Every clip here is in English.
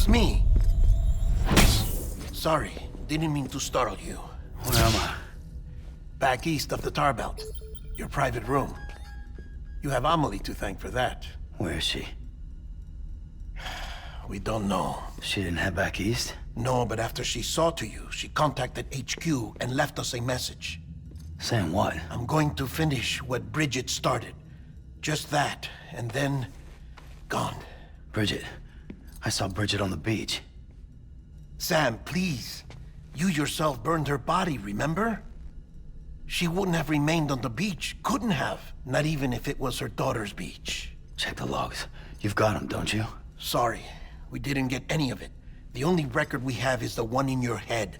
it's me. Sorry, didn't mean to startle you. Where am I? Back east of the tar belt. Your private room. You have Amelie to thank for that. Where is she? We don't know. She didn't head back east? No, but after she saw to you, she contacted HQ and left us a message. Saying what? I'm going to finish what Bridget started. Just that, and then... gone. Bridget. I saw Bridget on the beach. Sam, please. You yourself burned her body, remember? She wouldn't have remained on the beach. Couldn't have. Not even if it was her daughter's beach. Check the logs. You've got them, don't you? Sorry. We didn't get any of it. The only record we have is the one in your head.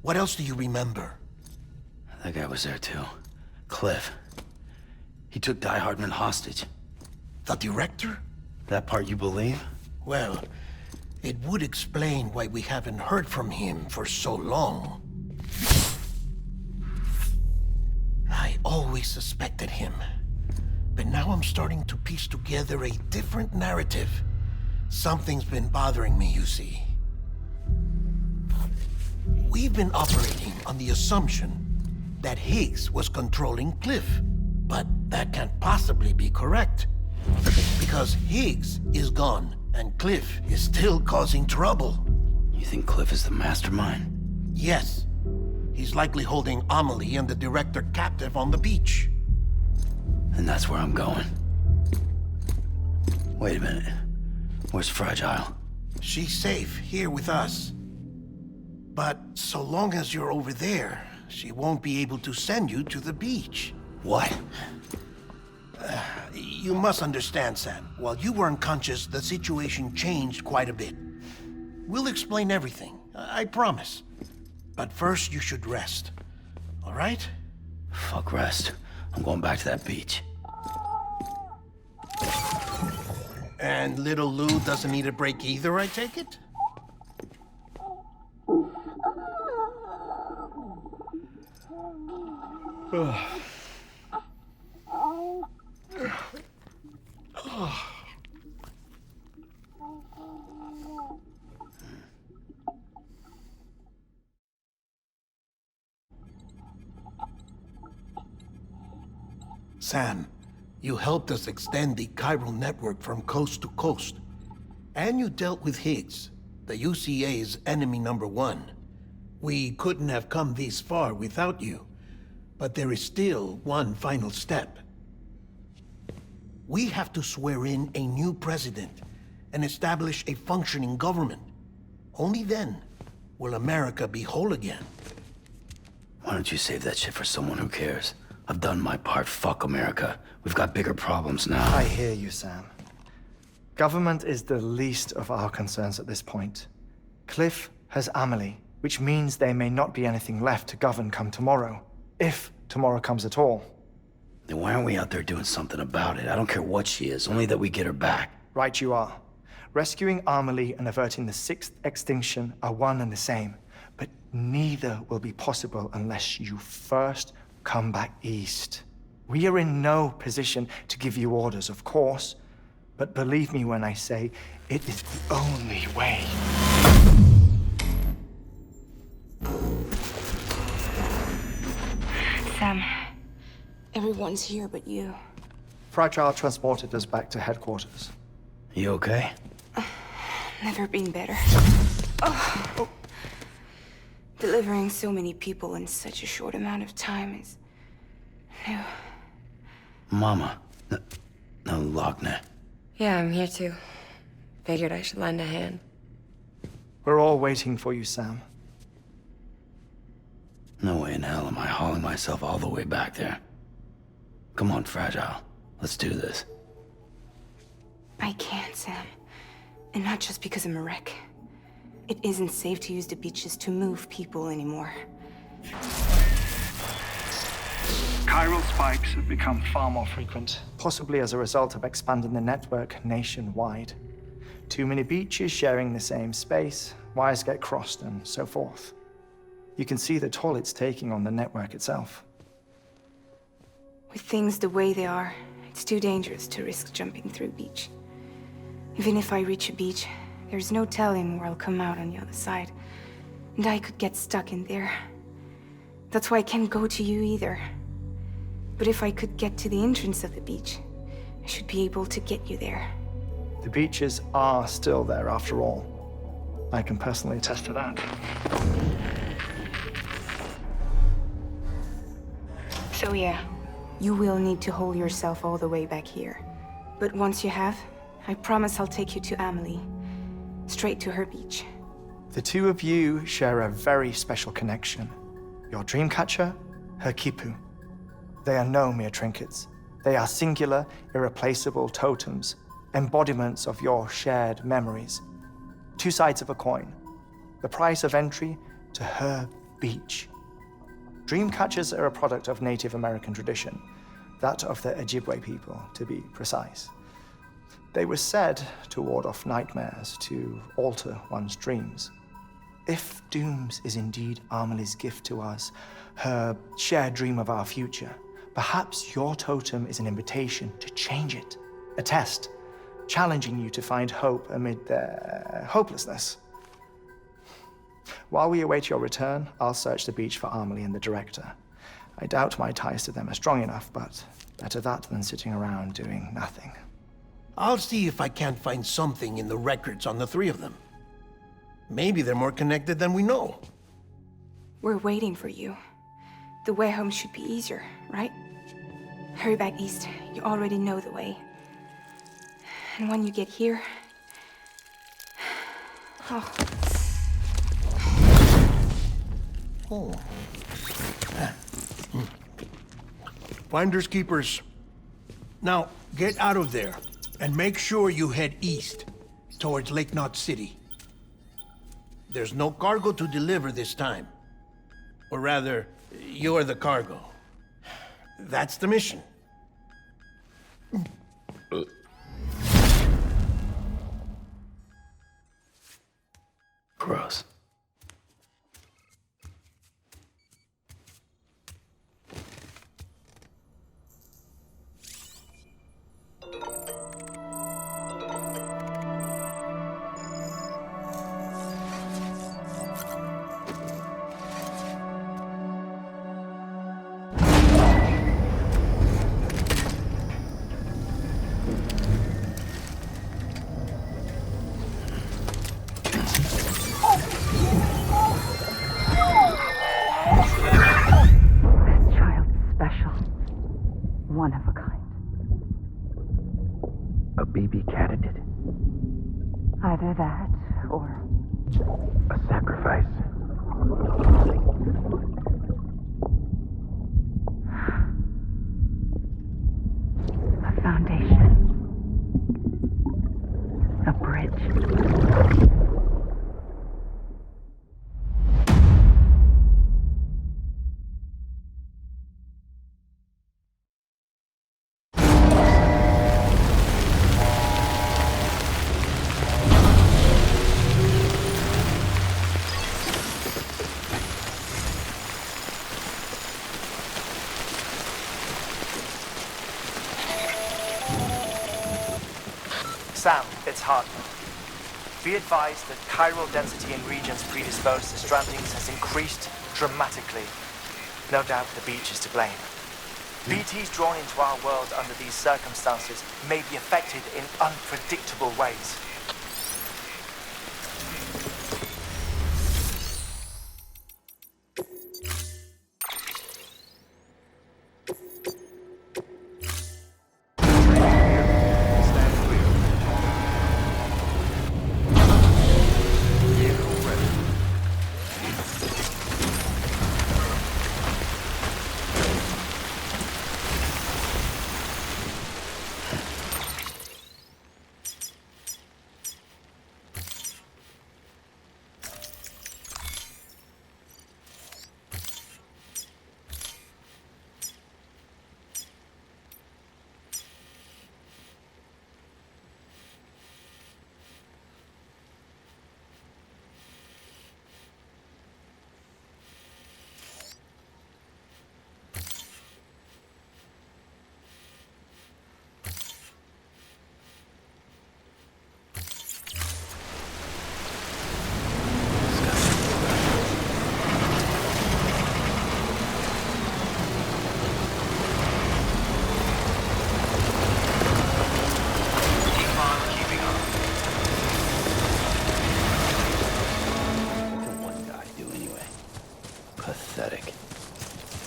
What else do you remember? That guy was there too. Cliff. He took HARDMAN hostage. The director? That part you believe? Well, it would explain why we haven't heard from him for so long. I always suspected him. But now I'm starting to piece together a different narrative. Something's been bothering me, you see. We've been operating on the assumption that Higgs was controlling Cliff. But that can't possibly be correct. Because Higgs is gone, and Cliff is still causing trouble. You think Cliff is the mastermind? Yes. He's likely holding Amelie and the director captive on the beach. And that's where I'm going. Wait a minute. Where's Fragile? She's safe here with us. But so long as you're over there, she won't be able to send you to the beach. What? You must understand, Sam. While you were unconscious, the situation changed quite a bit. We'll explain everything, I promise. But first, you should rest. All right? Fuck rest. I'm going back to that beach. And little Lou doesn't need a break either, I take it? Sam, you helped us extend the chiral network from coast to coast. And you dealt with Higgs, the UCA's enemy #1. We couldn't have come this far without you. But there is still one final step. We have to swear in a new president and establish a functioning government. Only then will America be whole again. Why don't you save that shit for someone who cares? I've done my part. Fuck America. We've got bigger problems now. I hear you, Sam. Government is the least of our concerns at this point. Cliff has Amelie, which means there may not be anything left to govern come tomorrow. If tomorrow comes at all. Then why aren't we out there doing something about it? I don't care what she is, only that we get her back. Right you are. Rescuing Amelie and averting the 6th extinction are one and the same. But neither will be possible unless you first come back east. We are in no position to give you orders, of course. But believe me when I say, it is the only way. Sam, everyone's here but you. Fragile transported us back to headquarters. You okay? Never been better. Oh. Delivering so many people in such a short amount of time is new. Mama. No, Wagner. Yeah, I'm here too. Figured I should lend a hand. We're all waiting for you, Sam. No way in hell am I hauling myself all the way back there. Come on, Fragile. Let's do this. I can't, Sam. And not just because I'm a wreck. It isn't safe to use the beaches to move people anymore. Chiral spikes have become Far more frequent, possibly as a result of expanding the network nationwide. Too many beaches sharing the same space, wires get crossed, and so forth. You can see the toll it's taking on the network itself. With things the way they are, it's too dangerous to risk jumping through a beach. Even if I reach a beach, There's no telling where I'll come out on the other side. And I could get stuck in there. That's why I can't go to you either. But if I could get to the entrance of the beach, I should be able to get you there. The beaches are still there after all. I can personally attest to that. So yeah, you will need to hold yourself all the way back here. But once you have, I promise I'll take you to Amelie. Straight to her beach. The two of you share a very special connection. Your dreamcatcher, her quipu. They are no mere trinkets. They are singular, irreplaceable totems, embodiments of your shared memories. Two sides of a coin. The price of entry to her beach. Dreamcatchers are a product of Native American tradition, that of the Ojibwe people, to be precise. They were said to ward off nightmares, to alter one's dreams. If Dooms is indeed Amelie's gift to us, her shared dream of our future, perhaps your totem is an invitation to change it, a test, challenging you to find hope amid their hopelessness. While we await your return, I'll search the beach for Amelie and the director. I doubt my ties to them are strong enough, but better that than sitting around doing nothing. I'll see if I can't find something in the records on the three of them. Maybe they're more connected than we know. We're waiting for you. The way home should be easier, right? Hurry back east. You already know the way. And when you get here... Oh. Oh. Finders keepers. Now, get out of there, and make sure you head east, towards Lake Knot City. There's no cargo to deliver this time. Or rather, you're the cargo. That's the mission. Gross. One of a kind. A baby candidate? Either that, or... A sacrifice? A foundation. A bridge. Sam, it's HARDMAN. Be advised that chiral density in regions predisposed to strandings has increased dramatically. No doubt the beach is to blame. BTs drawn into our world under these circumstances may be affected in unpredictable ways.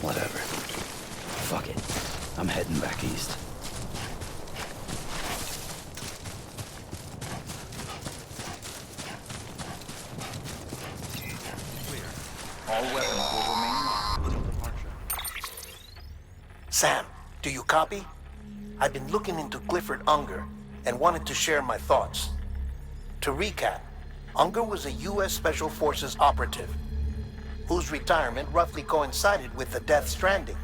Whatever. Fuck it. I'm heading back east. All weapons will remain until departure. Sam, do you copy? I've been looking into Clifford Unger and wanted to share my thoughts. To recap, Unger was a U.S. Special Forces operative whose retirement roughly coincided with the Death Stranding.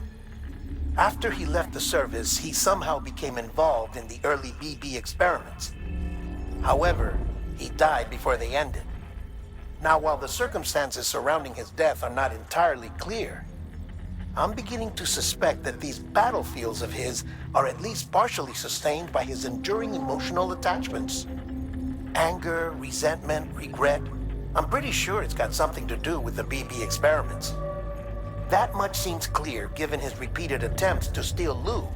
After he left the service, he somehow became involved in the early BB experiments. However, he died before they ended. Now, while the circumstances surrounding his death are not entirely clear, I'm beginning to suspect that these battlefields of his are at least partially sustained by his enduring emotional attachments. Anger, resentment, regret. I'm pretty sure it's got something to do with the BB experiments. That much seems clear given his repeated attempts to steal Lou.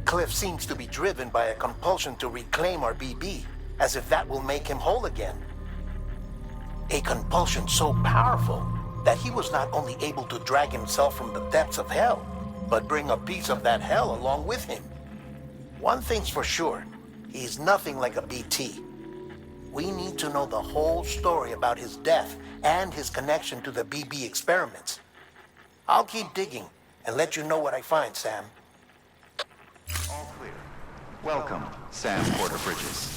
Cliff seems to be driven by a compulsion to reclaim our BB, as if that will make him whole again. A compulsion so powerful that he was not only able to drag himself from the depths of hell, but bring a piece of that hell along with him. One thing's for sure, he's nothing like a BT. We need to know the whole story about his death and his connection to the BB experiments. I'll keep digging and let you know what I find, Sam. All clear. Welcome, Sam Porter Bridges.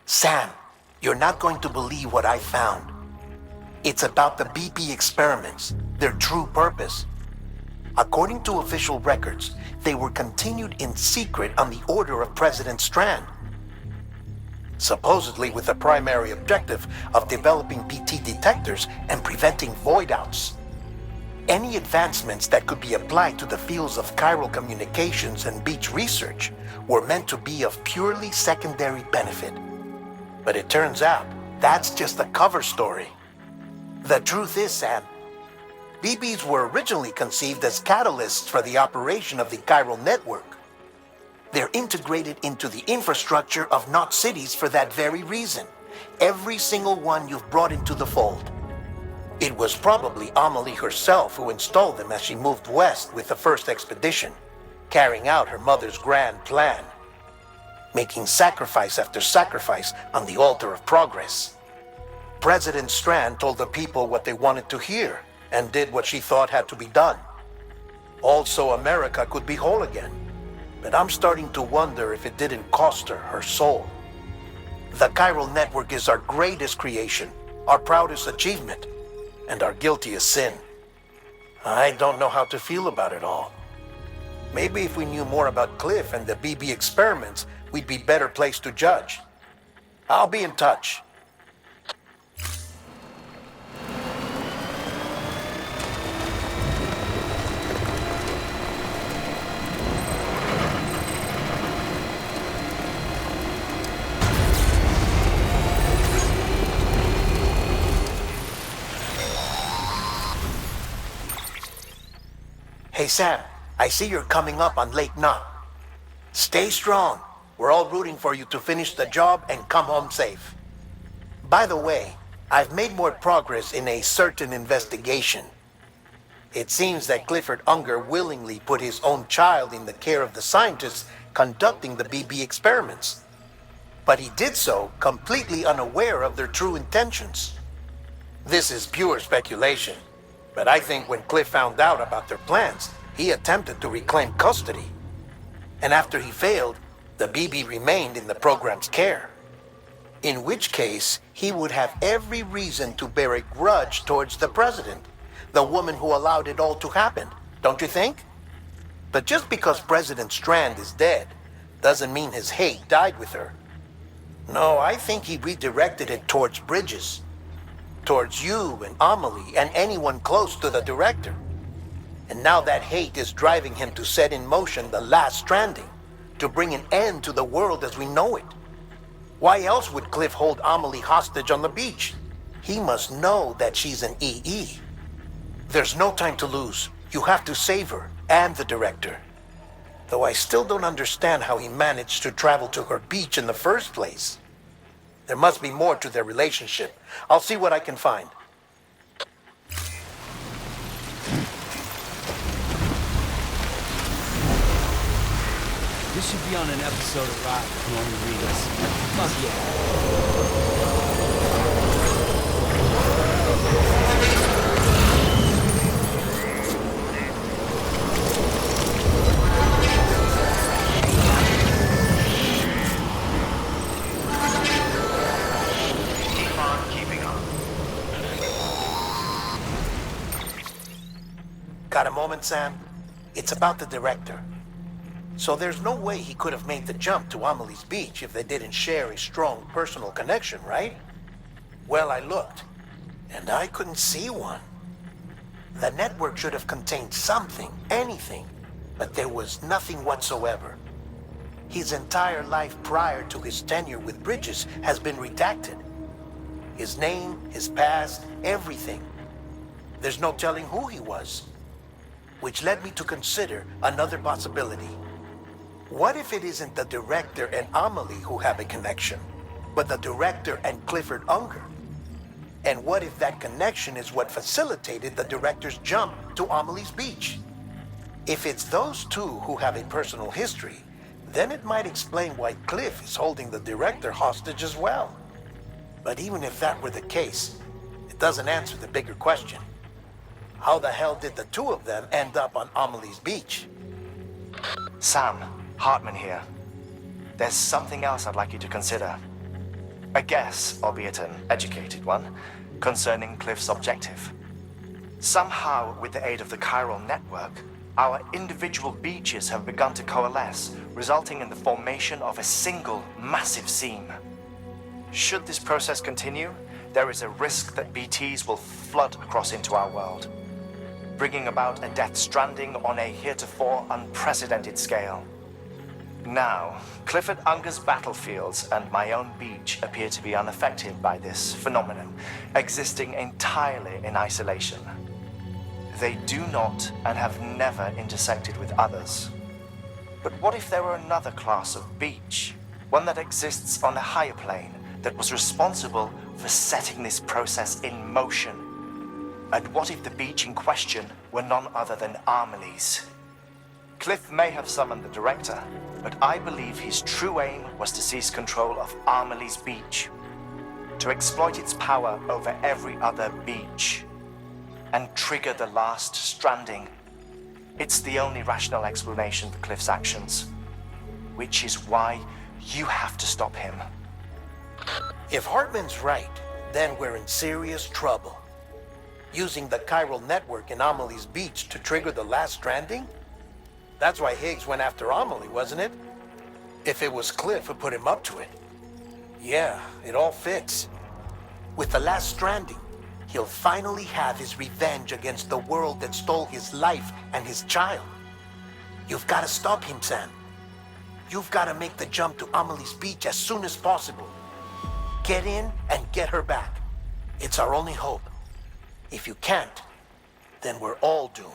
Sam, you're not going to believe what I found. It's about the BB experiments, their true purpose. According to official records, they were continued in secret on the order of President Strand. Supposedly with the primary objective of developing BT detectors and preventing void-outs. Any advancements that could be applied to the fields of chiral communications and beach research were meant to be of purely secondary benefit. But it turns out, that's just a cover story. The truth is, Sam, BBs were originally conceived as catalysts for the operation of the chiral network. They're integrated into the infrastructure of Knot cities for that very reason. Every single one you've brought into the fold. It was probably Amelie herself who installed them as she moved west with the first expedition, carrying out her mother's grand plan. Making sacrifice after sacrifice on the altar of progress. President Strand told the people what they wanted to hear and did what she thought had to be done. Also, America could be whole again. But I'm starting to wonder if it didn't cost her her soul. The chiral network is our greatest creation, our proudest achievement, and our guiltiest sin. I don't know how to feel about it all. Maybe if we knew more about Cliff and the BB experiments, we'd be better placed to judge. I'll be in touch. Hey Sam, I see you're coming up on Lake Knot. Stay strong. We're all rooting for you to finish the job and come home safe. By the way, I've made more progress in a certain investigation. It seems that Clifford Unger willingly put his own child in the care of the scientists conducting the BB experiments. But he did so completely unaware of their true intentions. This is pure speculation, but I think when Cliff found out about their plans, he attempted to reclaim custody. And after he failed, the BB remained in the program's care. In which case, he would have every reason to bear a grudge towards the president, the woman who allowed it all to happen, don't you think? But just because President Strand is dead, doesn't mean his hate died with her. No, I think he redirected it towards Bridges. Towards you and Amelie and anyone close to the director. And now that hate is driving him to set in motion the last stranding, to bring an end to the world as we know it. Why else would Cliff hold Amelie hostage on the beach? He must know that she's an EE. There's no time to lose. You have to save her and the director. Though I still don't understand how he managed to travel to her beach in the first place. There must be more to their relationship. I'll see what I can find. This should be on an episode of Rock from only Reedus. Fuck yeah. Got a moment, Sam? It's about the director. So there's no way he could have made the jump to Amelie's beach if they didn't share a strong personal connection, right? Well, I looked, and I couldn't see one. The network should have contained something, anything, but there was nothing whatsoever. His entire life prior to his tenure with Bridges has been redacted. His name, his past, everything. There's no telling who he was. Which led me to consider another possibility. What if it isn't the director and Amelie who have a connection, but the director and Clifford Unger? And what if that connection is what facilitated the director's jump to Amelie's beach? If it's those two who have a personal history, then it might explain why Cliff is holding the director hostage as well. But even if that were the case, it doesn't answer the bigger question. How the hell did the two of them end up on Amelie's beach? Sam, HARDMAN here. There's something else I'd like you to consider. A guess, albeit an educated one, concerning Cliff's objective. Somehow, with the aid of the chiral network, our individual beaches have begun to coalesce, resulting in the formation of a single massive seam. Should this process continue, there is a risk that BTs will flood across into our world, bringing about a Death Stranding on a heretofore unprecedented scale. Now, Clifford Unger's battlefields and my own beach appear to be unaffected by this phenomenon, existing entirely in isolation. They do not and have never intersected with others. But what if there were another class of beach, one that exists on a higher plane, that was responsible for setting this process in motion? And what if the beach in question were none other than Amelie's? Cliff may have summoned the director, but I believe his true aim was to seize control of Amelie's beach, to exploit its power over every other beach, and trigger the last stranding. It's the only rational explanation for Cliff's actions, which is why you have to stop him. If HARDMAN's right, then we're in serious trouble. Using the chiral network in Amelie's beach to trigger the last stranding? That's why Higgs went after Amelie, wasn't it? If it was Cliff who put him up to it. Yeah, it all fits. With the last stranding, he'll finally have his revenge against the world that stole his life and his child. You've got to stop him, Sam. You've got to make the jump to Amelie's beach as soon as possible. Get in and get her back. It's our only hope. If you can't, then we're all doomed.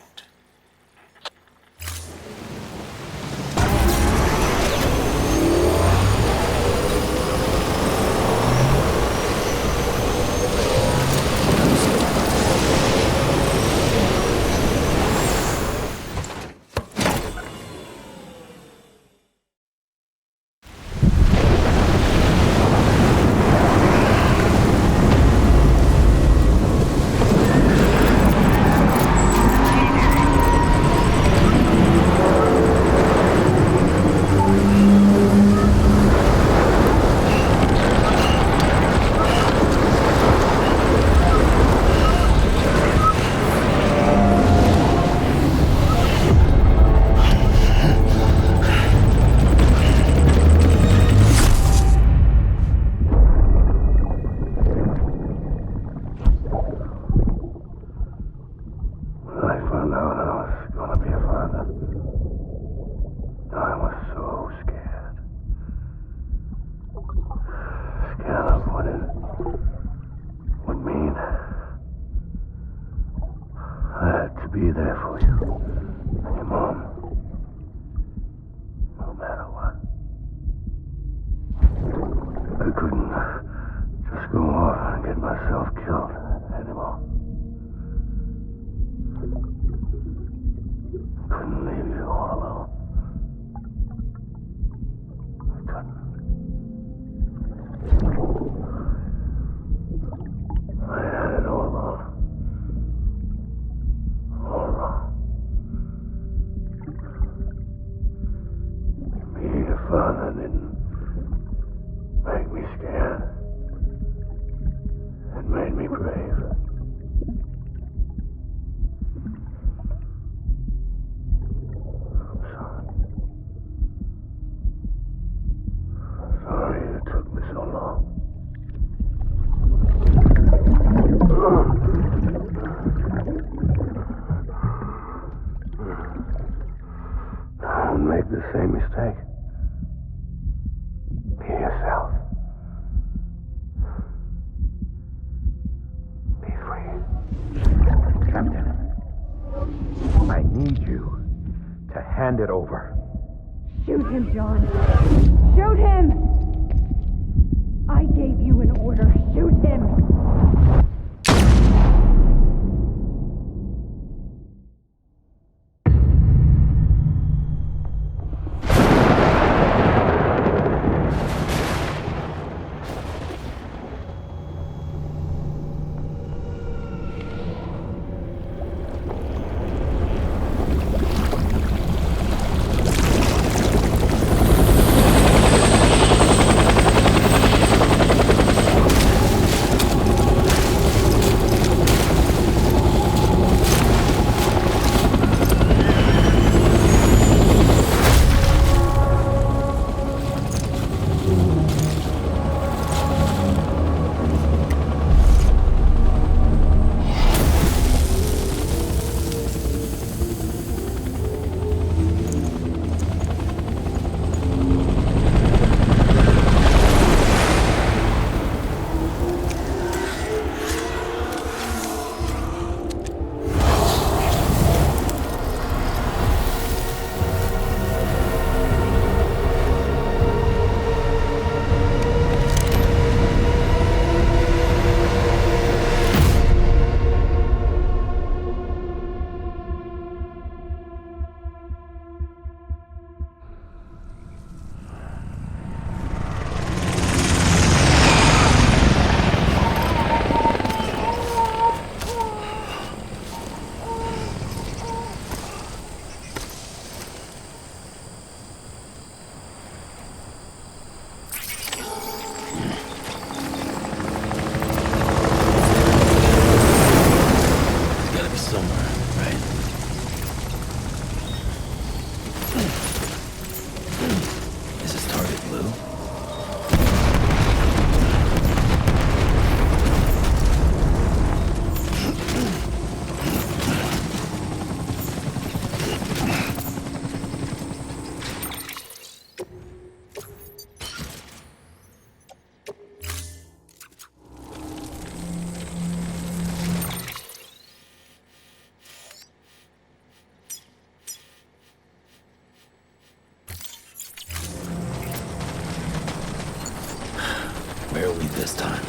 couldn't leave you all alone. I couldn't. I had it all wrong. All wrong. Being a father didn't make me scared. It made me brave. I'm sorry. Sorry it took me so long. Don't make the same mistake. Be yourself. Be free. Captain, I need you to hand it over. Shoot him, John. Shoot him! I gave you an order. Shoot him! Where are we this time?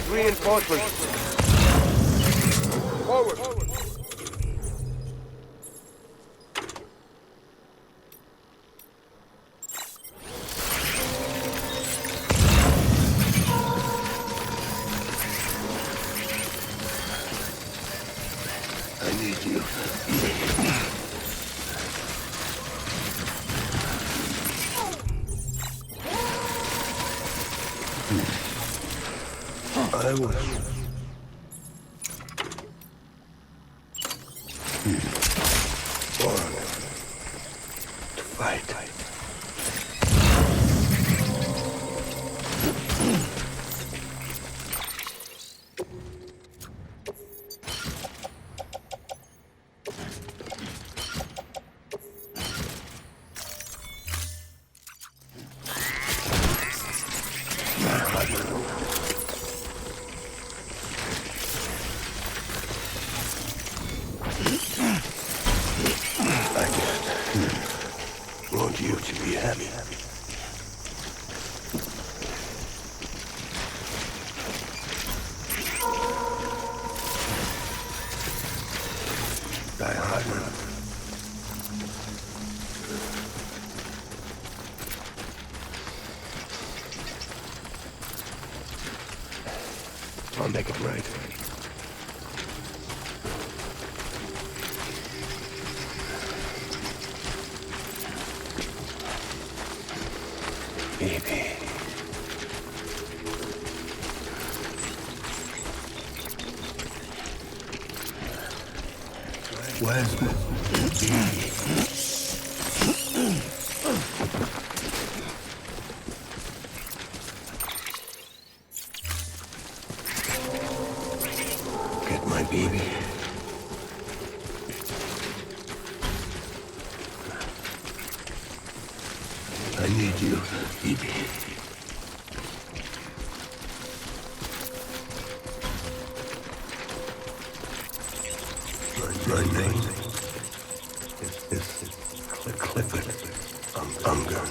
need reinforcements. Forward. I need you. I was born to fight. Want you to be happy. Die Hardman. I'll make it right. Baby. Where's my Get my baby. I need you, baby. My name is Clifford Unger.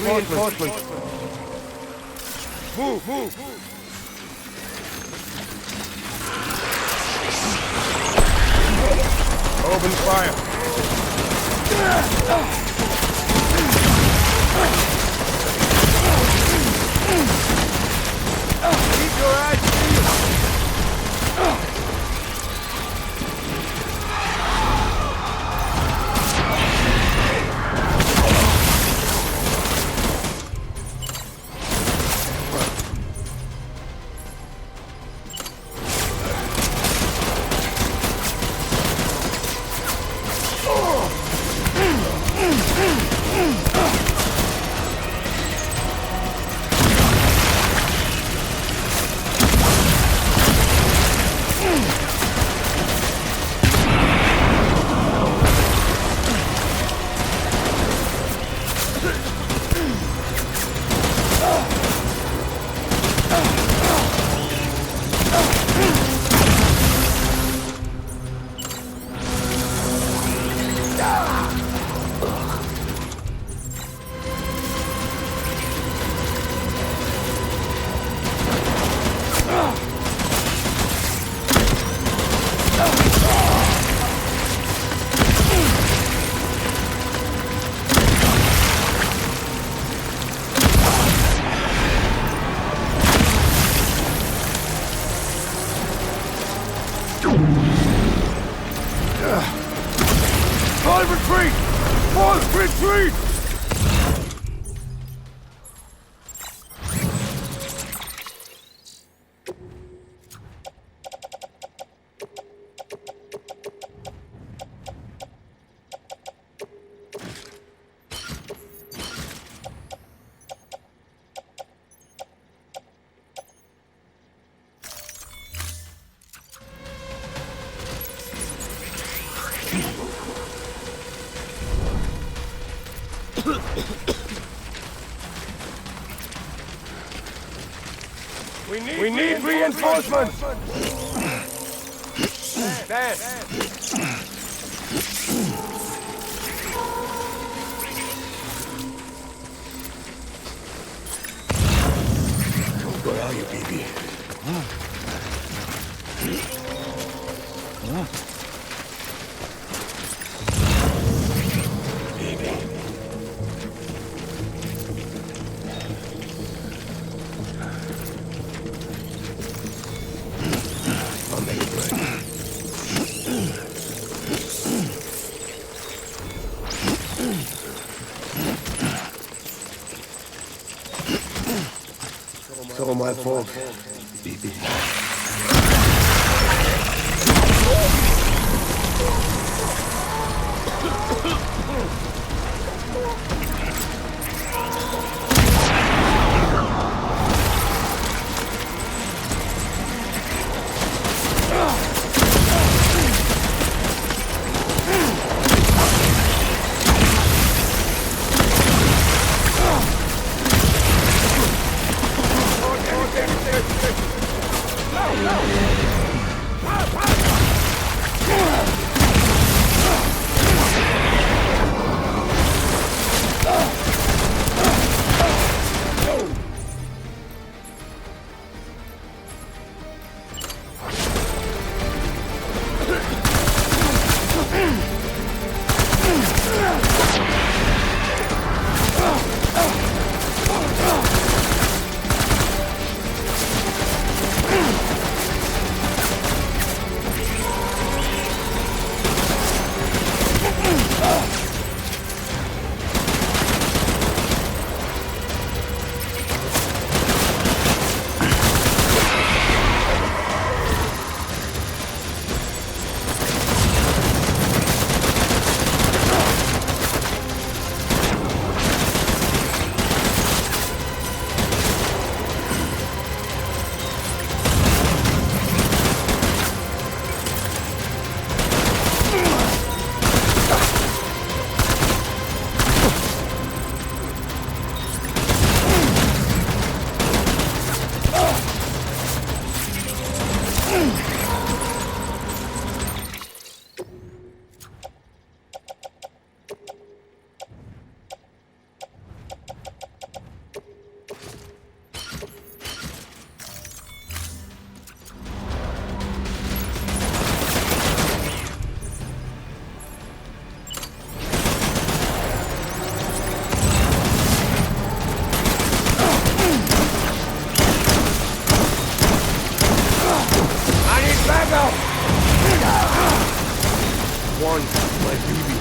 reinforcements. Move! Open fire. Keep your eyes peeled. Retreat! We need reinforcements! Dan! Where are you, baby? It's all my fault, baby. out! One, my baby.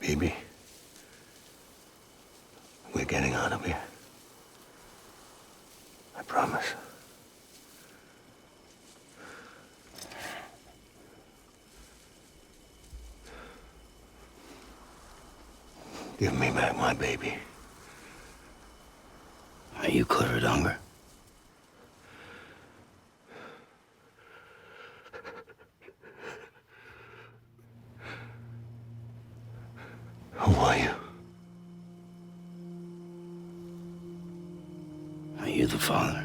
Baby, we're getting out of here. I promise. Give me back my baby. Are you cleared, Unger? Who are you? Are you the father?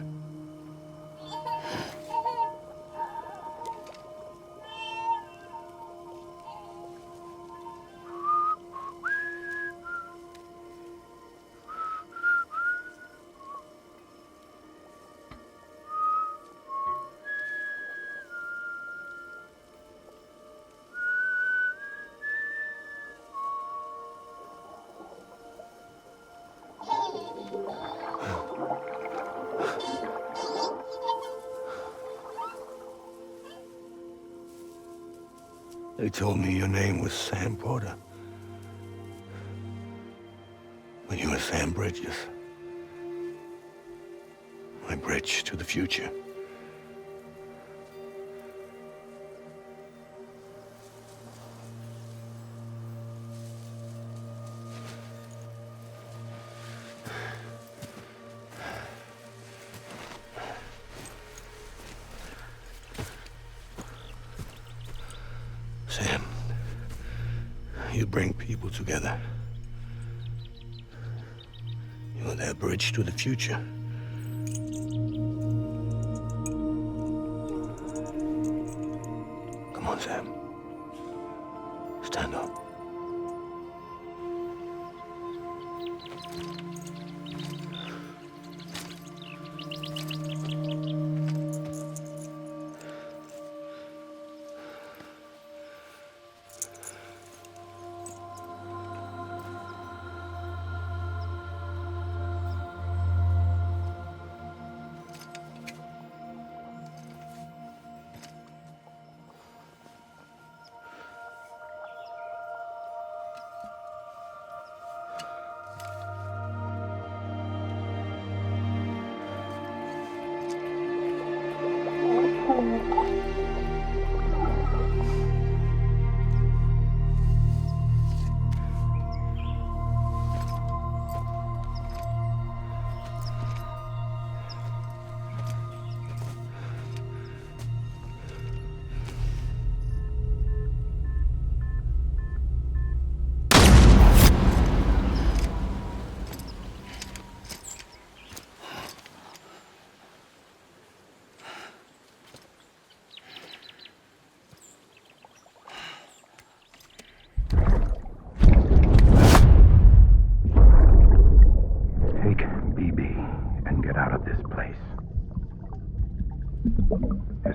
They told me your name was Sam Porter. But you were Sam Bridges. My bridge to the future. Sam, you bring people together. You're their bridge to the future. Come on, Sam. Stand up.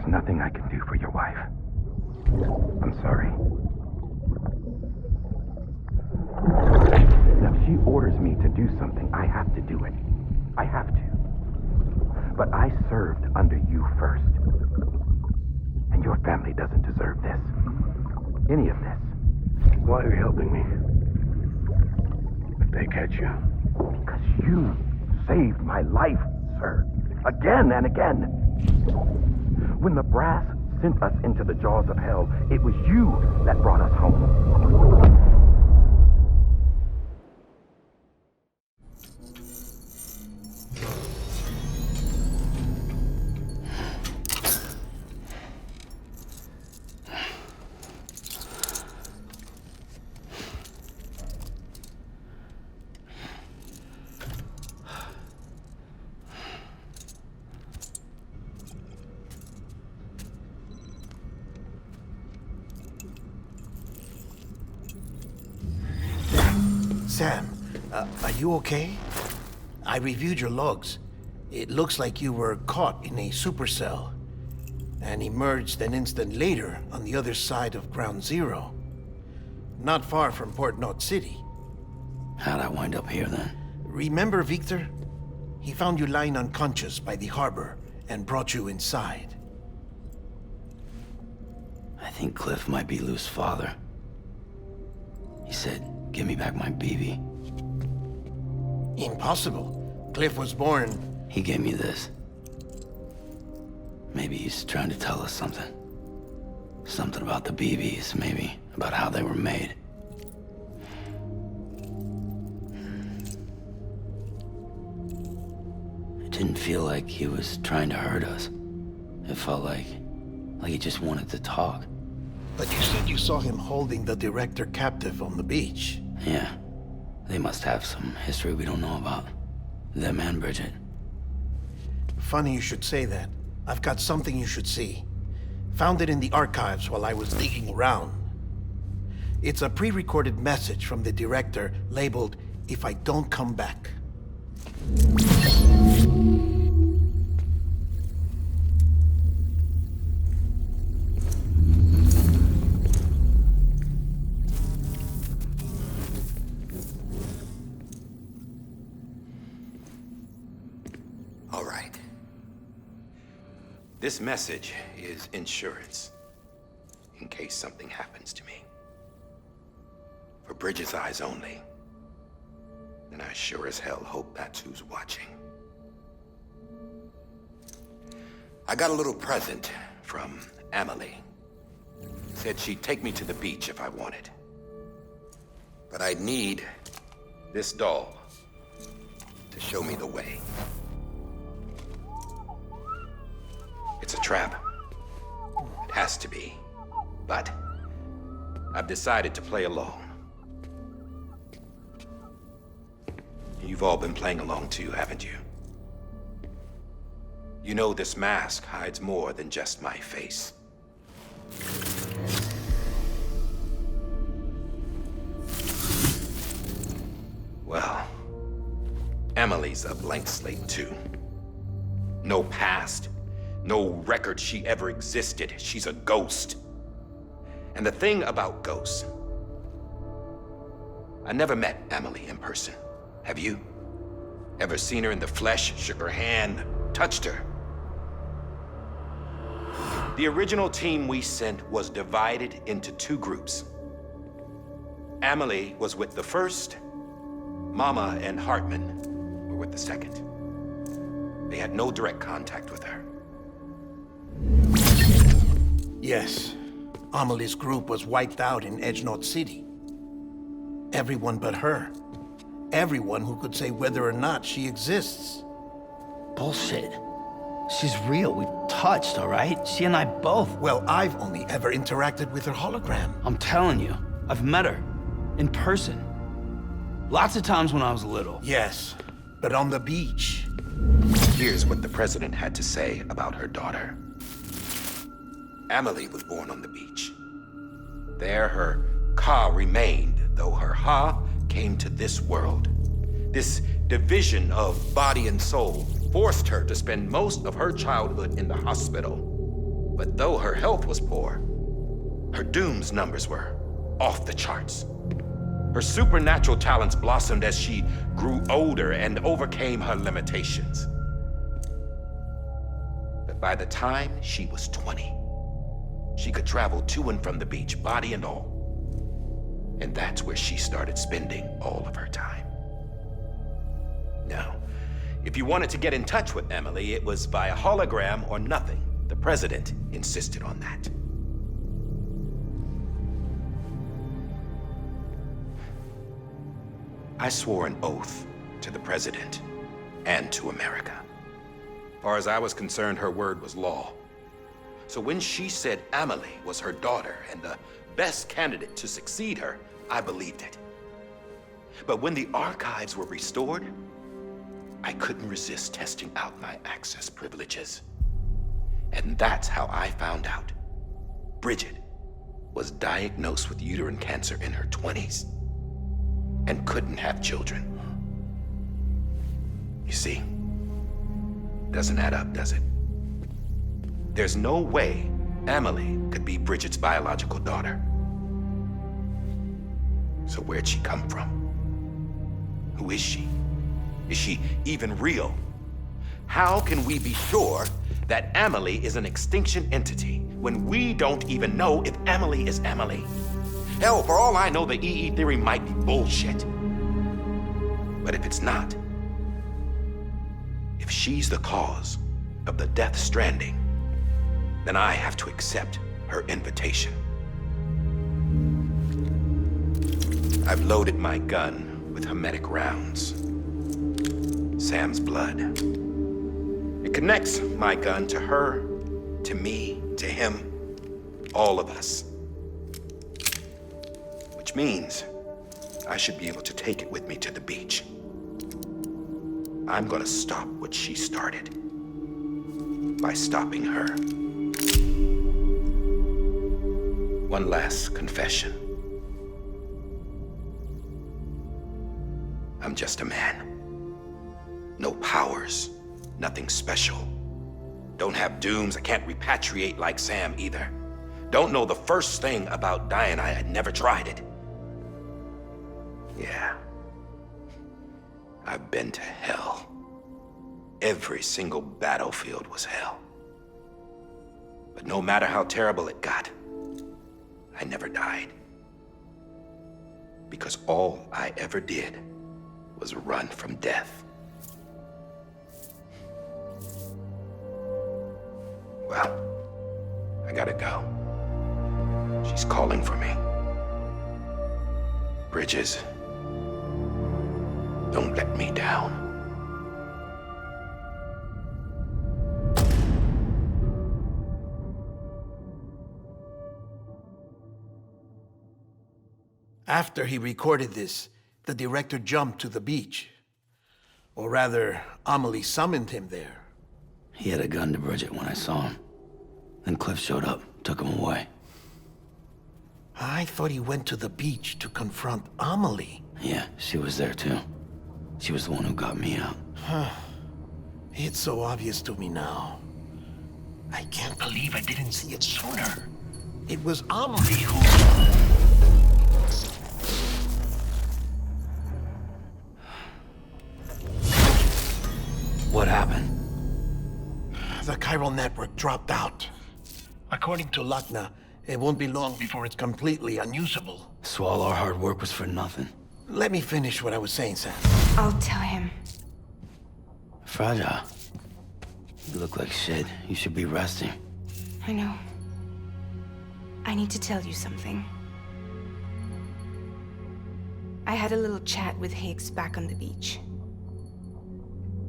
Nothing I can do for your wife. I'm sorry. Now, if she orders me to do something, I have to do it. I have to. But I served under you first. And your family doesn't deserve this. Any of this. Why are you helping me? If they catch you. Because you saved my life, sir. Again and again. When the brass sent us into the jaws of hell, it was you that brought us home. Sam, are you okay? I reviewed your logs. It looks like you were caught in a supercell and emerged an instant later on the other side of Ground Zero. Not far from Port Knot City. How'd I wind up here then? Remember Victor? He found you lying unconscious by the harbor and brought you inside. I think Cliff might be Lou's father. He said, "Give me back my BB." Impossible. Cliff was born... He gave me this. Maybe he's trying to tell us something. Something about the BBs, maybe. About how they were made. It didn't feel like he was trying to hurt us. It felt like he just wanted to talk. But you said you saw him holding the director captive on the beach. Yeah. They must have some history we don't know about. Them and Bridget. Funny you should say that. I've got something you should see. Found it in the archives while I was digging around. It's a pre-recorded message from the director labeled, "If I don't come back." All right. This message is insurance, in case something happens to me. For Bridget's eyes only. And I sure as hell hope that's who's watching. I got a little present from Emily. Said she'd take me to the beach if I wanted. But I'd need this doll to show me the way. It's a trap. It has to be. But I've decided to play along. You've all been playing along too, haven't you? You know this mask hides more than just my face. Well, Emily's a blank slate too. No past. No record she ever existed. She's a ghost. And the thing about ghosts, I never met Emily in person. Have you? Ever seen her in the flesh, shook her hand, touched her? The original team we sent was divided into two groups. Emily was with the first. Mama and HARDMAN were with the second. They had no direct contact with her. Yes. Amelie's group was wiped out in Edge Knot City. Everyone but her. Everyone who could say whether or not she exists. Bullshit. She's real. We've touched, all right? She and I both. Well, I've only ever interacted with her hologram. I'm telling you, I've met her. In person. Lots of times when I was little. Yes, but on the beach. Here's what the president had to say about her daughter. Emily was born on the beach. There her Ka remained, though her Ha came to this world. This division of body and soul forced her to spend most of her childhood in the hospital. But though her health was poor, her Doom's numbers were off the charts. Her supernatural talents blossomed as she grew older and overcame her limitations. But by the time she was 20, she could travel to and from the beach, body and all. And that's where she started spending all of her time. Now, you wanted to get in touch with Emily, it was via hologram or nothing. The president insisted on that. I swore an oath to the president and to America. As far as I was concerned, her word was law. So when she said Amelie was her daughter and the best candidate to succeed her, I believed it. But when the archives were restored, I couldn't resist testing out my access privileges. And that's how I found out Bridget was diagnosed with uterine cancer in her 20s and couldn't have children. You see, doesn't add up, does it? There's no way Amelie could be Bridget's biological daughter. So where'd she come from? Who is she? Is she even real? How can we be sure that Amelie is an extinction entity when we don't even know if Amelie is Amelie? Hell, for all I know, the EE theory might be bullshit. But if it's not, if she's the cause of the Death Stranding, then I have to accept her invitation. I've loaded my gun with hermetic rounds. Sam's blood. It connects my gun to her, to me, to him, all of us. Which means I should be able to take it with me to the beach. I'm gonna stop what she started by stopping her. One last confession. I'm just a man. No powers, nothing special. Don't have dooms, I can't repatriate like Sam either. Don't know the first thing about dying, I had never tried it. Yeah. I've been to hell. Every single battlefield was hell. But no matter how terrible it got, I never died. Because all I ever did was run from death. Well, I gotta go. She's calling for me. Bridges, don't let me down. After he recorded this, the director jumped to the beach. Or rather, Amelie summoned him there. He had a gun to Bridget when I saw him. Then Cliff showed up, took him away. I thought he went to the beach to confront Amelie. Yeah, she was there too. She was the one who got me out. It's so obvious to me now. I can't believe I didn't see it sooner. It was Amelie who... What happened? The chiral network dropped out. According to Wagner, it won't be long before it's completely unusable. So all our hard work was for nothing. Let me finish what I was saying, Sam. I'll tell him. Fragile. You look like shit. You should be resting. I know. I need to tell you something. I had a little chat with Higgs back on the beach.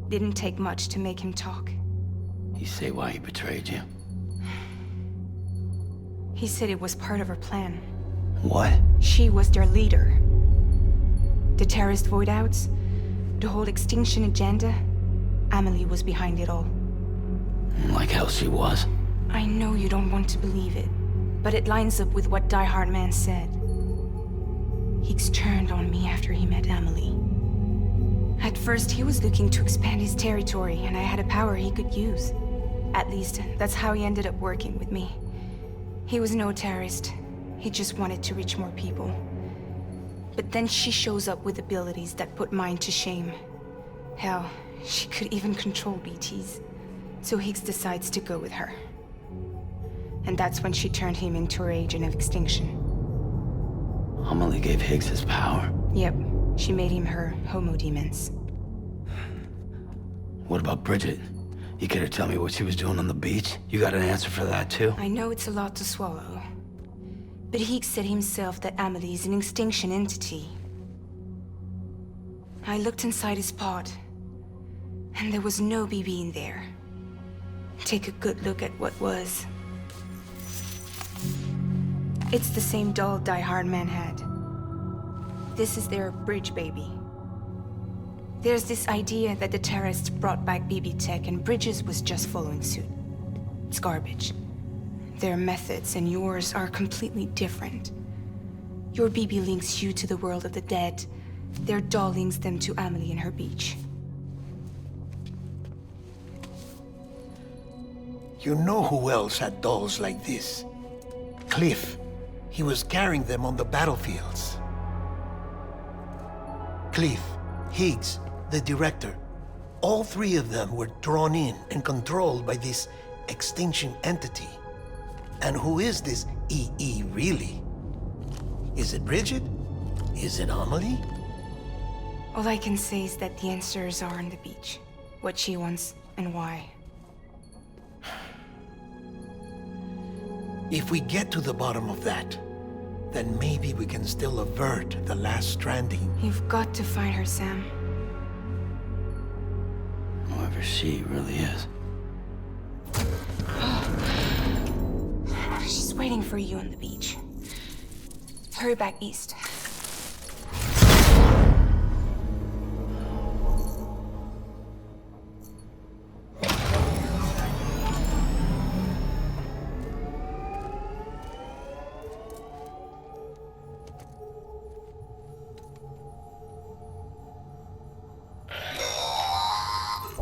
Didn't take much to make him talk. You say why he betrayed you? He said it was part of her plan. What? She was their leader. The terrorist voidouts, the whole extinction agenda, Amelie was behind it all. Like hell she was. I know you don't want to believe it, but it lines up with what HARDMAN said. Higgs turned on me after he met Amelie. At first, he was looking to expand his territory, and I had a power he could use. At least, that's how he ended up working with me. He was no terrorist. He just wanted to reach more people. But then she shows up with abilities that put mine to shame. Hell, she could even control BTs. So Higgs decides to go with her. And that's when she turned him into her agent of extinction. Amelie gave Higgs his power. Yep, she made him her homo demons. What about Bridget? You care to tell me what she was doing on the beach? You got an answer for that, too? I know it's a lot to swallow. But he said himself that Amelie is an extinction entity. I looked inside his pod, and there was no BB in there. Take a good look at what was. It's the same doll HARDMAN had. This is their bridge baby. There's this idea that the terrorists brought back BB tech and Bridges was just following suit. It's garbage. Their methods and yours are completely different. Your BB links you to the world of the dead. Their doll links them to Amelie and her beach. You know who else had dolls like this? Cliff. He was carrying them on the battlefields. Cliff, Higgs, the director. All three of them were drawn in and controlled by this extinction entity. And who is this EE really? Is it Bridget? Is it Amelie? All I can say is that the answers are on the beach. What she wants and why. If we get to the bottom of that, then maybe we can still avert the last stranding. You've got to find her, Sam. Whoever she really is. She's waiting for you on the beach. Hurry back east.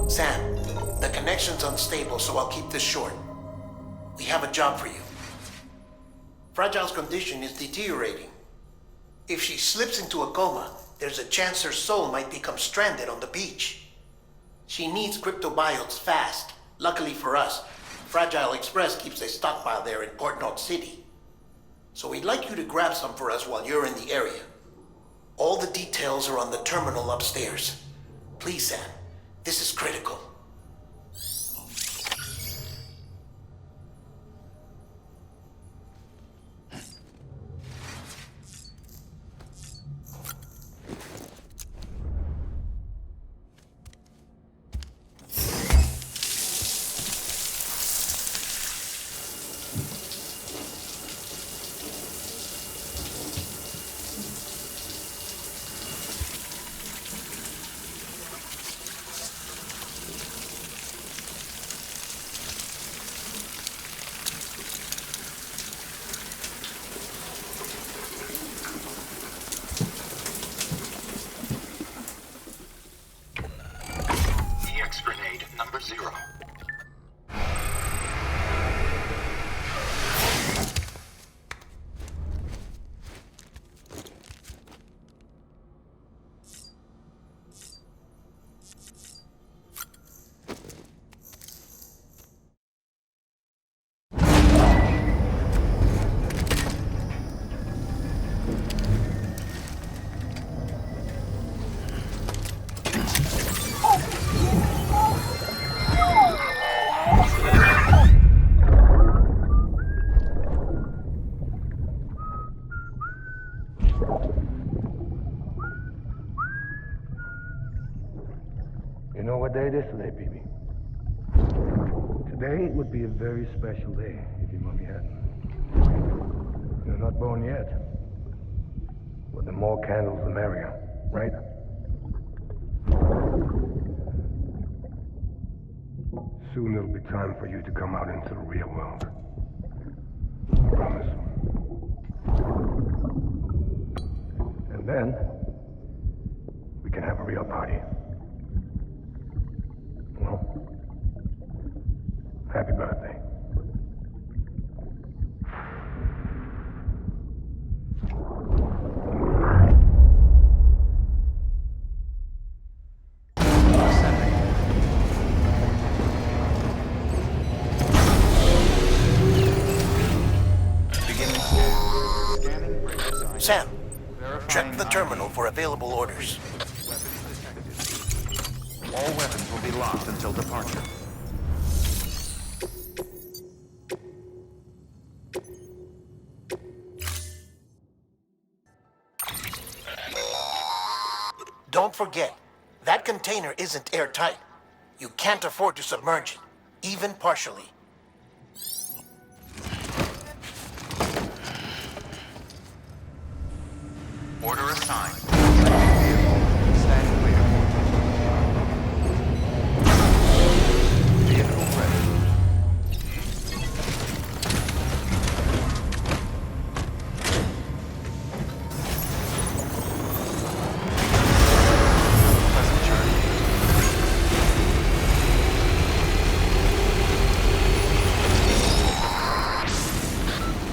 Sam, the connection's unstable, so I'll keep this short. We have a job for you. Fragile's condition is deteriorating. If she slips into a coma, there's a chance her soul might become stranded on the beach. She needs cryptobiotes fast. Luckily for us, Fragile Express keeps a stockpile there in Port North City. So we'd like you to grab some for us while you're in the area. All the details are on the terminal upstairs. Please, Sam. This is critical. Number 0. You know what day it is today, BB? Today would be a very special day if your mommy hadn't. You're not born yet. But the more candles, the merrier, right? Soon it'll be time for you to come out into the real world. I promise. And then, we can have a real party. Well, happy birthday. Sam, check the terminal for available orders. All weapons will be locked until departure. Don't forget, that container isn't airtight. You can't afford to submerge it, even partially. Order assigned. Stand clear. Vehicle ready. Pleasant journey.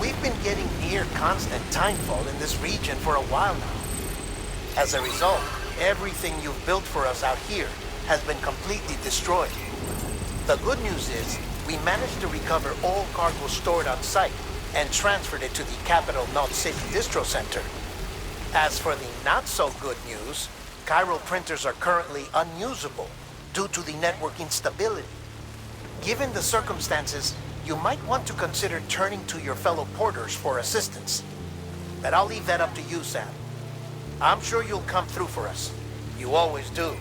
We've been getting near constant timefall in this region for a while now. As a result, everything you've built for us out here has been completely destroyed. The good news is, we managed to recover all cargo stored on site and transferred it to the capital Knot City Distro Center. As for the not-so-good news, chiral printers are currently unusable due to the network instability. Given the circumstances, you might want to consider turning to your fellow porters for assistance. But I'll leave that up to you, Sam. I'm sure you'll come through for us. You always do.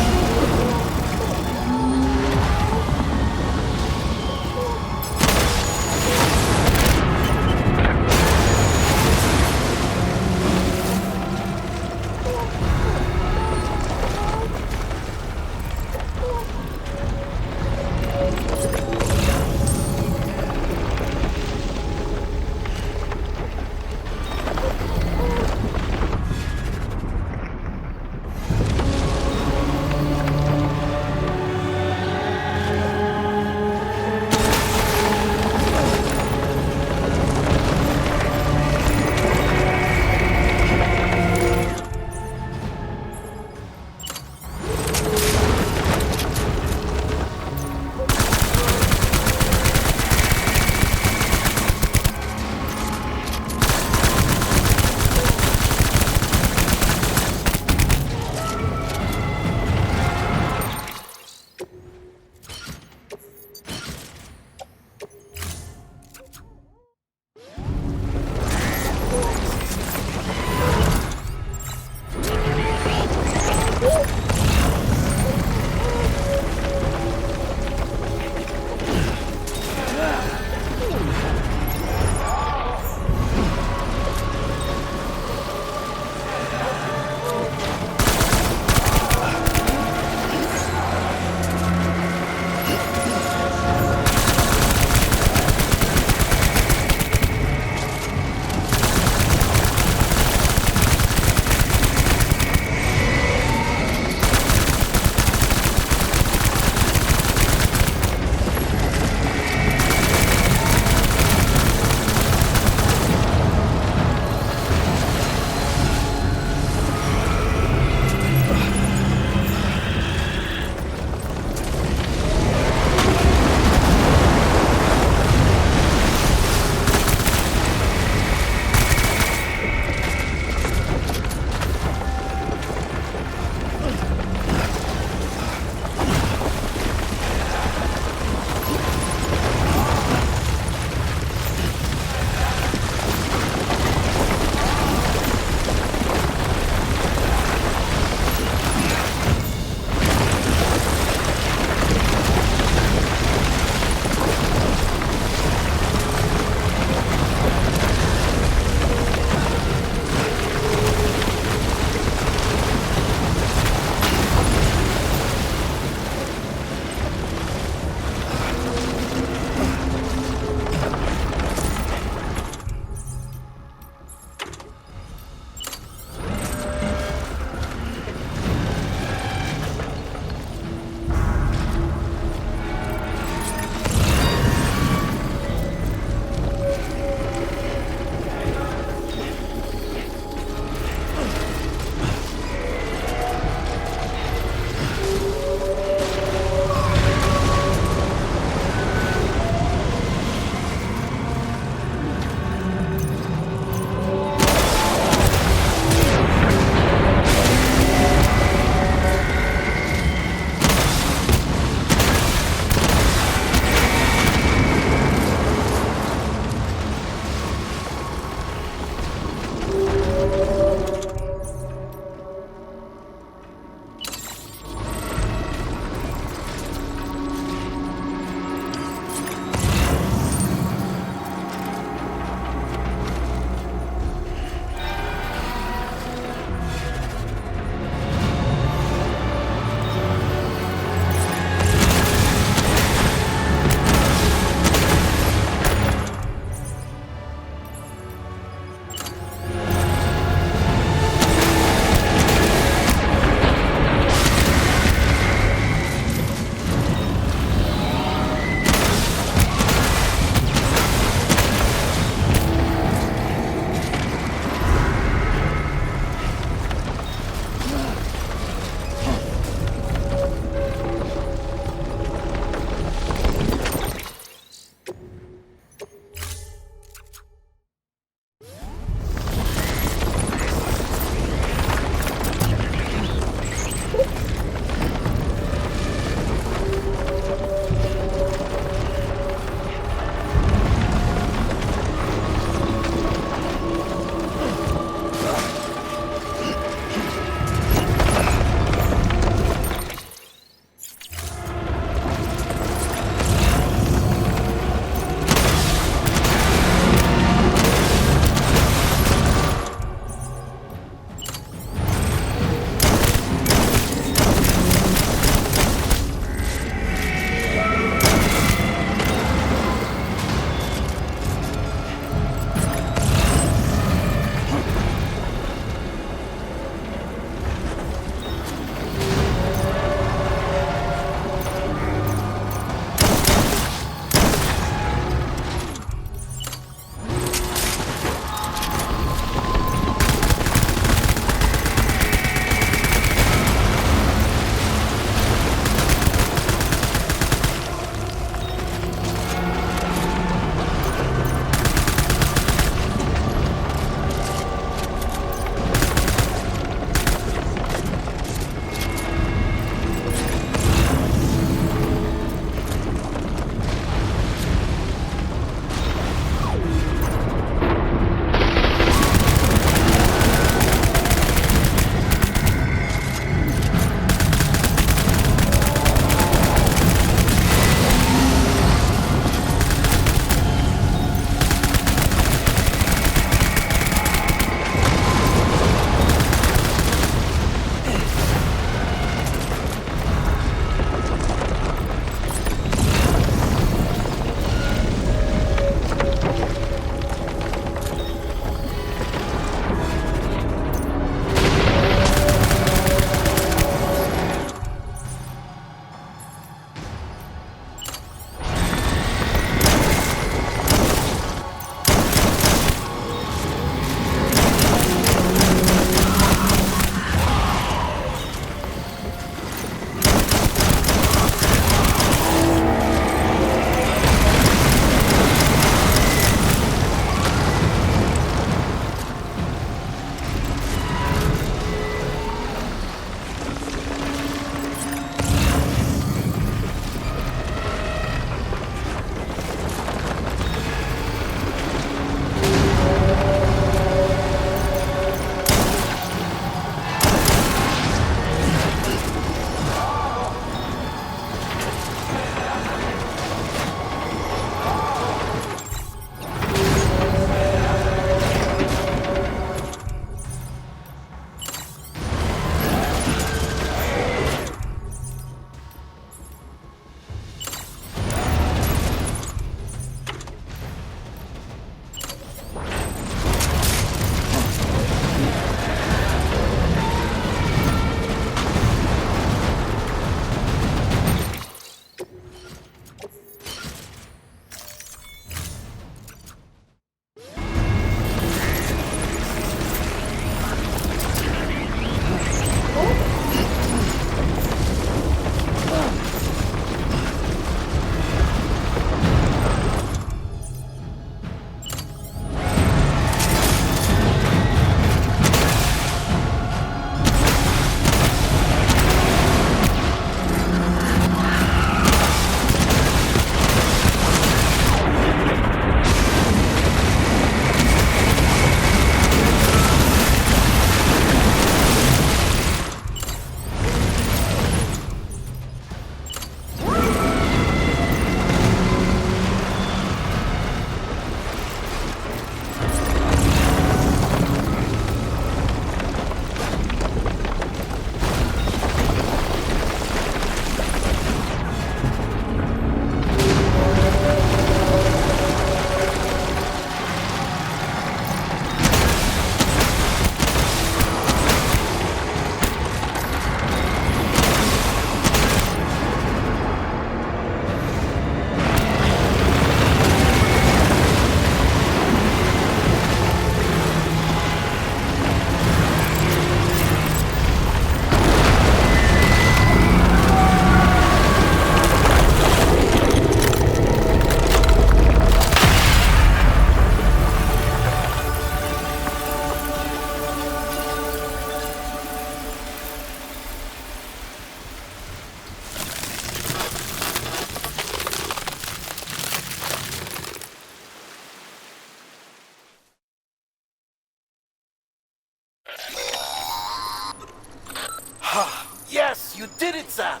You did it, Sam!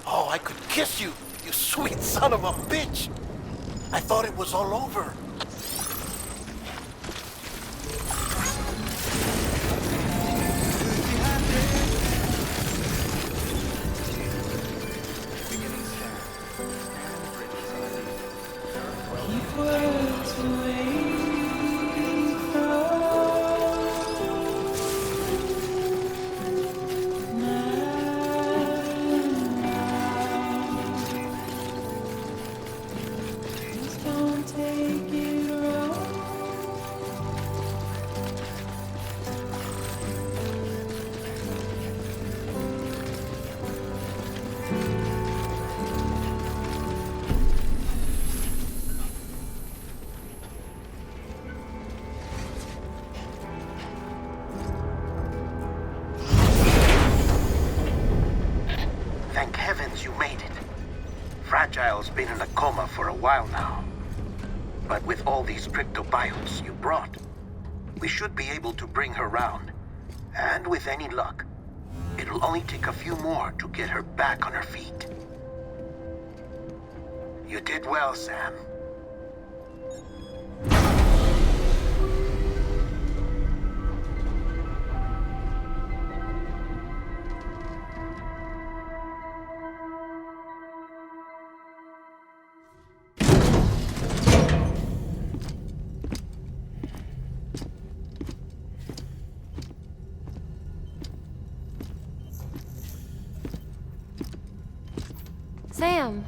Oh, I could kiss you, you sweet son of a bitch! I thought it was all over. Thank heavens you made it. Fragile's been in a coma for a while now. But with all these cryptobiotes you brought, we should be able to bring her round. And with any luck, it'll only take a few more to get her back on her feet. You did well, Sam. Sam.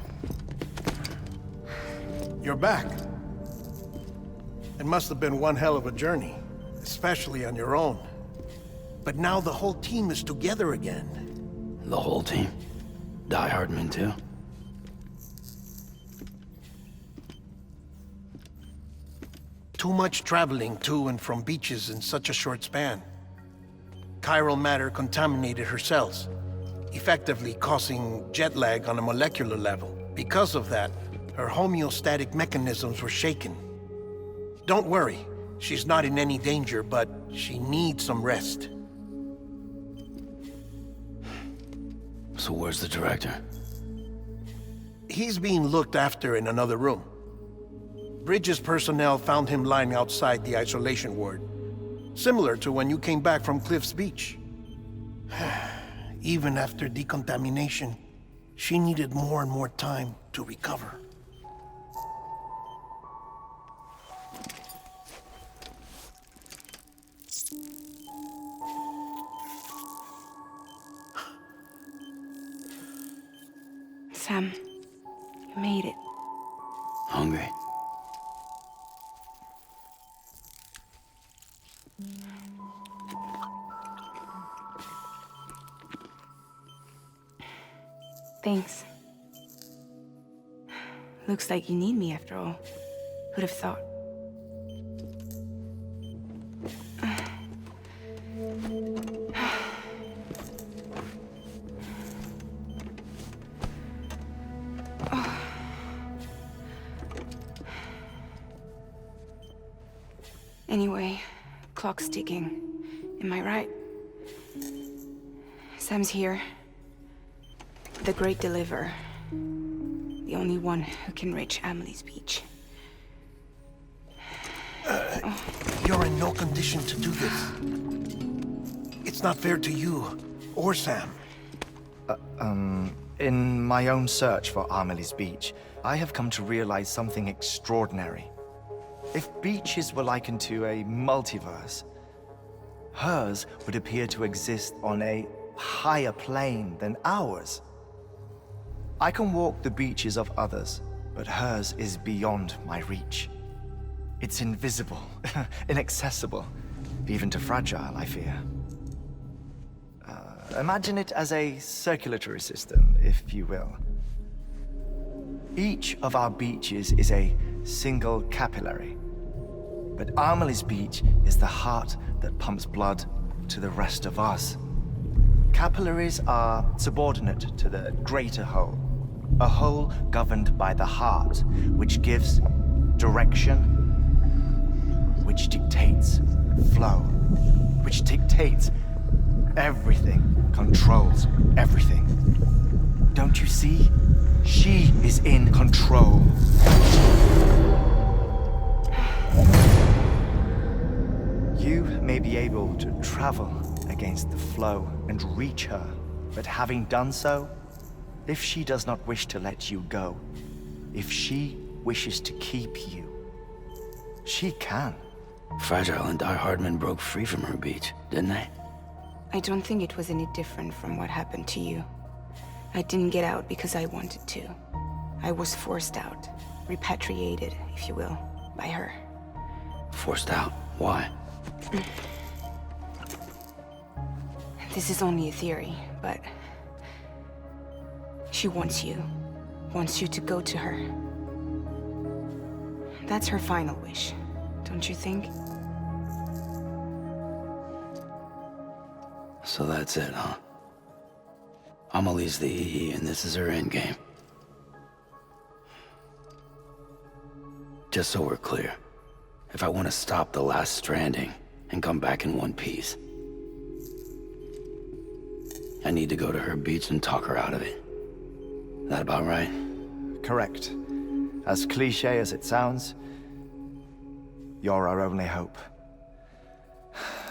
You're back. It must have been one hell of a journey, especially on your own. But now the whole team is together again. The whole team? Die Hardman too? Too much traveling to and from beaches in such a short span. Chiral matter contaminated her cells, effectively causing jet lag on a molecular level. Because of that, her homeostatic mechanisms were shaken. Don't worry, she's not in any danger, but she needs some rest. So where's the director? He's being looked after in another room. Bridges personnel found him lying outside the isolation ward, similar to when you came back from Cliff's Beach. Even after decontamination, she needed more and more time to recover. Sam, you made it. Hungry? Thanks. Looks like you need me after all. Who'd have thought? Anyway, clock's ticking. Am I right? Sam's here. The Great Deliverer. The only one who can reach Amelie's Beach. You're in no condition to do this. It's not fair to you or Sam. In my own search for Amelie's Beach, I have come to realize something extraordinary. If beaches were likened to a multiverse, hers would appear to exist on a higher plane than ours. I can walk the beaches of others, but hers is beyond my reach. It's invisible, inaccessible, even to Fragile, I fear. Imagine it as a circulatory system, if you will. Each of our beaches is a single capillary, but Amelie's Beach is the heart that pumps blood to the rest of us. Capillaries are subordinate to the greater whole, a whole governed by the heart, which gives direction, which dictates flow, which dictates everything controls everything. Don't you see? She is in control. You may be able to travel against the flow and reach her, but having done so, if she does not wish to let you go, if she wishes to keep you, she can. Fragile and HARDMAN broke free from her beach, didn't they? I don't think it was any different from what happened to you. I didn't get out because I wanted to. I was forced out. Repatriated, if you will, by her. Forced out? Why? This is only a theory, but... she wants you. Wants you to go to her. That's her final wish, don't you think? So that's it, huh? Amelie's the EE, and this is her endgame. Just so we're clear, if I want to stop the last stranding and come back in one piece, I need to go to her beach and talk her out of it. That about right? Correct. As cliché as it sounds, you're our only hope.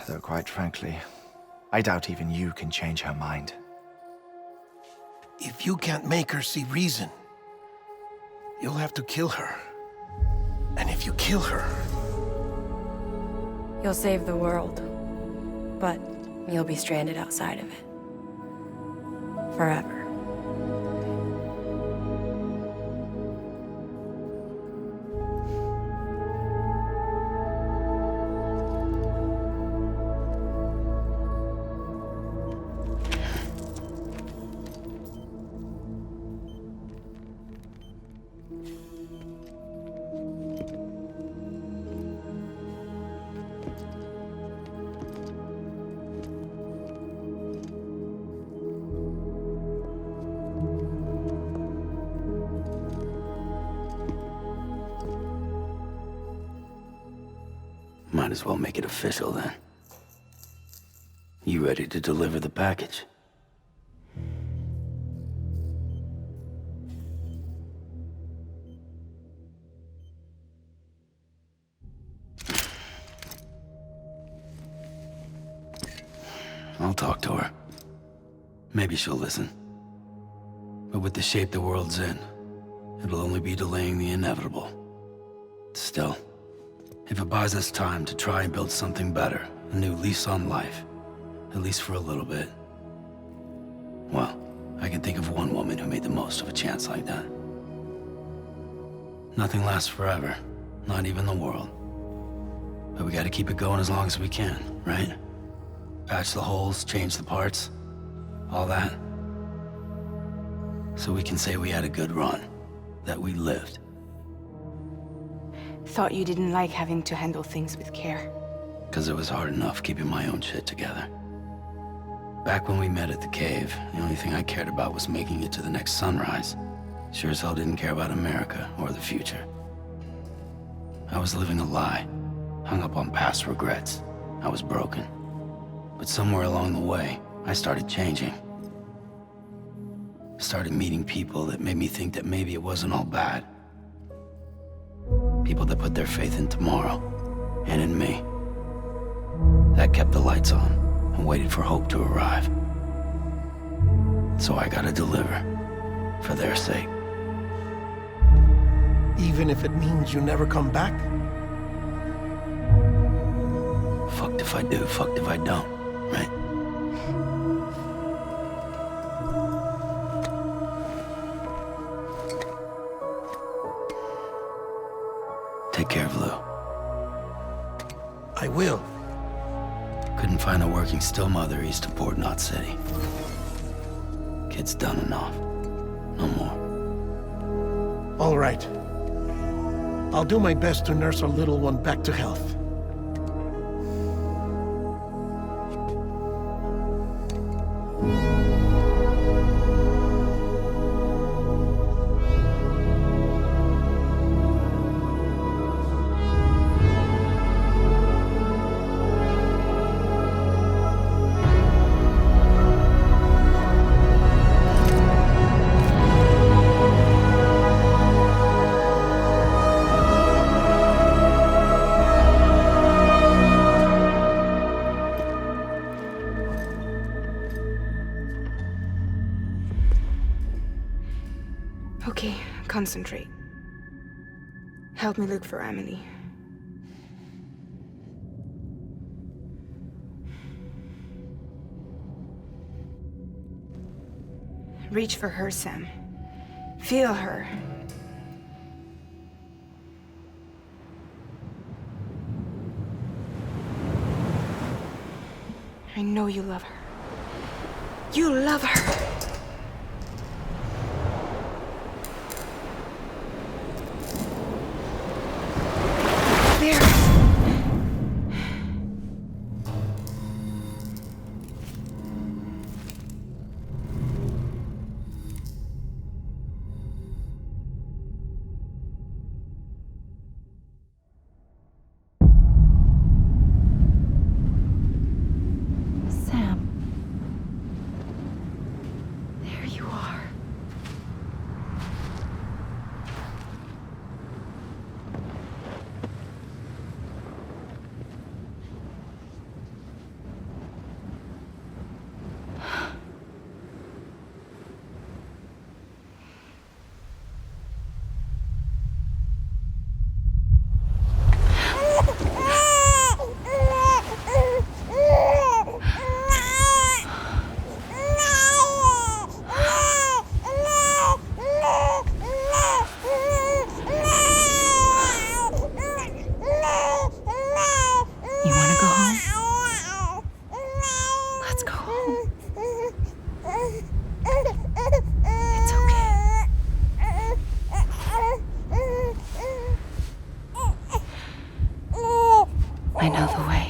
Though quite frankly, I doubt even you can change her mind. If you can't make her see reason, you'll have to kill her. And if you kill her... You'll save the world, but you'll be stranded outside of it. Forever. Might as well make it official then. You ready to deliver the package? I'll talk to her. Maybe she'll listen. But with the shape the world's in, it'll only be delaying the inevitable. Still, if it buys us time to try and build something better, a new lease on life, at least for a little bit, well, I can think of one woman who made the most of a chance like that. Nothing lasts forever, not even the world. But we gotta keep it going as long as we can, right? Patch the holes, change the parts, all that. So we can say we had a good run, that we lived. Thought you didn't like having to handle things with care. 'Cause it was hard enough keeping my own shit together. Back when we met at the cave, the only thing I cared about was making it to the next sunrise. Sure as hell didn't care about America or the future. I was living a lie, hung up on past regrets. I was broken. But somewhere along the way, I started changing. Started meeting people that made me think that maybe it wasn't all bad. People that put their faith in tomorrow, and in me. That kept the lights on, and waited for hope to arrive. So I gotta deliver, for their sake. Even if it means you never come back? Fucked if I do, fucked if I don't, right? Take care of Lou. I will. Couldn't find a working still mother east of Port Knot City. Kid's done enough. No more. All right. I'll do my best to nurse our little one back to health. concentrate. Help me look for Emily. Reach for her, Sam. Feel her. I know you love her. You love her! There. Sam. There you are. You want to go home? Let's go home. It's okay. I know the way.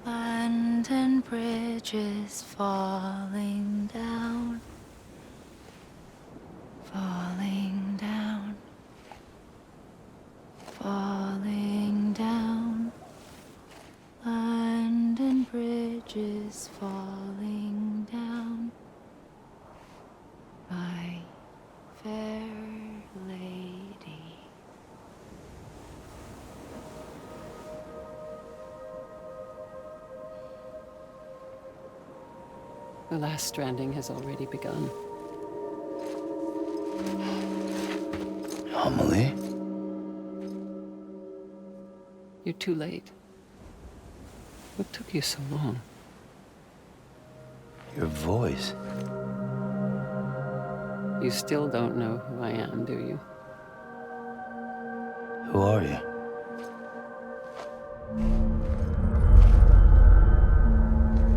London Bridge is falling down, falling down, falling down. London bridges falling down. My fair lady. The last stranding has already begun. Amelie? You're too late. What took you so long? Your voice. You still don't know who I am, do you? Who are you?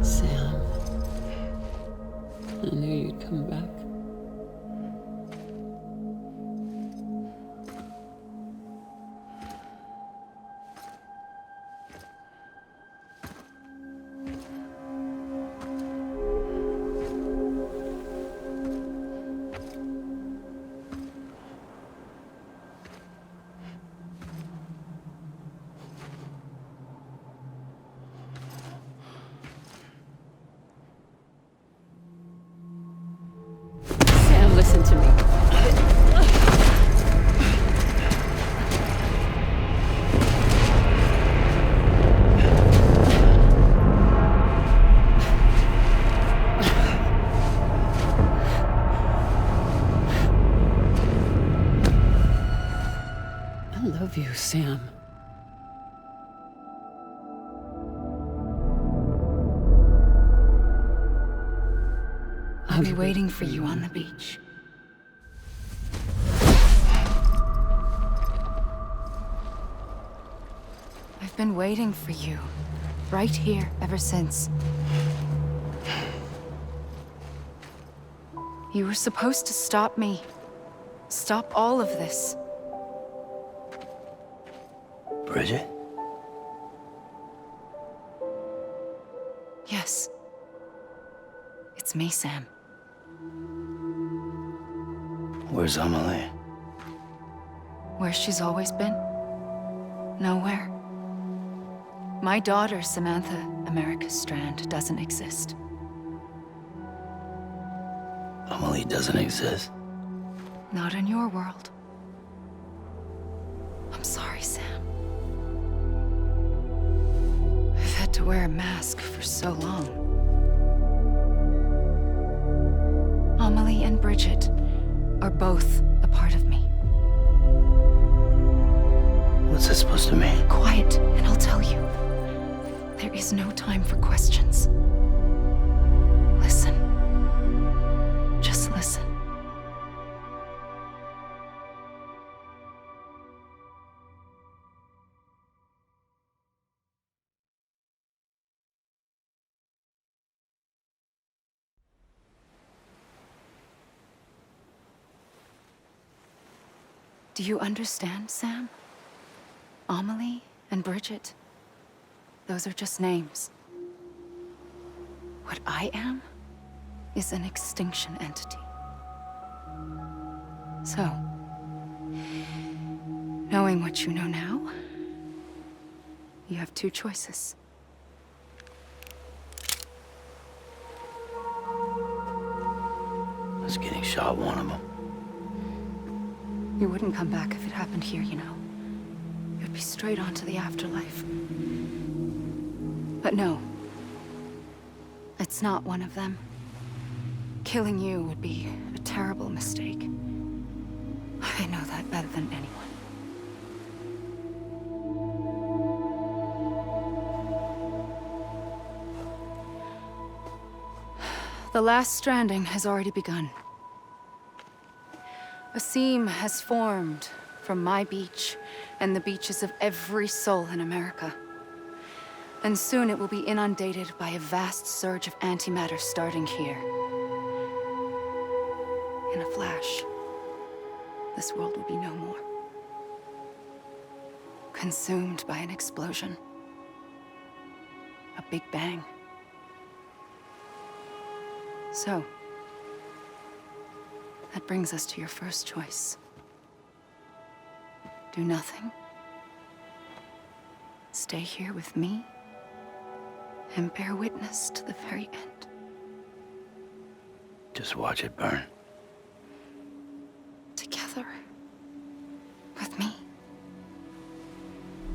Sam. I knew you'd come back. Sam, listen to me. I love you, Sam. I'll be waiting for you on the beach. I've been waiting for you, right here, ever since. You were supposed to stop me. Stop all of this. Bridget? Yes. It's me, Sam. Where's Amelie? Where she's always been. Nowhere. My daughter, Samantha America Strand, doesn't exist. Amelie doesn't exist? Not in your world. I'm sorry, Sam. I've had to wear a mask for so long. Amelie and Bridget are both a part of me. What's that supposed to mean? Quiet, and I'll tell you. There is no time for questions. Listen. Just listen. Do you understand, Sam? Amelie and Bridget, those are just names. What I am is an extinction entity. So, knowing what you know now, you have two choices. Was getting shot one of them. You wouldn't come back if it happened here, you know. You'd be straight on to the afterlife. But no. It's not one of them. Killing you would be a terrible mistake. I know that better than anyone. The last stranding has already begun. A seam has formed from my beach and the beaches of every soul in America. And soon it will be inundated by a vast surge of antimatter starting here. In a flash, this world will be no more. Consumed by an explosion. A big bang. So, that brings us to your first choice. Do nothing. Stay here with me and bear witness to the very end. Just watch it burn. Together. With me.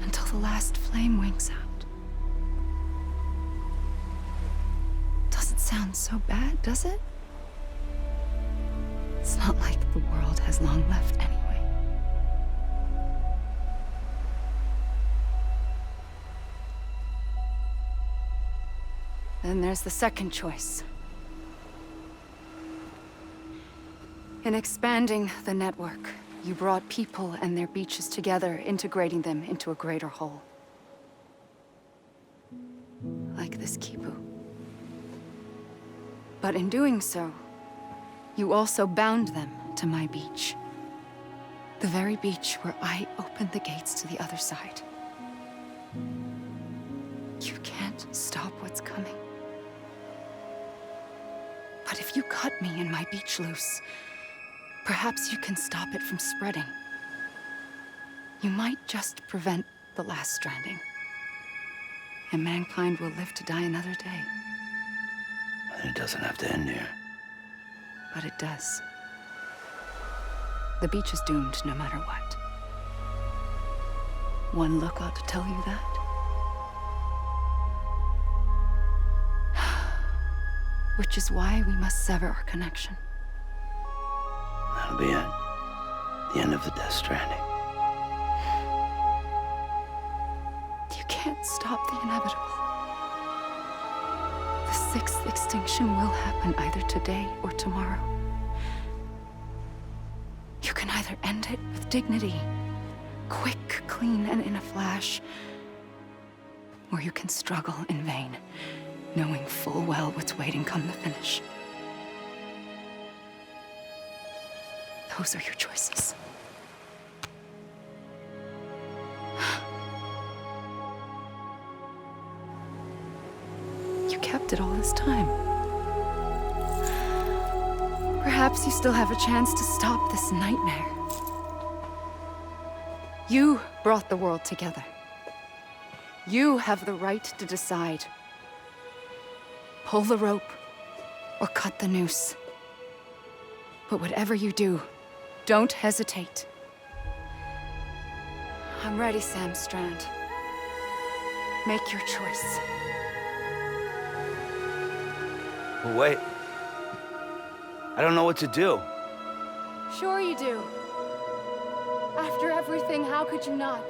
Until the last flame winks out. Doesn't sound so bad, does it? It's not like the world has long left anyway. Then there's the second choice. In expanding the network, you brought people and their beaches together, integrating them into a greater whole. Like this Kibu. But in doing so, you also bound them to my beach. The very beach where I opened the gates to the other side. You can't stop what's coming. But if you cut me and my beach loose, perhaps you can stop it from spreading. You might just prevent the last stranding. And mankind will live to die another day. And it doesn't have to end here. But it does. The beach is doomed no matter what. One look ought to tell you that. Which is why we must sever our connection. That'll be it. The end of the Death Stranding. You can't stop the inevitable. The sixth extinction will happen either today or tomorrow. You can either end it with dignity, quick, clean, and in a flash, or you can struggle in vain, knowing full well what's waiting come the finish. Those are your choices. You kept it all this time. Perhaps you still have a chance to stop this nightmare. You brought the world together. You have the right to decide. Pull the rope or cut the noose. But whatever you do, don't hesitate. I'm ready, Sam Strand. Make your choice. But wait. I don't know what to do. Sure you do. After everything, how could you not?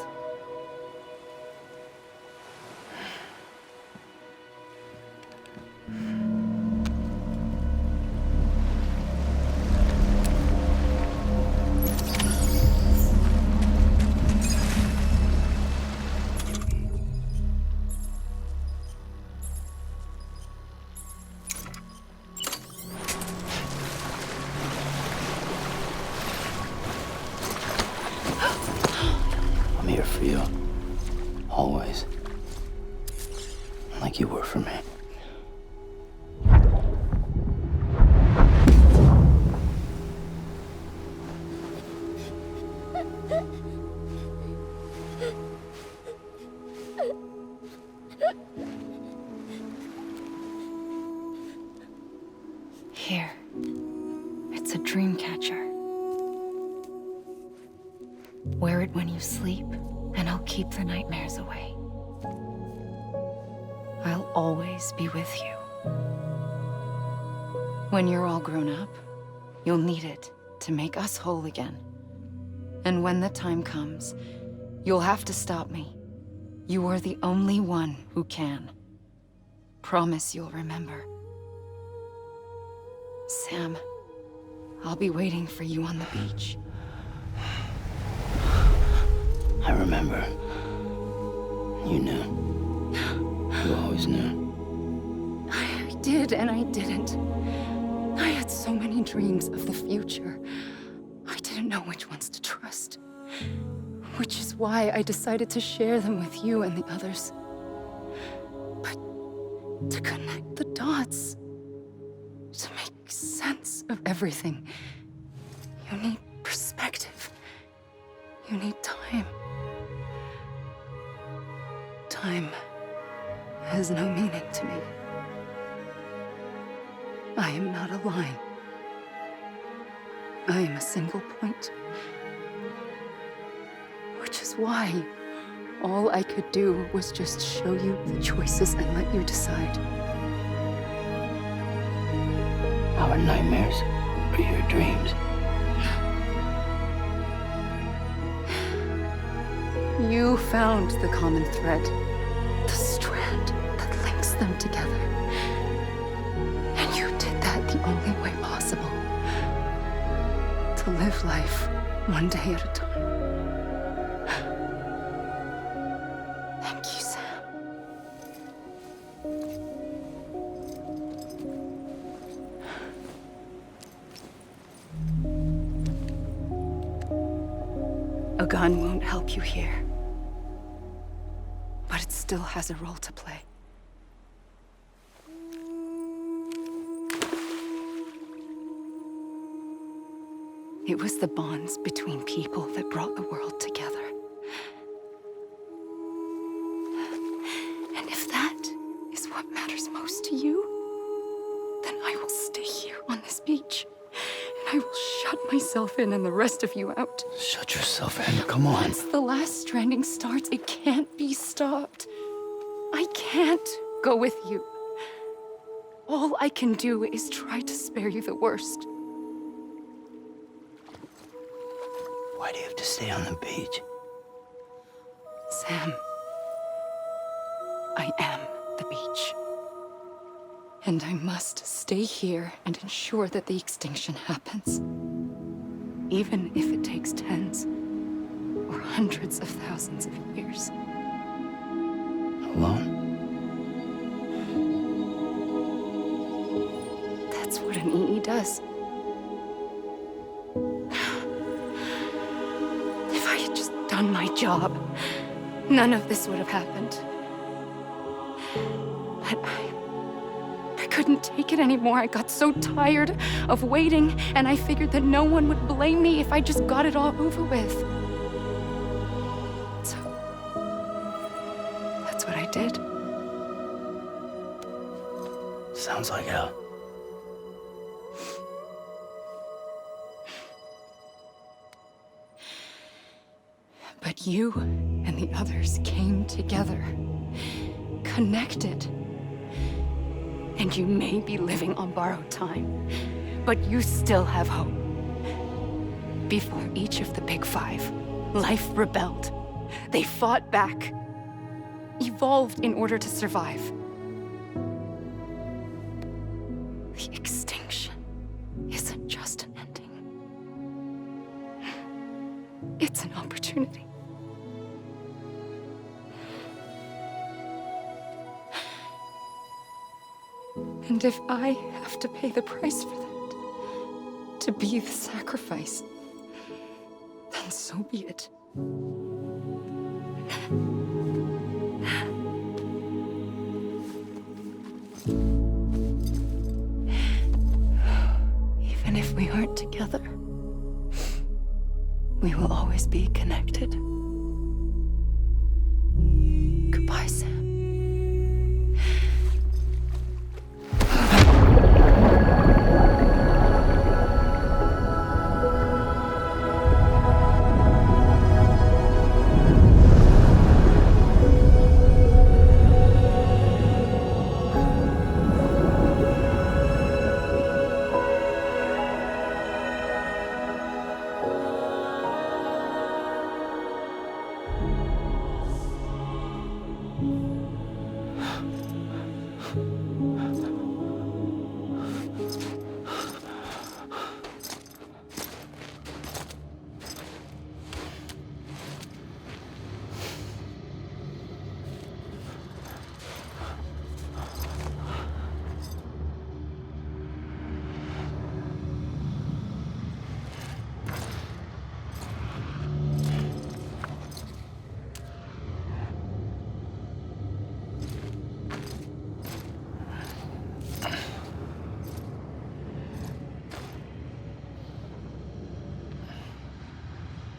I'm here for you. Always. Like you were for me. Here. It's a dream catcher. Wear it when you sleep, and I'll keep the nightmares away. I'll always be with you. When you're all grown up, you'll need it to make us whole again. And when the time comes, you'll have to stop me. You are the only one who can. Promise you'll remember. Sam, I'll be waiting for you on the beach. I remember. You knew. You always knew. I did and I didn't. I had so many dreams of the future. I didn't know which ones to trust. Which is why I decided to share them with you and the others. But to connect the dots, to make sense of everything, you need perspective. You need time. Time has no meaning to line. I am a single point. Which is why all I could do was just show you the choices and let you decide. Our nightmares are your dreams. You found the common thread, the strand that links them together. And you did that the only way possible. To live life one day at a time. Thank you, Sam. A gun won't help you here. But it still has a role to play. It was the bonds between people that brought the world together. And if that is what matters most to you, then I will stay here on this beach. And I will shut myself in and the rest of you out. Shut yourself in, come on. Once the last stranding starts, it can't be stopped. I can't go with you. All I can do is try to spare you the worst. Why do you have to stay on the beach? Sam, I am the beach. And I must stay here and ensure that the extinction happens. Even if it takes tens or hundreds of thousands of years. Alone? That's what an EE does. If I had just done my job, none of this would have happened. But I couldn't take it anymore. I got so tired of waiting, and I figured that no one would blame me if I just got it all over with. So, that's what I did. Sounds like hell. But you and the others came together, connected. And you may be living on borrowed time, but you still have hope. Before each of the Big Five, life rebelled. They fought back, evolved in order to survive. The extinction isn't just an ending. It's an opportunity. And if I have to pay the price for that, to be the sacrifice, then so be it. Even if we aren't together, we will always be connected. Goodbye, Sam.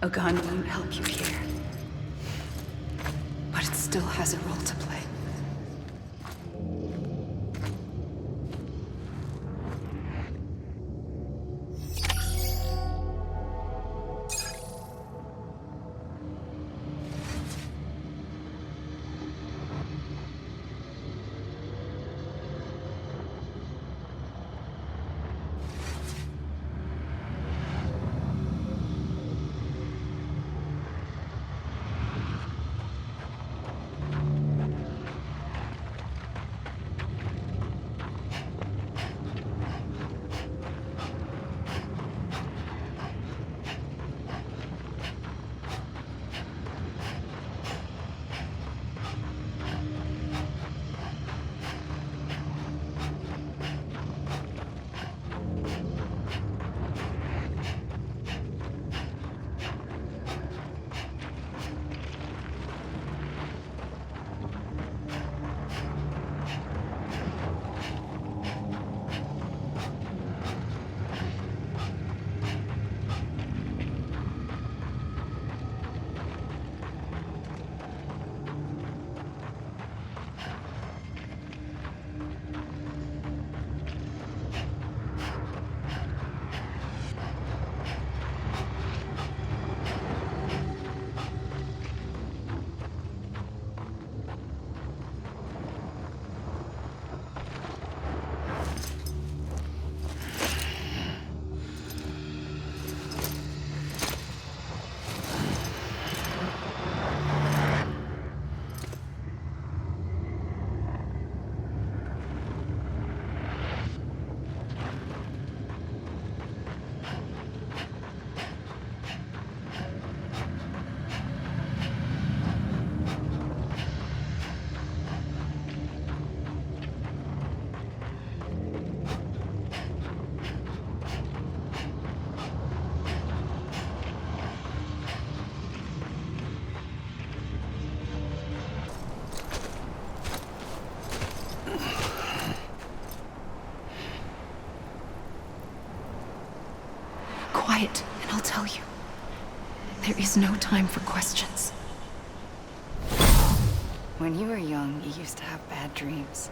A gun won't help you here. But it still has a role to play. quiet, and I'll tell you. There is no time for questions. When you were young, you used to have bad dreams.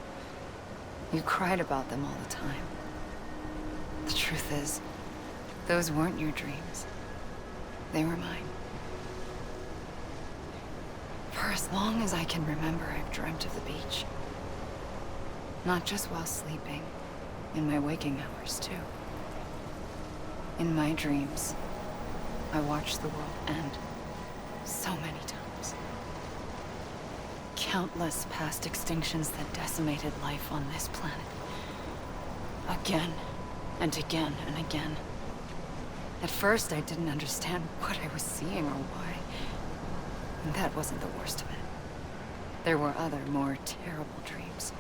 You cried about them all the time. The truth is, those weren't your dreams. They were mine. For as long as I can remember, I've dreamt of the beach. Not just while sleeping, in my waking hours, too. In my dreams, I watched the world end so many times. Countless past extinctions that decimated life on this planet. Again, and again, and again. At first, I didn't understand what I was seeing or why. And that wasn't the worst of it. There were other, more terrible dreams.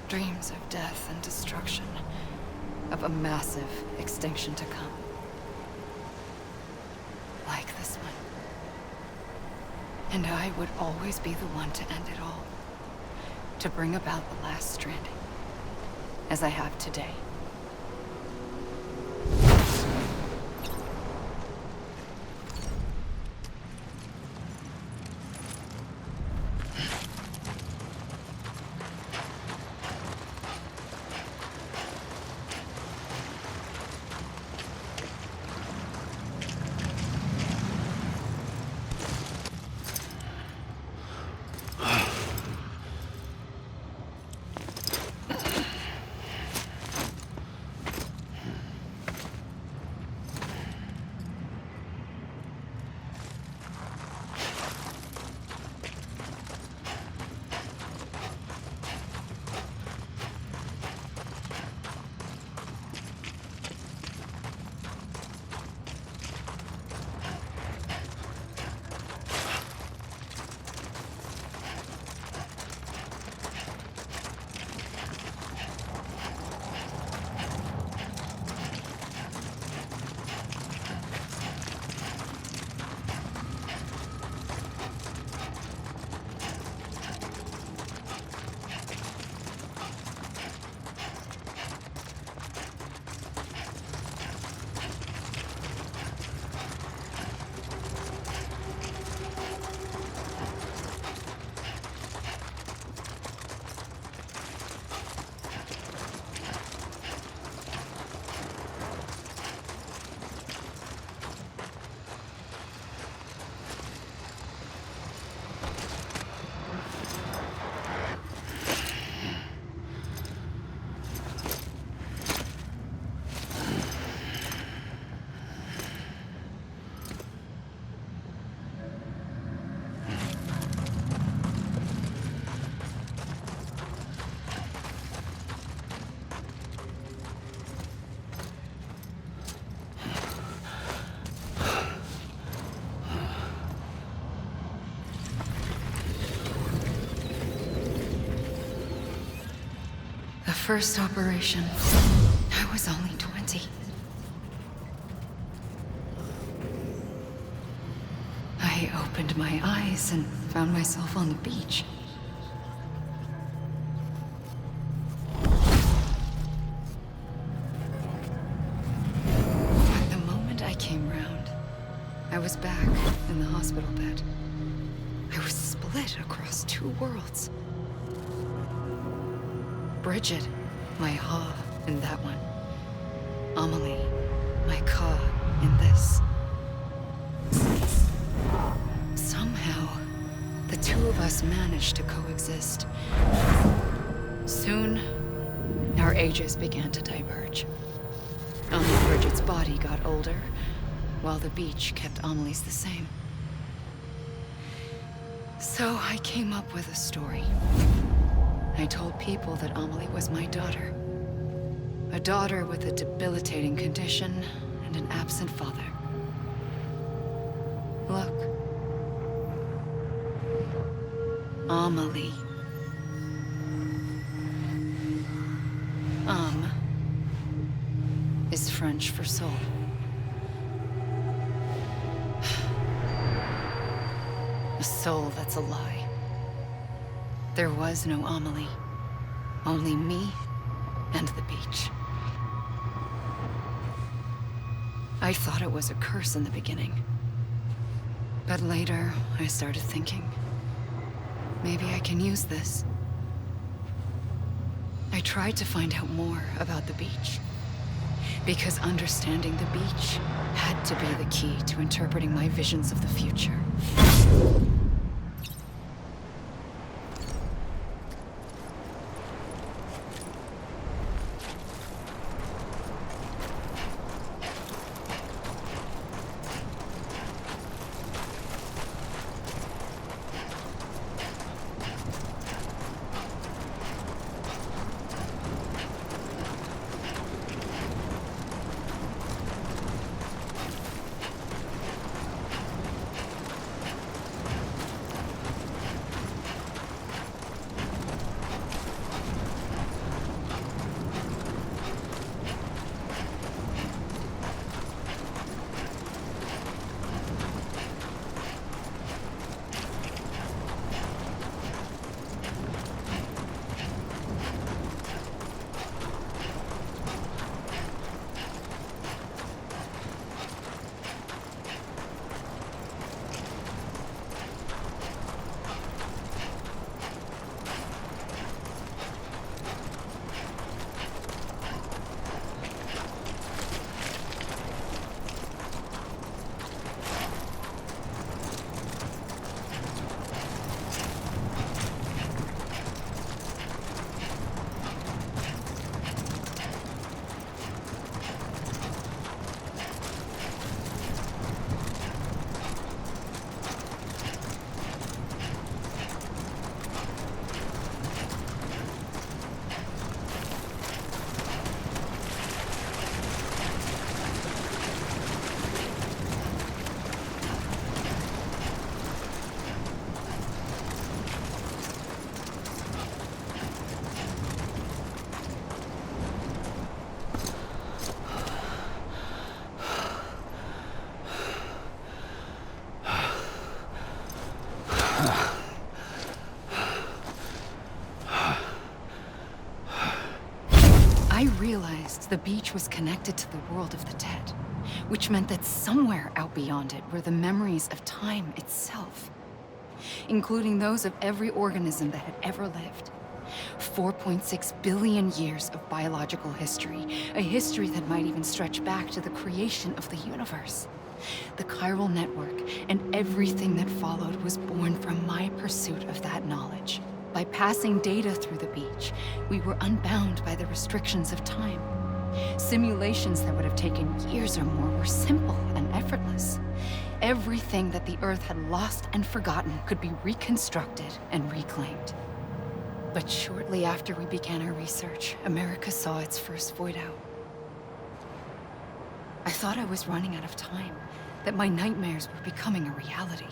Dreams of death and destruction. Of a massive extinction to come. Like this one. And I would always be the one to end it all. To bring about the last stranding. As I have today. First operation, I was only 20. I opened my eyes and found myself on the beach. But the moment I came round, I was back in the hospital bed. I was split across two worlds. Bridget, my Ha in that one. Amelie, my Ka in this. Somehow, the two of us managed to coexist. Soon, our ages began to diverge. Only Bridget's body got older, while the beach kept Amelie's the same. So I came up with a story. I told people that Amelie was my daughter. A daughter with a debilitating condition and an absent father. Look. Amelie. Is French for soul. A soul that's a lie. There was no Amelie. Only me and the beach. I thought it was a curse in the beginning. But later, I started thinking, maybe I can use this. I tried to find out more about the beach. Because understanding the beach had to be the key to interpreting my visions of the future. I realized the beach was connected to the world of the dead, which meant that somewhere out beyond it were the memories of time itself, including those of every organism that had ever lived. 4.6 billion years of biological history, a history that might even stretch back to the creation of the universe. The chiral network and everything that followed was born from my pursuit of that knowledge. By passing data through the beach, we were unbound by the restrictions of time. Simulations that would have taken years or more were simple and effortless. Everything that the Earth had lost and forgotten could be reconstructed and reclaimed. But shortly after we began our research, America saw its first void out. I thought I was running out of time, that my nightmares were becoming a reality.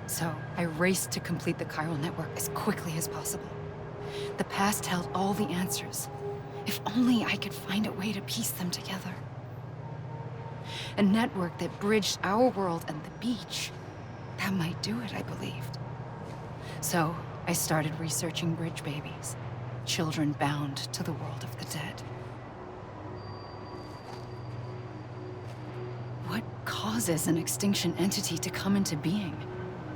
So I raced to complete the chiral network as quickly as possible. The past held all the answers. If only I could find a way to piece them together. A network that bridged our world and the beach. That might do it, I believed. So I started researching bridge babies, children bound to the world of the dead. What causes an extinction entity to come into being?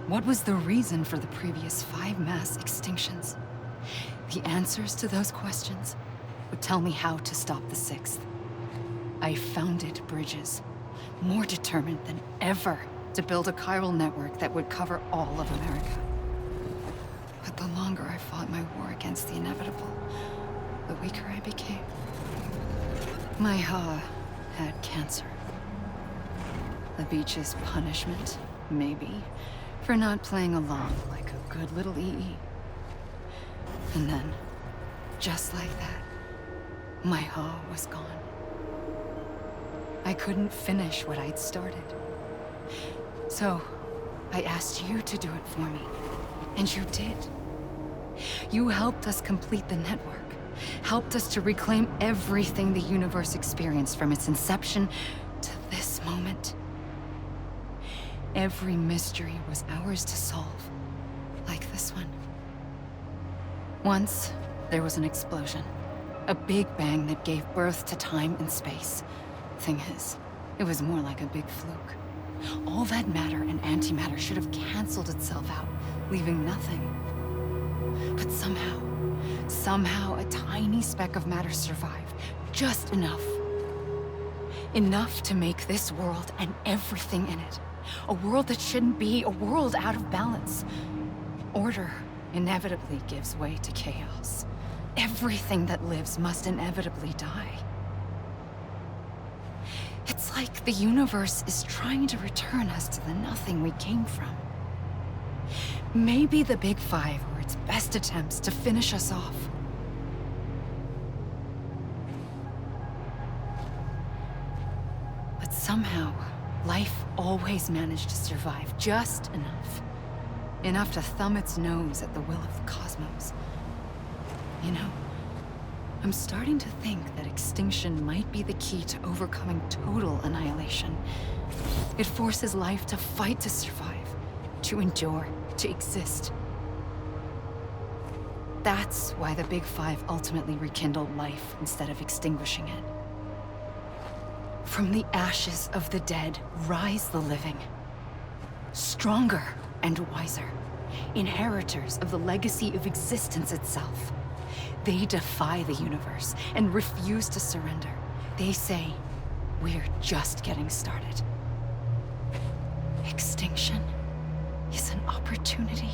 What was the reason for the previous 5 mass extinctions? The answers to those questions would tell me how to stop the 6th. I founded bridges, more determined than ever to build a chiral network that would cover all of America. But the longer I fought my war against the inevitable, the weaker I became. My Ha had cancer. The beach's punishment, maybe, for not playing along like a good little EE. And then, just like that, my Ha was gone. I couldn't finish what I'd started. So, I asked you to do it for me, and you did. You helped us complete the network, helped us to reclaim everything the universe experienced from its inception to this moment. Every mystery was ours to solve, like this one. Once, there was an explosion. A big bang that gave birth to time and space. Thing is, It was more like a big fluke. All that matter and antimatter should have canceled itself out, leaving nothing. But somehow a tiny speck of matter survived. Just enough. Enough to make this world and everything in it. A world that shouldn't be, a world out of balance. Order inevitably gives way to chaos. Everything that lives must inevitably die. It's like the universe is trying to return us to the nothing we came from. Maybe the Big Five were its best attempts to finish us off. But somehow, life always managed to survive just enough. Enough to thumb its nose at the will of the cosmos. You know, I'm starting to think that extinction might be the key to overcoming total annihilation. It forces life to fight to survive, to endure, to exist. That's why the Big Five ultimately rekindled life instead of extinguishing it. From the ashes of the dead rise the living. Stronger and wiser. Inheritors of the legacy of existence itself. They defy the universe and refuse to surrender. They say, we're just getting started. Extinction is an opportunity.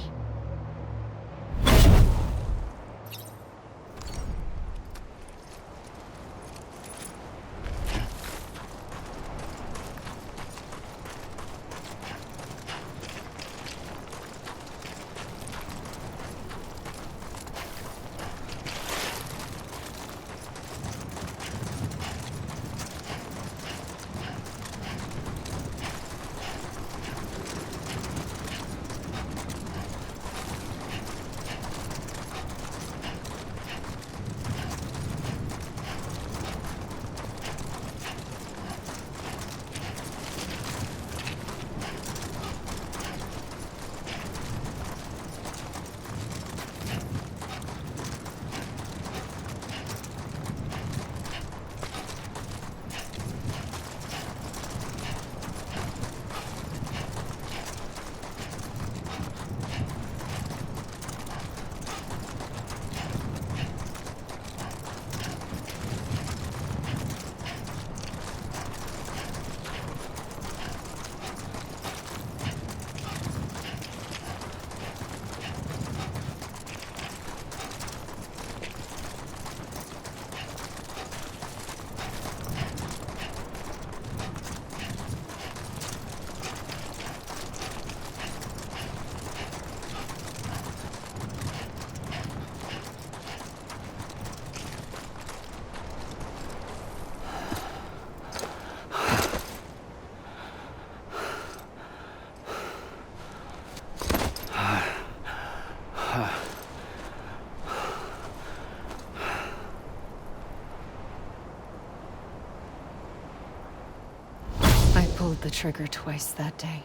I pulled the trigger twice that day.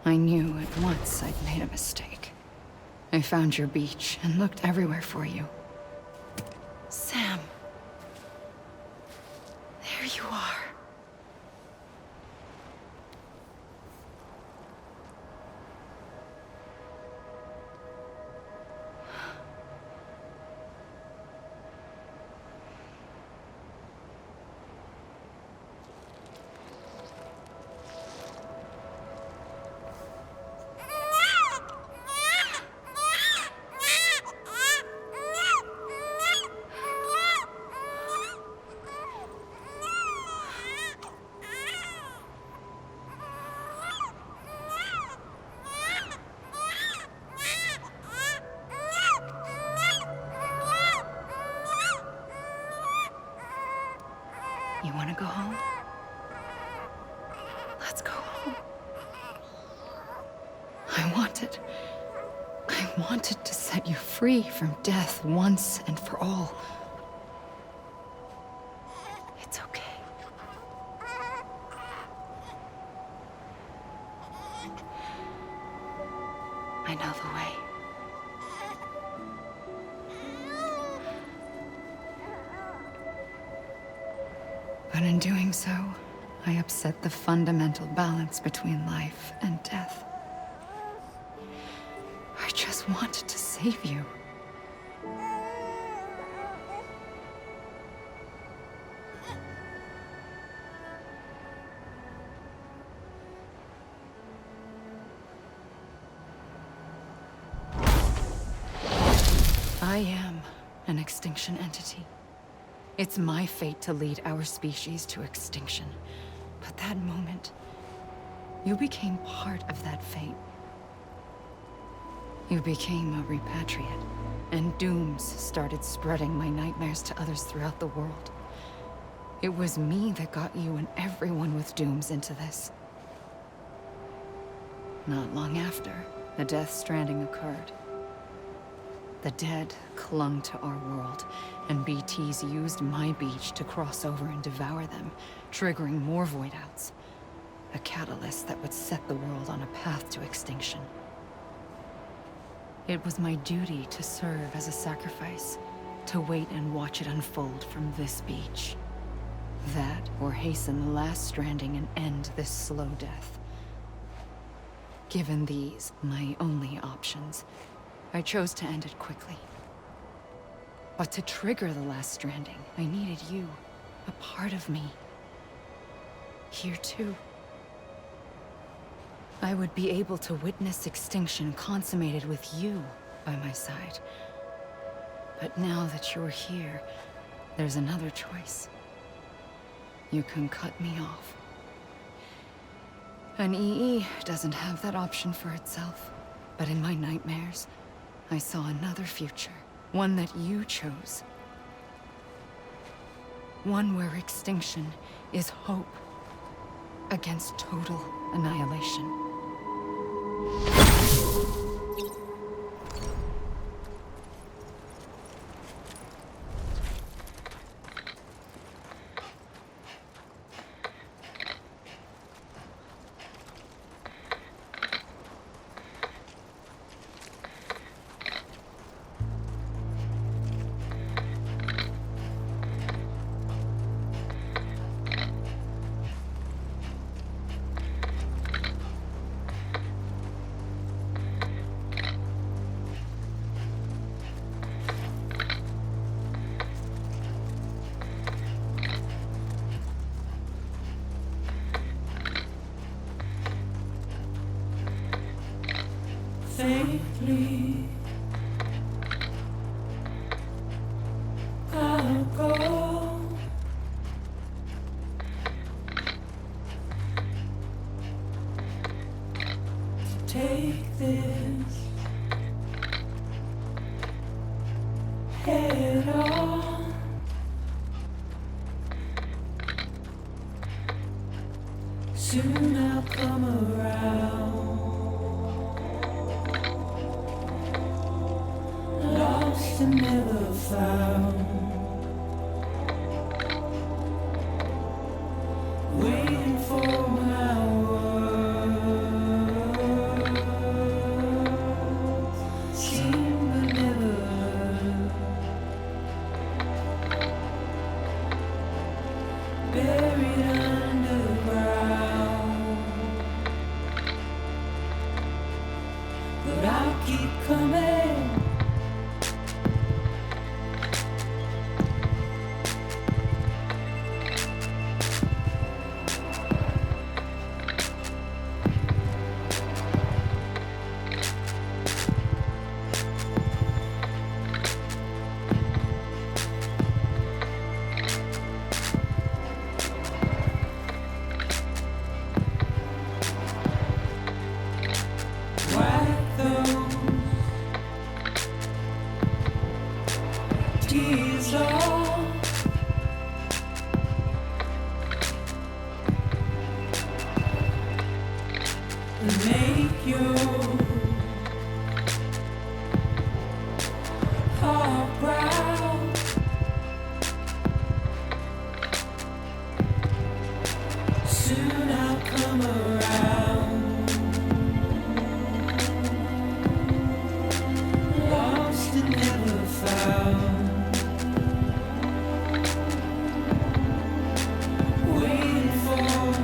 I knew at once I'd made a mistake. I found your beach and looked everywhere for you. Sam. There you are. You want to go home? Let's go home. I wanted to set you free from death once and for all. It's okay. I know the way. But in doing so, I upset the fundamental balance between life and death. I just wanted to save you. I am an extinction entity. It's my fate to lead our species to extinction. But that moment, you became part of that fate. You became a repatriate, and dooms started spreading my nightmares to others throughout the world. It was me that got you and everyone with dooms into this. Not long after, the Death Stranding occurred. The dead clung to our world, and BTs used my beach to cross over and devour them, triggering more void outs. A catalyst that would set the world on a path to extinction. It was my duty to serve as a sacrifice, to wait and watch it unfold from this beach. That, or hasten the last stranding and end this slow death. Given these, my only options, I chose to end it quickly. But to trigger the last stranding, I needed you, a part of me. Here too. I would be able to witness extinction consummated with you by my side. But now that you're here, there's another choice. You can cut me off. An EE doesn't have that option for itself. But in my nightmares, I saw another future. One that you chose. One where extinction is hope against total annihilation. Safely, I'll go. Take this head on. Soon I'll come around. Lost and never found. Waiting for my words. Seen but never heard. Buried underground. But I'll keep coming. Waiting for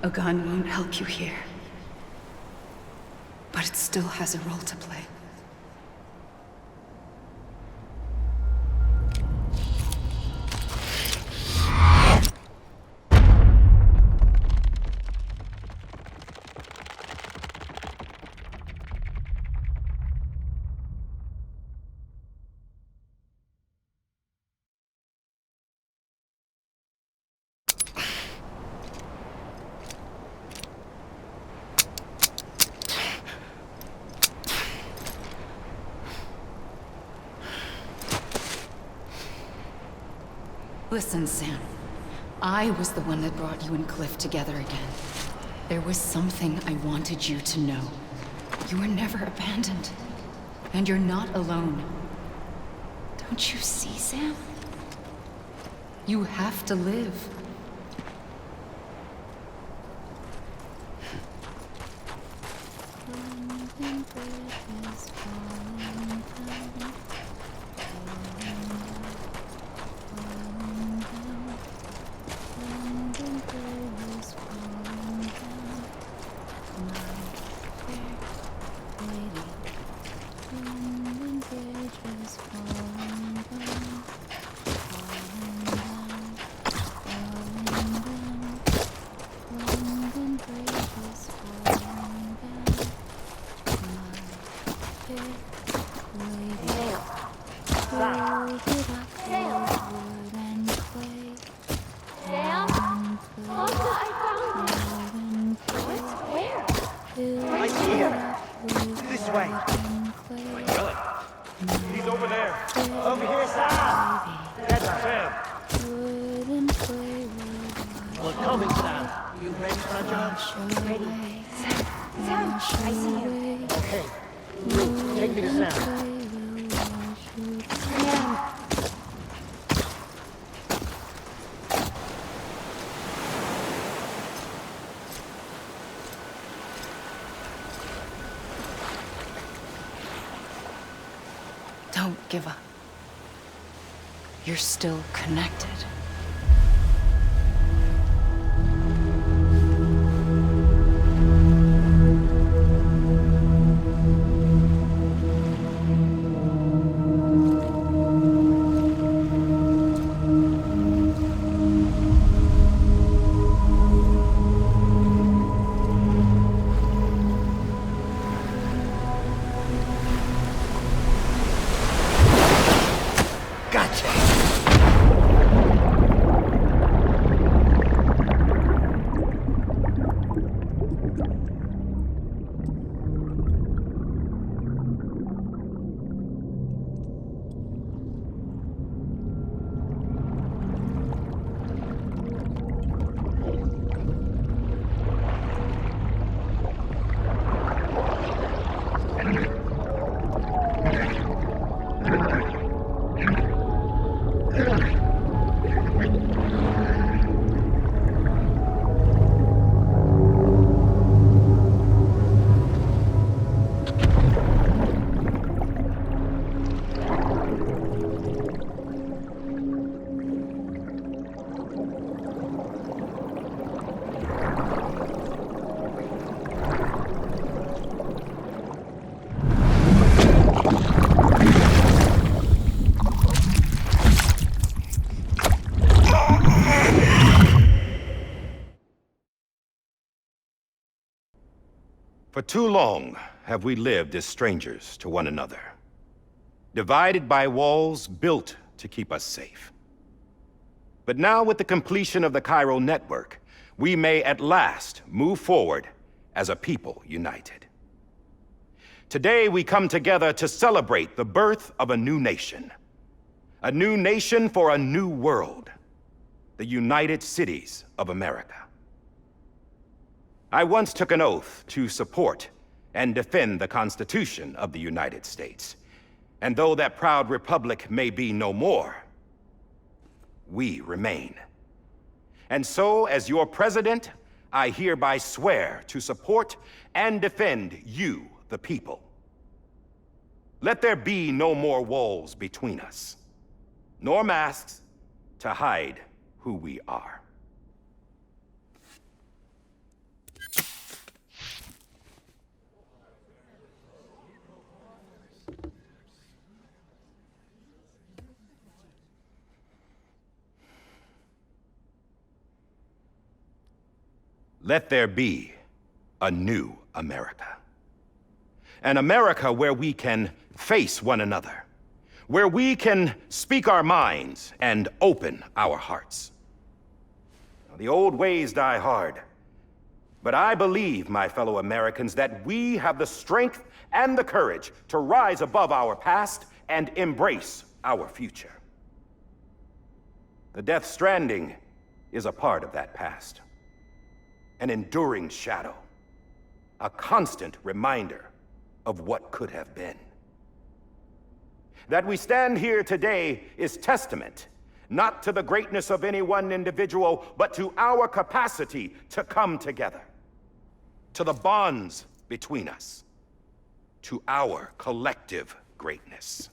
A gun won't help you here. But it still has a role to play. Listen, Sam. I was the one that brought you and Cliff together again. There was something I wanted you to know. You were never abandoned. And you're not alone. Don't you see, Sam? You have to live. Take me to Sam. Don't give up. You're still connected. For too long have we lived as strangers to one another, divided by walls built to keep us safe. But now, with the completion of the chiral network, we may at last move forward as a people united. Today, we come together to celebrate the birth of a new nation for a new world, the United Cities of America. I once took an oath to support and defend the Constitution of the United States. And though that proud republic may be no more, we remain. And so, as your president, I hereby swear to support and defend you, the people. Let there be no more walls between us, nor masks to hide who we are. Let there be a new America. An America where we can face one another, where we can speak our minds and open our hearts. The old ways die hard, but I believe, my fellow Americans, that we have the strength and the courage to rise above our past and embrace our future. The Death Stranding is a part of that past. An enduring shadow, a constant reminder of what could have been. That we stand here today is testament, not to the greatness of any one individual, but to our capacity to come together, to the bonds between us, to our collective greatness.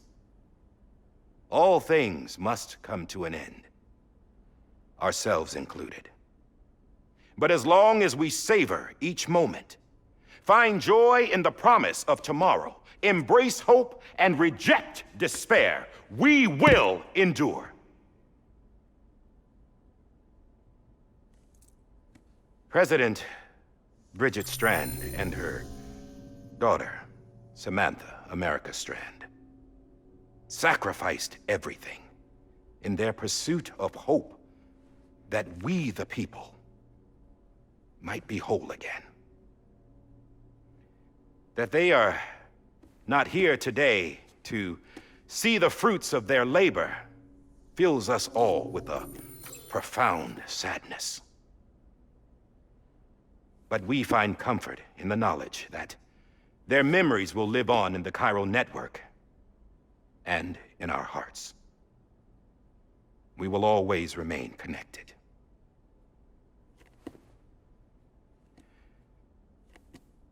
All things must come to an end, ourselves included. But as long as we savor each moment, find joy in the promise of tomorrow, embrace hope, and reject despair, we will endure. President Bridget Strand and her daughter, Samantha America Strand, sacrificed everything in their pursuit of hope that we, the people, might be whole again. That they are not here today to see the fruits of their labor fills us all with a profound sadness. But we find comfort in the knowledge that Their memories will live on in the chiral network and in our hearts. We will always remain connected.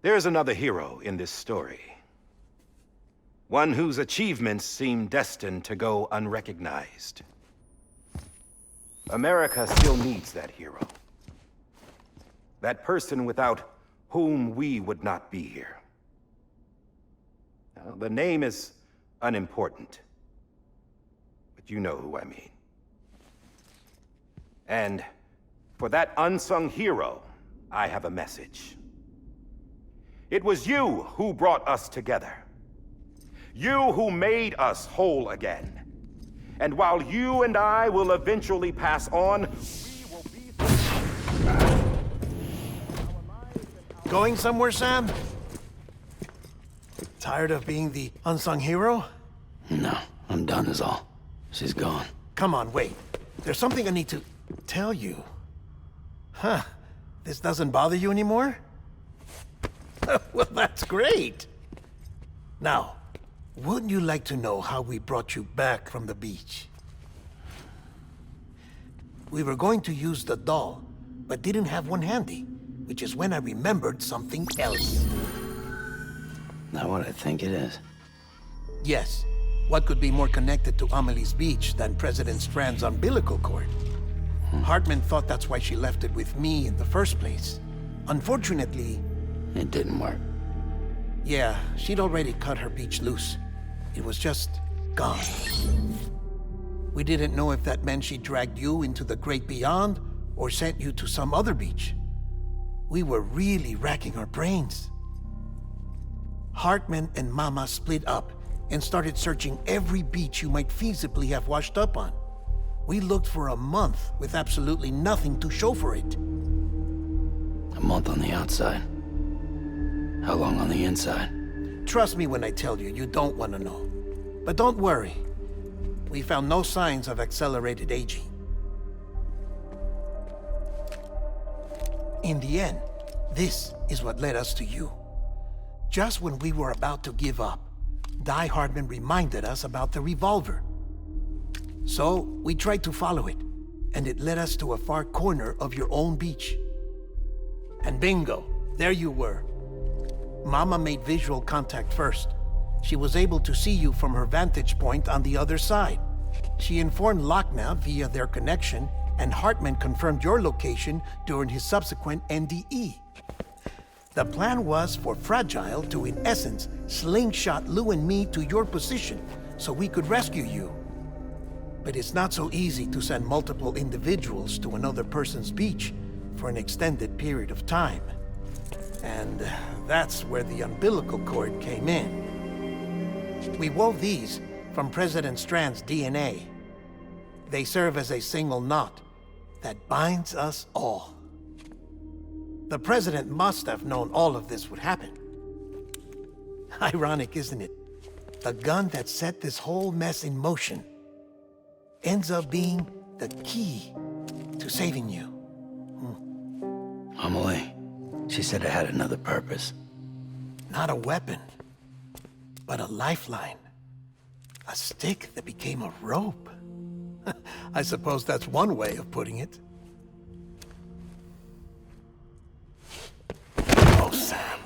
There's another hero in this story. One whose achievements seem destined to go unrecognized. America still needs that hero. That person without whom we would not be here. Now, the name is unimportant, but you know who I mean. And for that unsung hero, I have a message. It was you who brought us together. You who made us whole again. And while you and I will eventually pass on, we will be... Going somewhere, Sam? Tired of being the unsung hero? No, I'm done is all. She's gone. Come on, wait. There's something I need to tell you. Huh. This doesn't bother you anymore? Well, that's great. Now, wouldn't you like to know how we brought you back from the beach? We were going to use the doll, but didn't have one handy, which is when I remembered something else. Not what I think it is. Yes. What could be more connected to Amelie's beach than President Strand's umbilical cord? HARDMAN thought that's why she left it with me in the first place. Unfortunately... It didn't work. Yeah, she'd already cut her beach loose. It was just gone. We didn't know if that meant she dragged you into the great beyond or sent you to some other beach. We were really racking our brains. HARDMAN and Mama split up and started searching every beach you might feasibly have washed up on. We looked for a month with absolutely nothing to show for it. A month on the outside. How long on the inside? Trust me when I tell you, you don't want to know. But don't worry. We found no signs of accelerated aging. In the end, this is what led us to you. Just when we were about to give up, Die HARDMAN reminded us about the revolver. So, we tried to follow it, and it led us to a far corner of your own beach. And bingo, there you were. Mama made visual contact first. She was able to see you from her vantage point on the other side. She informed Wagner via their connection, and HARDMAN confirmed your location during his subsequent NDE. The plan was for Fragile to, in essence, slingshot Lou and me to your position so we could rescue you. But it's not so easy to send multiple individuals to another person's beach for an extended period of time. And that's where the umbilical cord came in. We wove these from President Strand's DNA. They serve as a single knot that binds us all. The President must have known all of this would happen. Ironic, isn't it? The gun that set this whole mess in motion ends up being the key to saving you. Amelie, she said it had another purpose. Not a weapon, but a lifeline. A stick that became a rope. I suppose that's one way of putting it. Oh, Sam.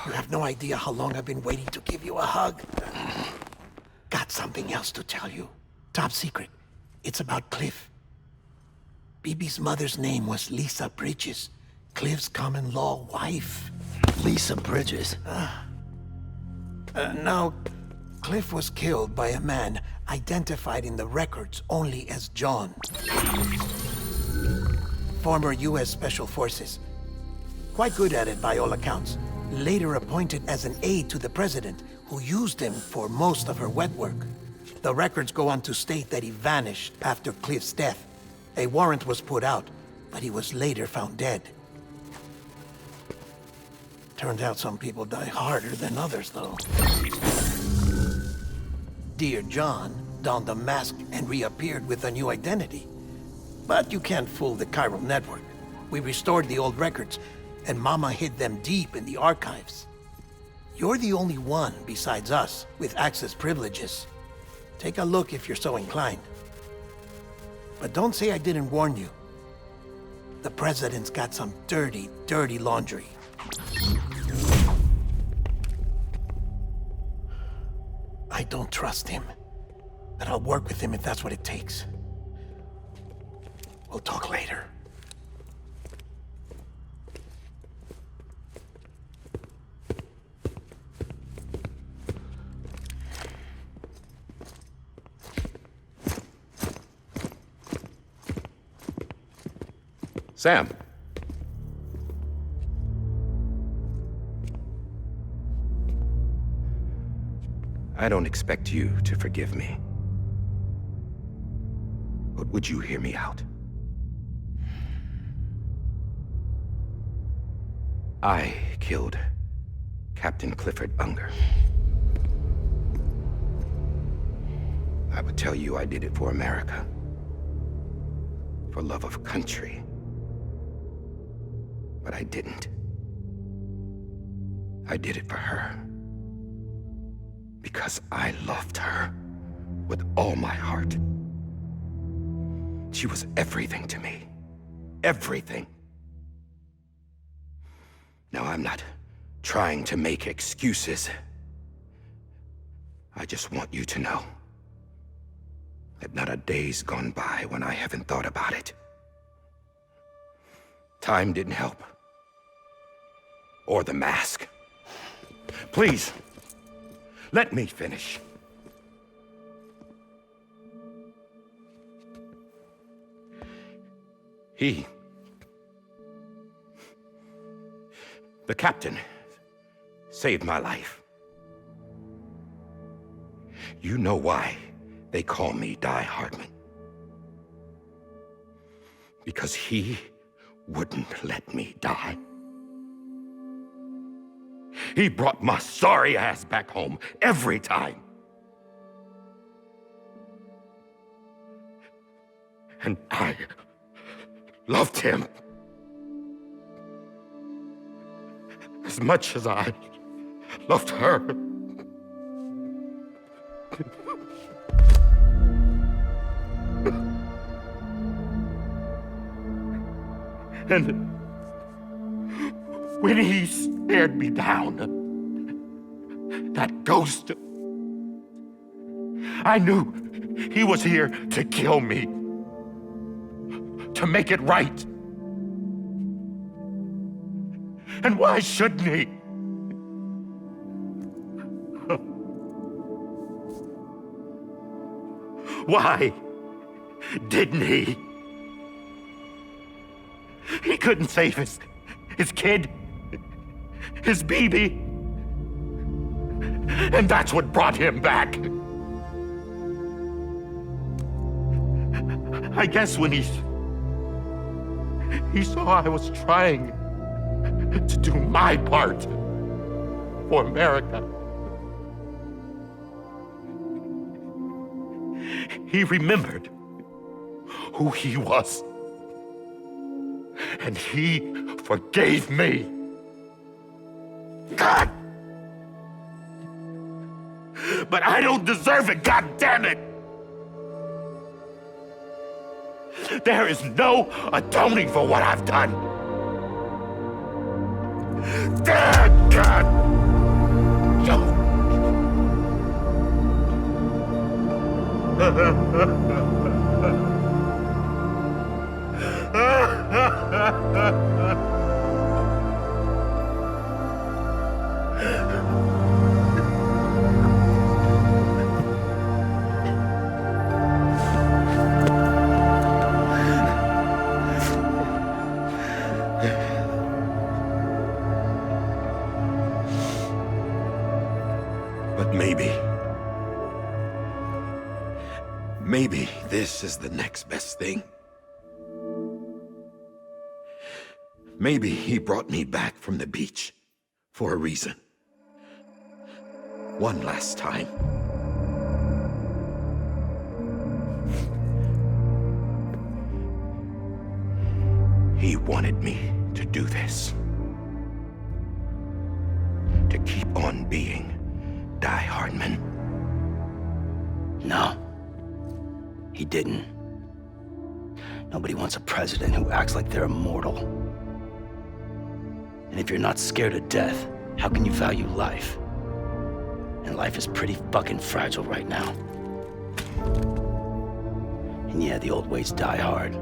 You have no idea how long I've been waiting to give you a hug. Got something else to tell you. Top secret. It's about Cliff. Bibi's mother's name was Lisa Bridges, Cliff's common-law wife. Lisa Bridges? Now, Cliff was killed by a man identified in the records only as John. Former U.S. Special Forces. Quite good at it by all accounts. Later appointed as an aide to the president, who used him for most of her wet work. The records go on to state that he vanished after Cliff's death. A warrant was put out, but he was later found dead. Turned out some people die harder than others, though. Dear John donned a mask and reappeared with a new identity. But you can't fool the chiral network. We restored the old records, and Mama hid them deep in the archives. You're the only one besides us with access privileges. Take a look if you're so inclined. But don't say I didn't warn you. The President's got some dirty, dirty laundry. I don't trust him. But I'll work with him if that's what it takes. We'll talk later. Sam. I don't expect you to forgive me. But would you hear me out? I killed Captain Clifford Unger. I would tell you I did it for America. For love of country. But I didn't. I did it for her. Because I loved her with all my heart. She was everything to me. Everything. Now, I'm not trying to make excuses. I just want you to know that not a day's gone by when I haven't thought about it. Time didn't help. Or the mask. Please, let me finish. The captain, saved my life. You know why they call me Die Hardman. Because he wouldn't let me die. He brought my sorry ass back home every time. And I loved him as much as I loved her. And when he stared me down, that ghost, I knew he was here to kill me, to make it right. And why shouldn't he? Why didn't he? He couldn't save his kid, his baby. And that's what brought him back. I guess when he saw I was trying to do my part for America, he remembered who he was. And he forgave me. God! But I don't deserve it, God damn it! There is no atoning for what I've done. Damn, God! But maybe this is the next best thing. Maybe he brought me back from the beach for a reason. One last time. He wanted me to do this. To keep on one being die, Hardman? No. He didn't. Nobody wants a president who acts like they're immortal. And if you're not scared of death, how can you value life? And life is pretty fucking fragile right now. And yeah, the old ways die hard.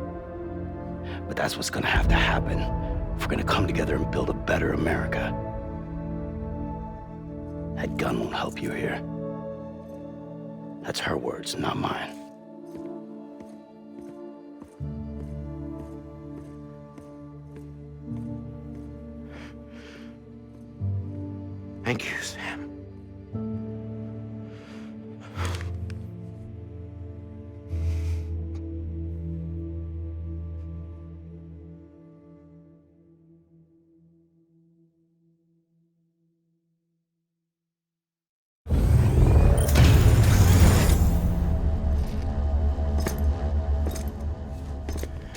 But that's what's gonna have to happen if we're gonna come together and build a better America. That gun won't help you here. That's her words, not mine. Thank you, Sam.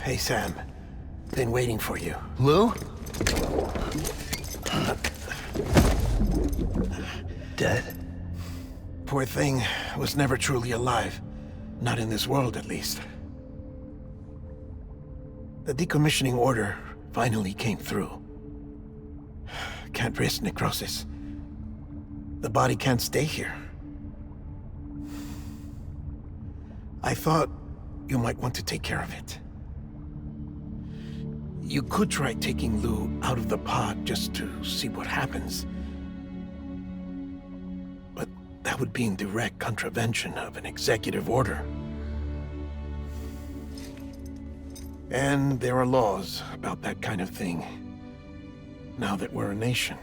Hey, Sam. Been waiting for you. Lou? Dead? Poor thing was never truly alive. Not in this world, at least. The decommissioning order finally came through. Can't risk necrosis. The body can't stay here. I thought you might want to take care of it. You could try taking Lou out of the pod just to see what happens. But that would be in direct contravention of an executive order. And there are laws about that kind of thing, now that we're a nation.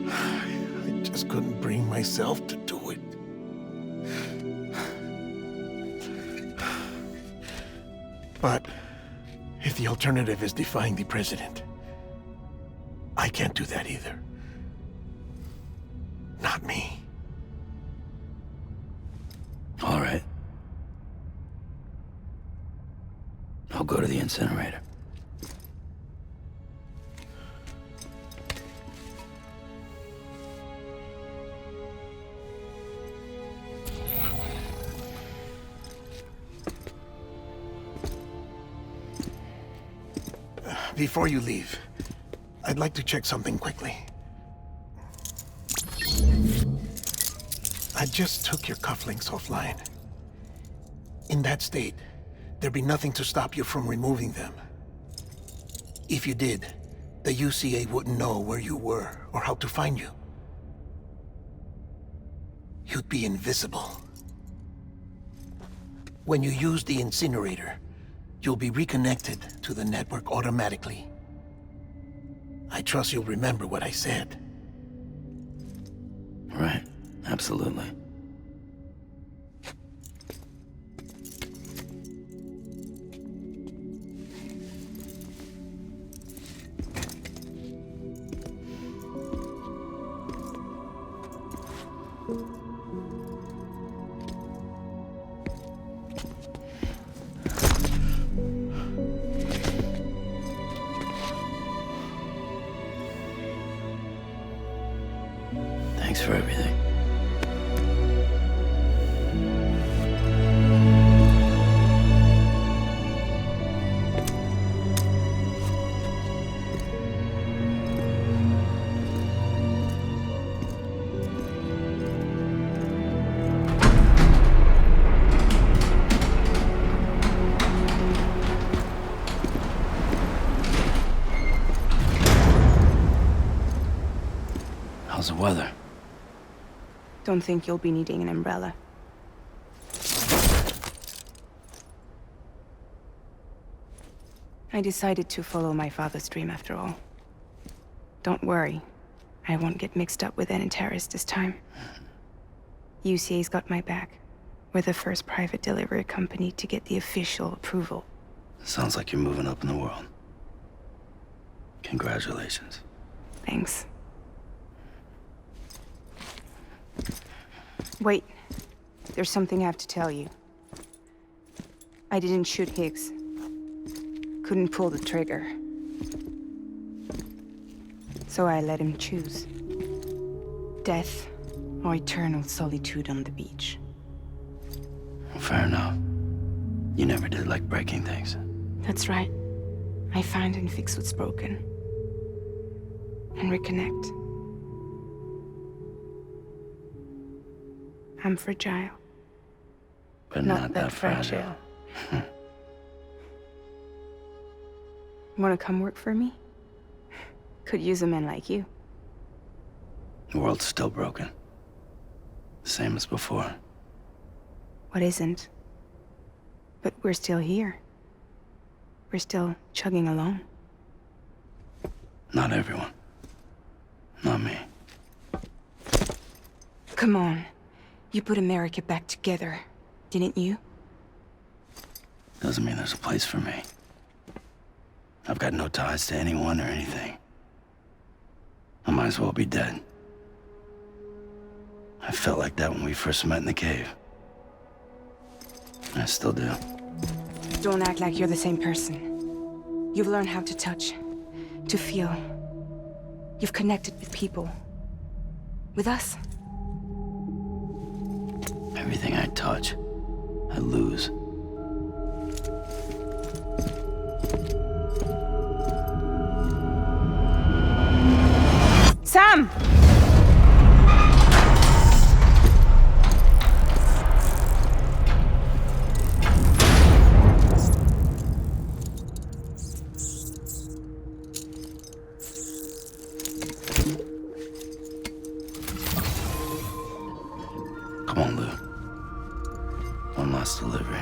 I just couldn't bring myself to do it. But if the alternative is defying the president, I can't do that either. Not me. All right. I'll go to the incinerator. Before you leave, I'd like to check something quickly. I just took your cufflinks offline. In that state, there'd be nothing to stop you from removing them. If you did, the UCA wouldn't know where you were or how to find you. You'd be invisible. When you use the incinerator, you'll be reconnected to the network automatically. I trust you'll remember what I said. Right, absolutely. Thanks for everything. How's the weather? Don't think you'll be needing an umbrella. I decided to follow my father's dream after all. Don't worry, I won't get mixed up with any terrorists this time. UCA's got my back. We're the first private delivery company to get the official approval. Sounds like you're moving up in the world. Congratulations. Thanks. Wait. There's something I have to tell you. I didn't shoot Higgs. Couldn't pull the trigger. So I let him choose. Death or eternal solitude on the beach. Fair enough. You never did like breaking things. That's right. I find and fix what's broken. And reconnect. I'm fragile. But not that fragile. Wanna come work for me? Could use a man like you. The world's still broken. Same as before. What isn't? But we're still here. We're still chugging along. Not everyone. Not me. Come on. You put America back together, didn't you? Doesn't mean there's a place for me. I've got no ties to anyone or anything. I might as well be dead. I felt like that when we first met in the cave. I still do. Don't act like you're the same person. You've learned how to touch, to feel. You've connected with people. With us. Everything I touch, I lose. Sam! Come on, Lou. One last delivery.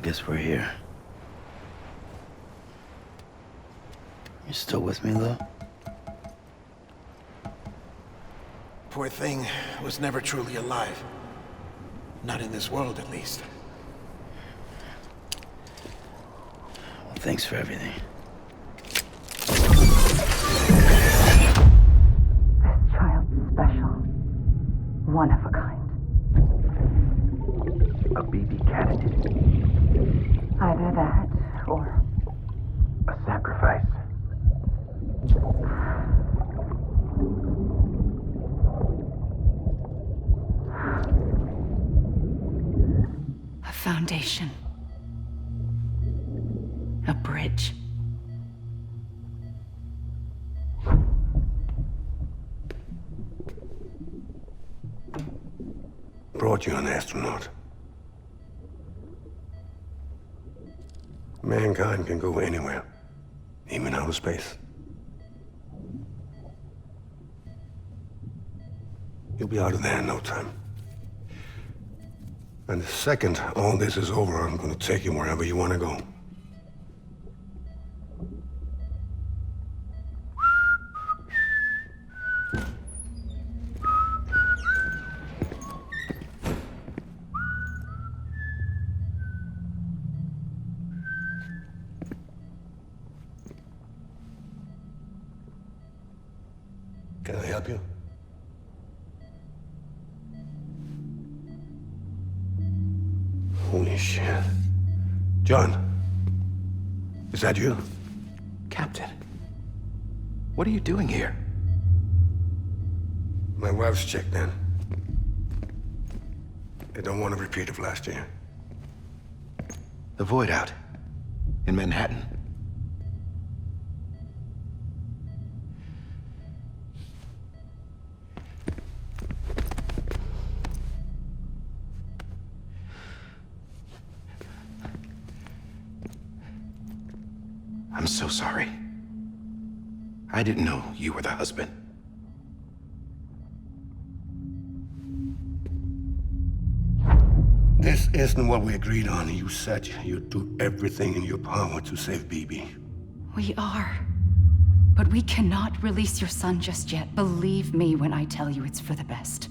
guess we're here. You still with me, though? Poor thing was never truly alive. Not in this world, at least. Well, thanks for everything. This child's special. One of a kind. A BB candidate. Either that, or... a sacrifice. A foundation. A bridge. Brought you an astronaut. Mankind can go anywhere, even outer space. You'll be out of there in no time. And the second all this is over, I'm gonna take you wherever you wanna go. Can I help you? Holy shit. John, is that you? Captain, what are you doing here? My wife's checked in. They don't want a repeat of last year. The Void out in Manhattan. I'm so sorry. I didn't know you were the husband. This isn't what we agreed on. You said you'd do everything in your power to save BB. We are. But we cannot release your son just yet. Believe me when I tell you it's for the best.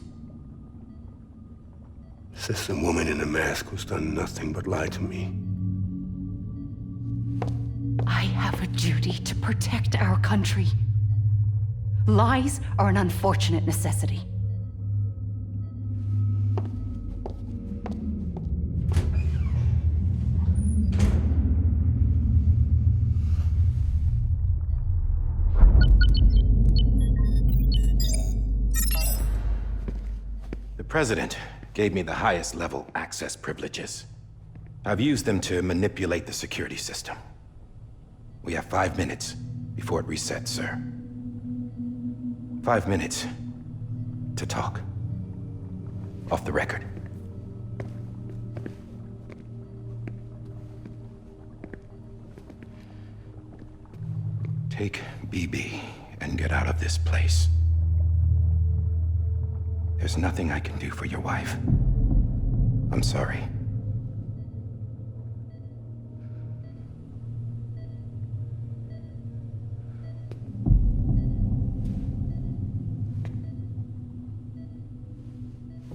This is a woman in a mask who's done nothing but lie to me. I have a duty to protect our country. Lies are an unfortunate necessity. The President gave me the highest level access privileges. I've used them to manipulate the security system. We have 5 minutes before it resets, sir. 5 minutes to talk. Off the record. Take BB and get out of this place. There's nothing I can do for your wife. I'm sorry.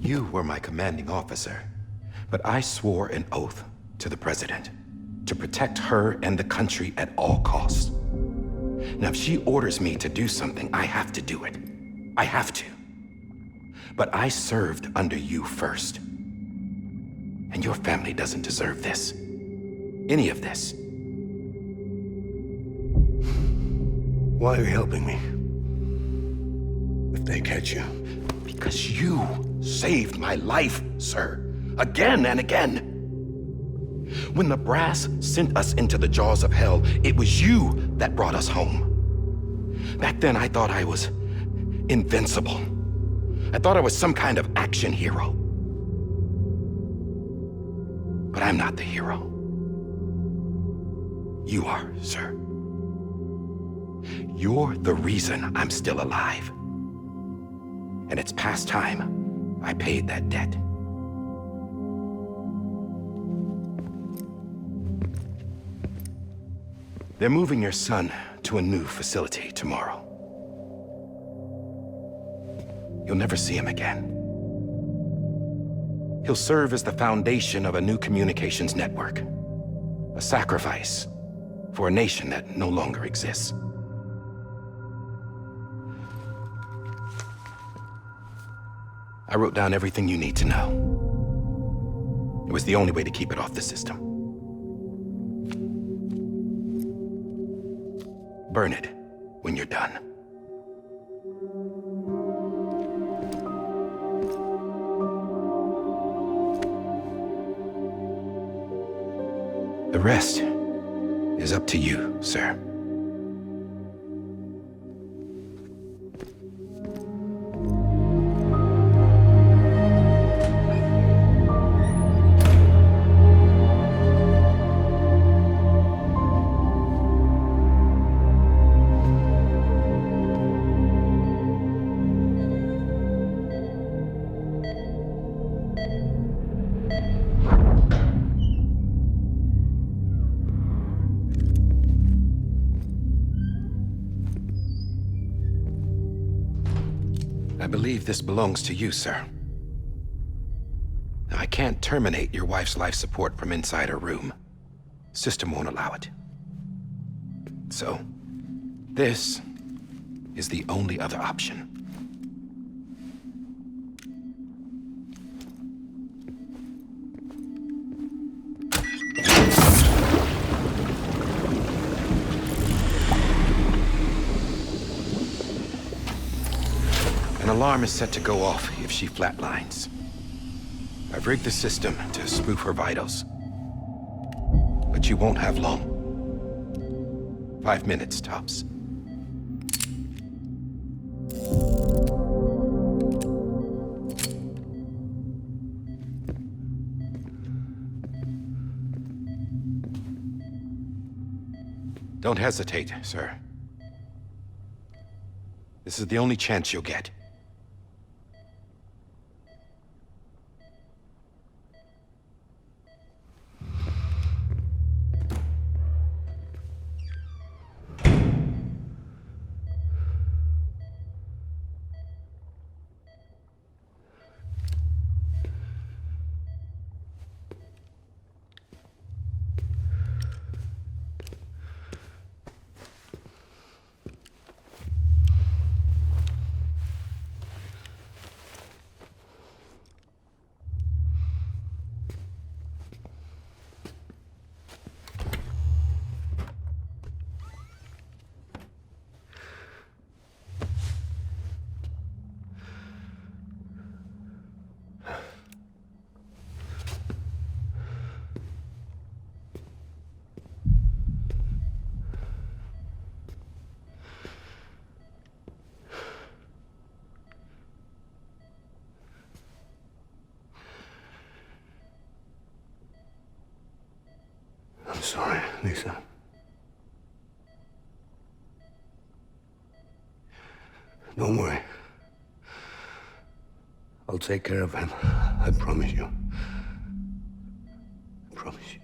You were my commanding officer, but I swore an oath to the President to protect her and the country at all costs. Now, if she orders me to do something, I have to do it. I have to. But I served under you first. And your family doesn't deserve this. Any of this. Why are you helping me? If they catch you. Because you saved my life, sir. Again and again. When the brass sent us into the jaws of hell, it was you that brought us home. Back then, I thought I was invincible. I thought I was some kind of action hero. But I'm not the hero. You are, sir. You're the reason I'm still alive. And it's past time I paid that debt. They're moving your son to a new facility tomorrow. You'll never see him again. He'll serve as the foundation of a new communications network. A sacrifice for a nation that no longer exists. I wrote down everything you need to know. It was the only way to keep it off the system. Burn it when you're done. The rest is up to you, sir. I believe this belongs to you, sir. Now, I can't terminate your wife's life support from inside her room. System won't allow it. So, this is the only other option. An alarm is set to go off if she flatlines. I've rigged the system to spoof her vitals. But you won't have long. 5 minutes, tops. Don't hesitate, sir. This is the only chance you'll get. I'm sorry, Lisa. Don't worry. I'll take care of him. I promise you. I promise you.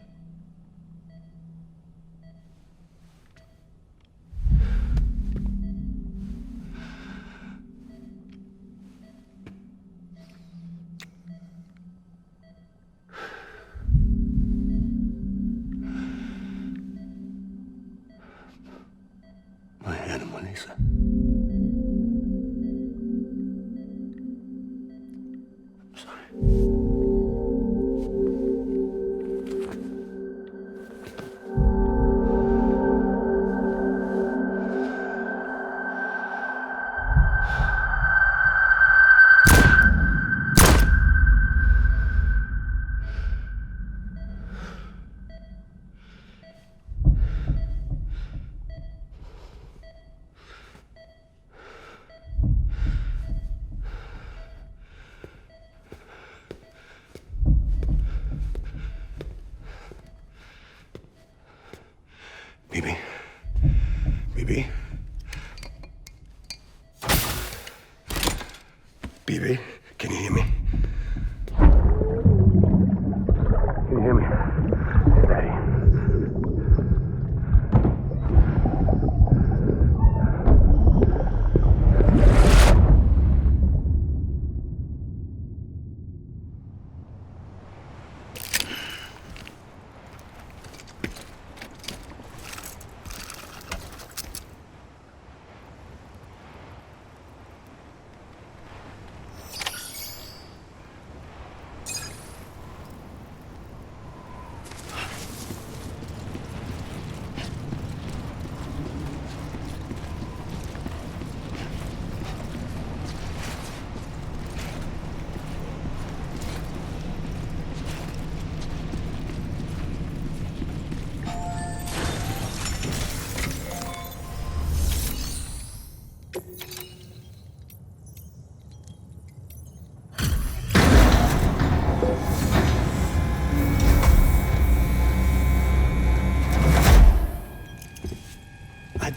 My animal, Lisa. I'm sorry.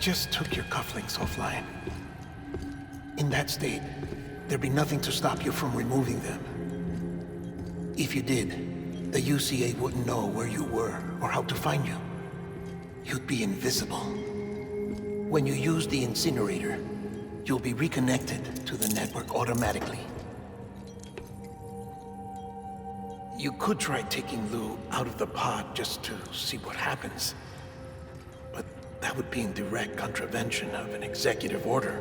just took your cufflinks offline. In that state, there'd be nothing to stop you from removing them. If you did, the UCA wouldn't know where you were or how to find you. You'd be invisible. When you use the incinerator, you'll be reconnected to the network automatically. You could try taking Lou out of the pod just to see what happens. But that would be in direct contravention of an executive order.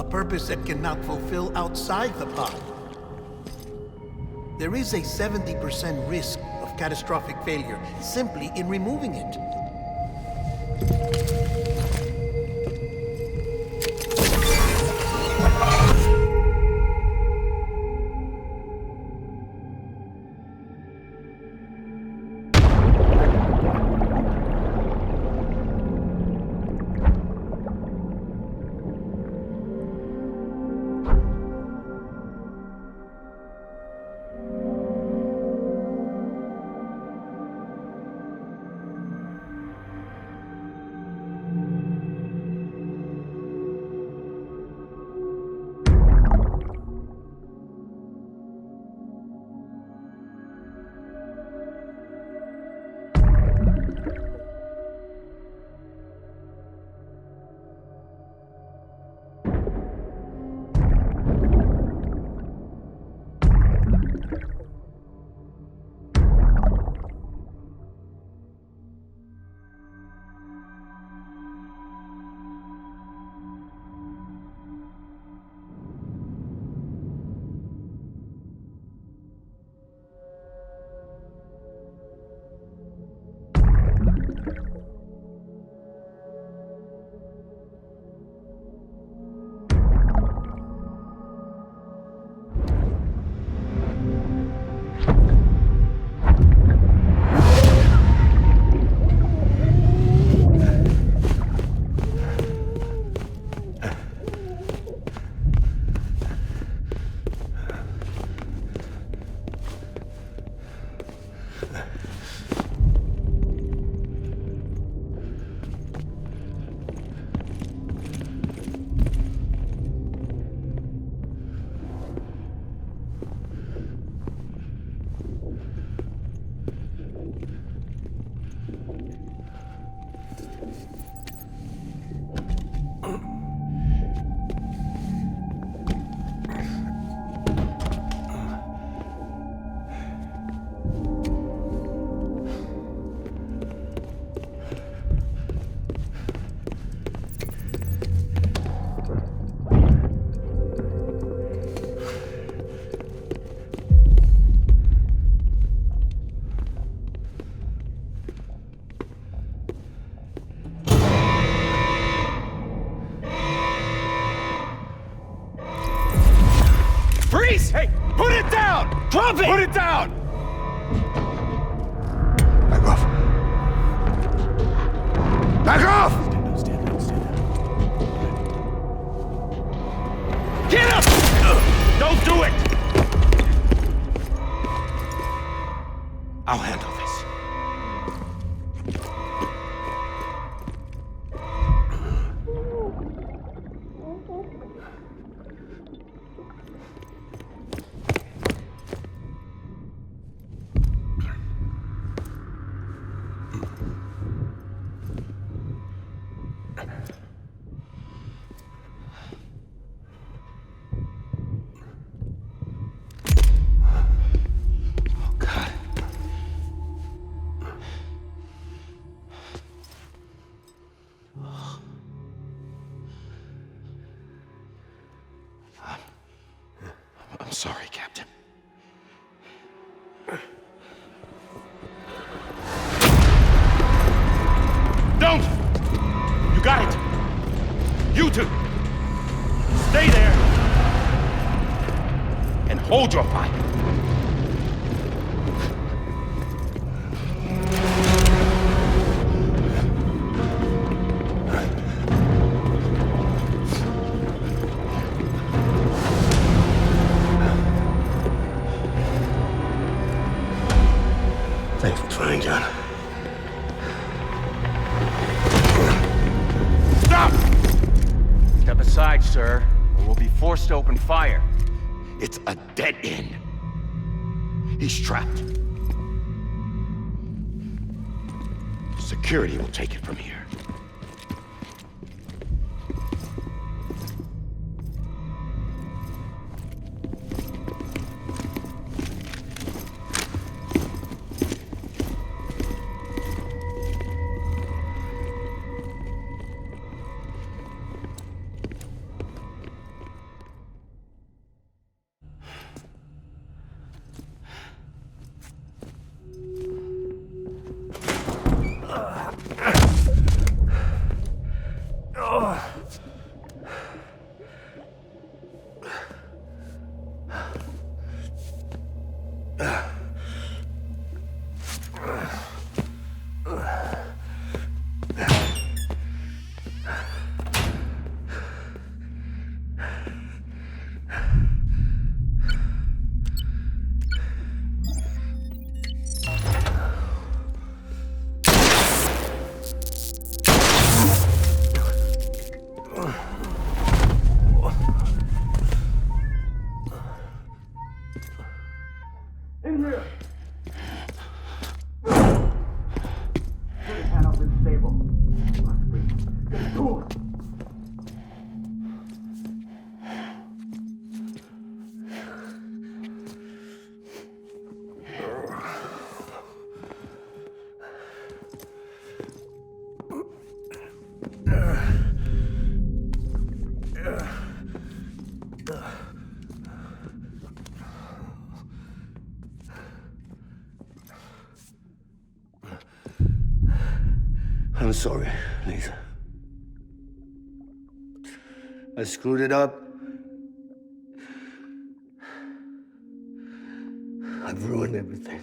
Purpose that cannot fulfill outside the pod. There is a 70% risk of catastrophic failure simply in removing it. Drop it! Put it down! Back off. Back off! Get up! Don't do it! I'll handle this. Hold your fire. Thanks for trying, John. Stop! Step aside, sir, or we'll be forced to open fire. It's a dead end. He's trapped. Security will take it from here. I'm sorry, Lisa. I screwed it up. I've ruined everything.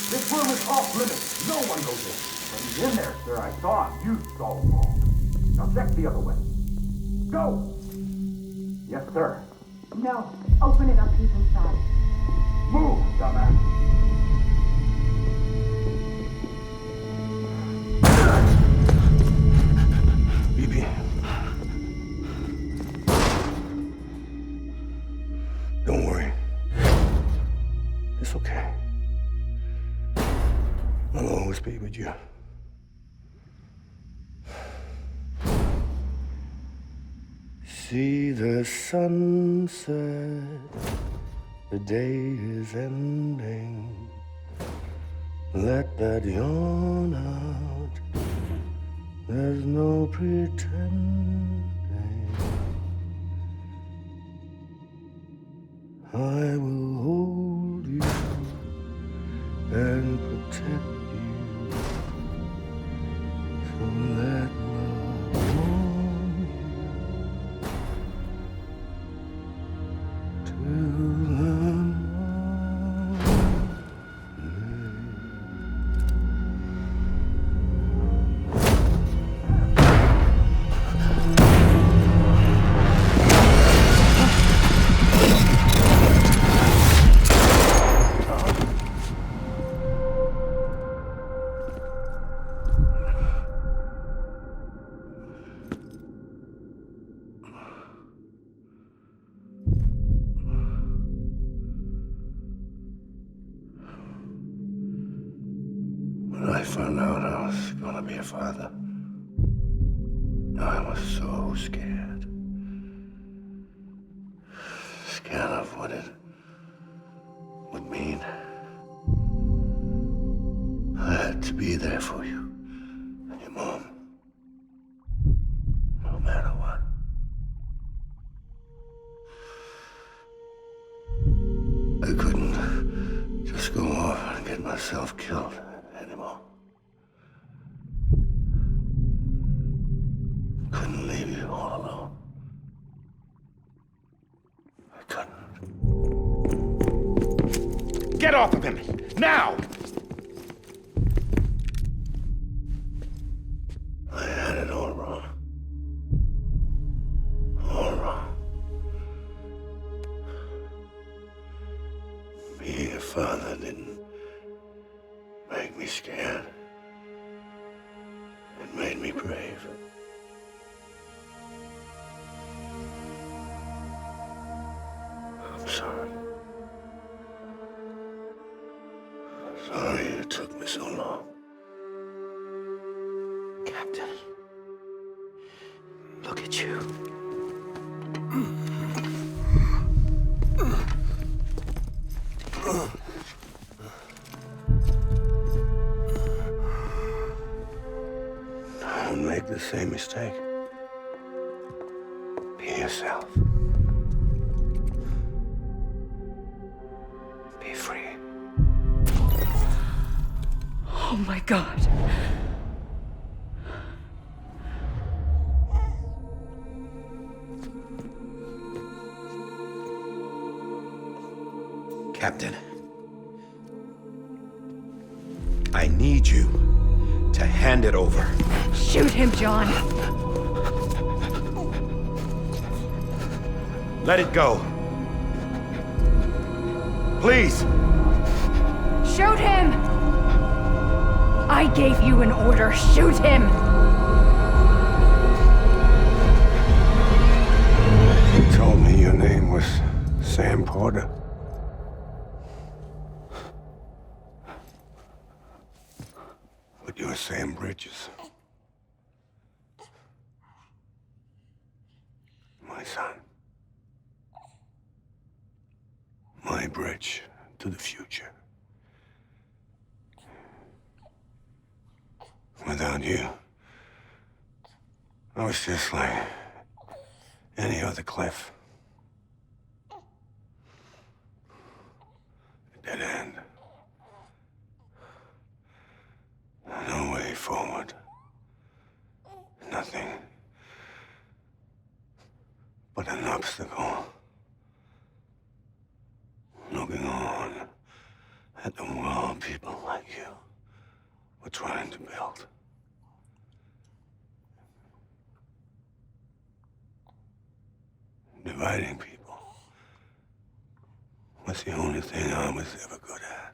This room is off limits. No one goes in. When he's in there, sir, I saw him. You saw him wrong. Now check the other way. Go! Yes, sir. No. Open it up. He's inside. Move, dumbass. BB. Don't worry. It's okay. I'll always be with you. See the sunset. The day is ending. Let that yawn out. There's no pretending. I will hold you and protect you. So let love warm you till When I found out I was gonna be a father, I was so scared. Scared of what it would mean. I had to be there for you and your mom, no matter what. I couldn't just go off and get myself killed anymore. Get off of him! Now! I had it all wrong. All wrong. Being a father didn't make me scared. It made me brave. I'm sorry. Sorry it took me so long. Captain. Look at you. Don't make the same mistake. Be yourself. Be free. Oh my God. Captain. I need you to hand it over. Shoot him, John. Let it go. Please. Shoot him! I gave you an order. Shoot him! You told me your name was Sam Porter. But you're Sam Bridges. My son. My bridge to the future. Without you, I was just like any other Cliff. A dead end. No way forward. Nothing but an obstacle. Looking on at the world people like you were trying to build. Dividing people was the only thing I was ever good at.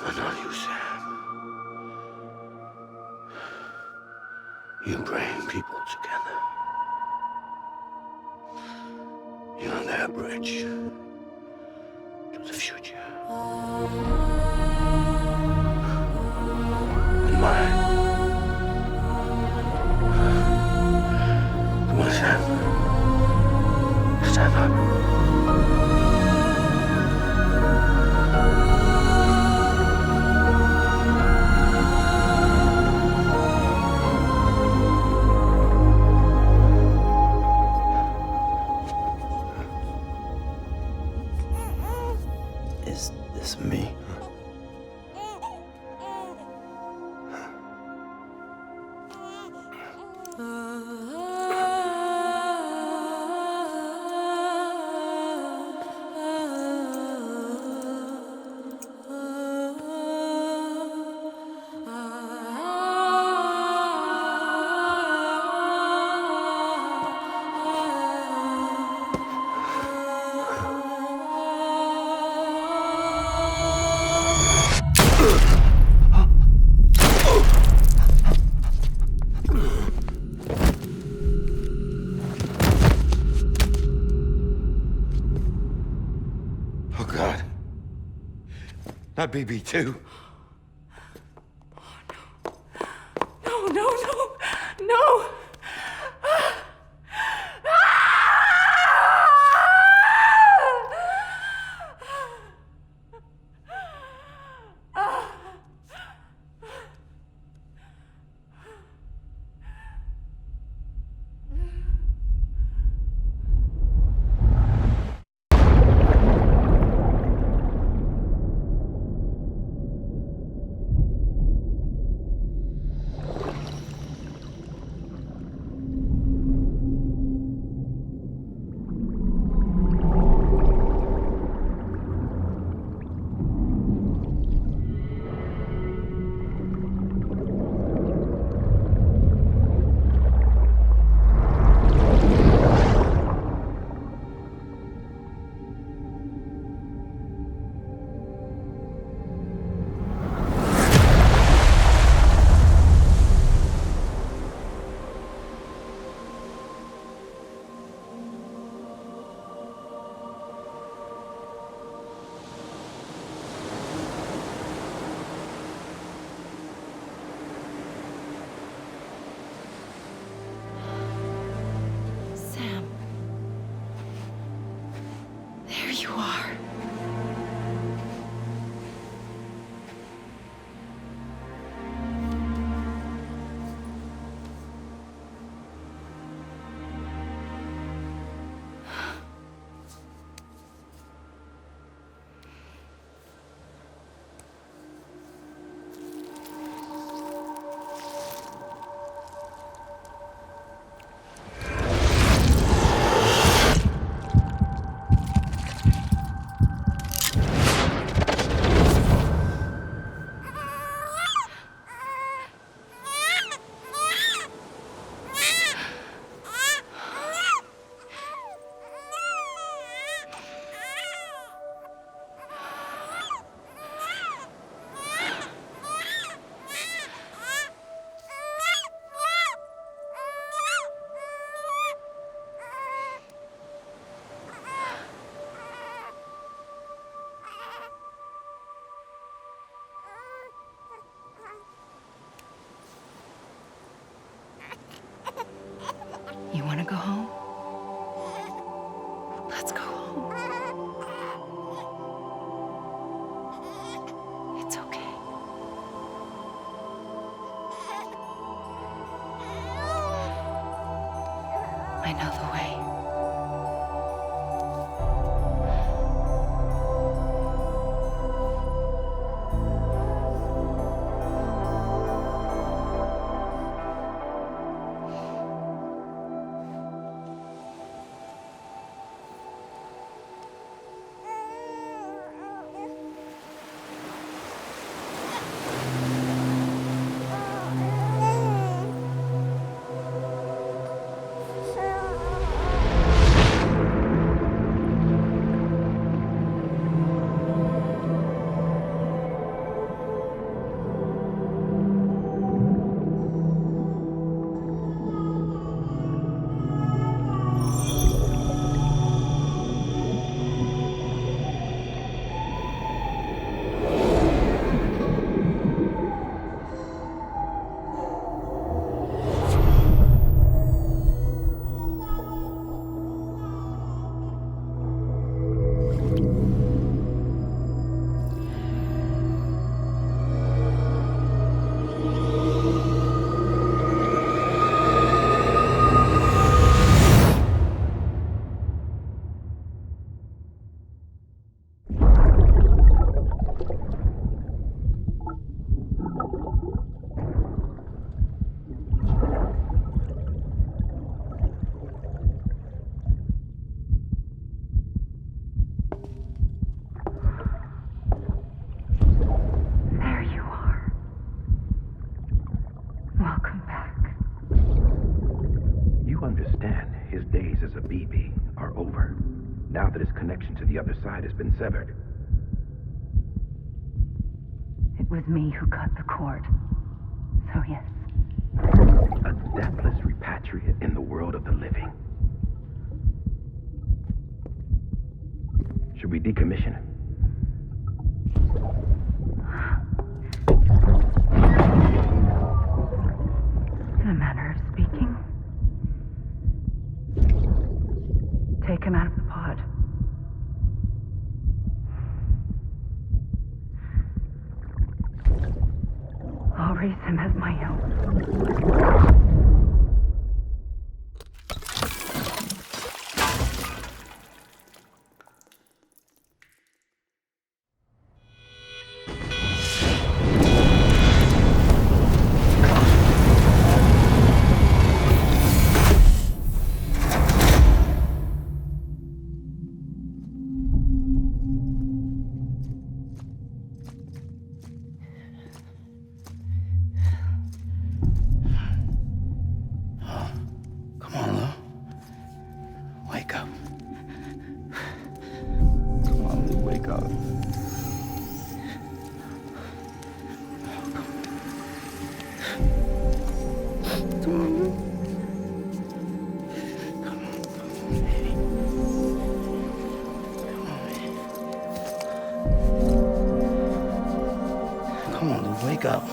But not you, Sam. You bring people together. You're their bridge to the future. And mine. Come on, Sam. Stand up. Is this me? Oh, God. Not BB2. No, no, no, no! you are. You want to go home? Let's go home. It's okay. I know the way. To the other side has been severed. It was me who cut the cord. So yes. A deathless repatriate in the world of the living. Should we decommission it? In a manner of speaking. Take him out of the pod. I'll raise him as my own. Come on, Lou, wake up. Wake up. Come on. Wake up!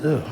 do.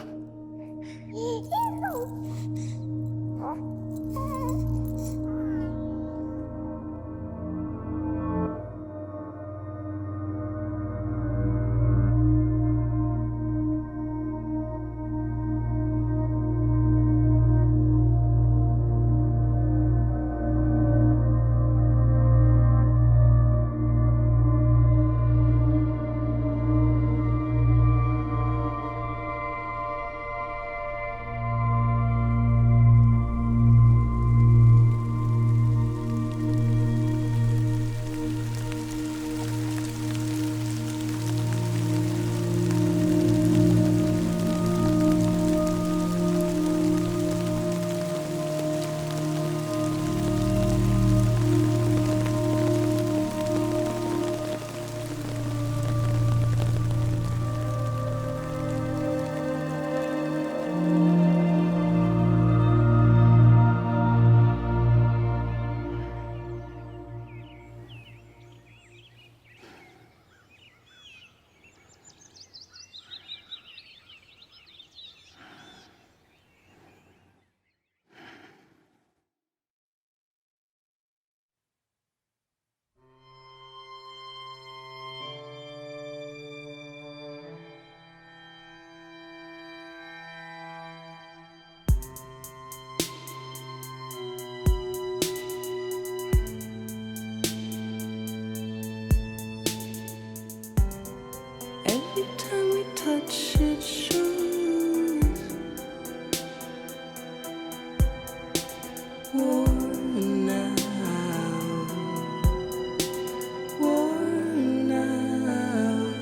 Every time we touch it shows worn out, worn out.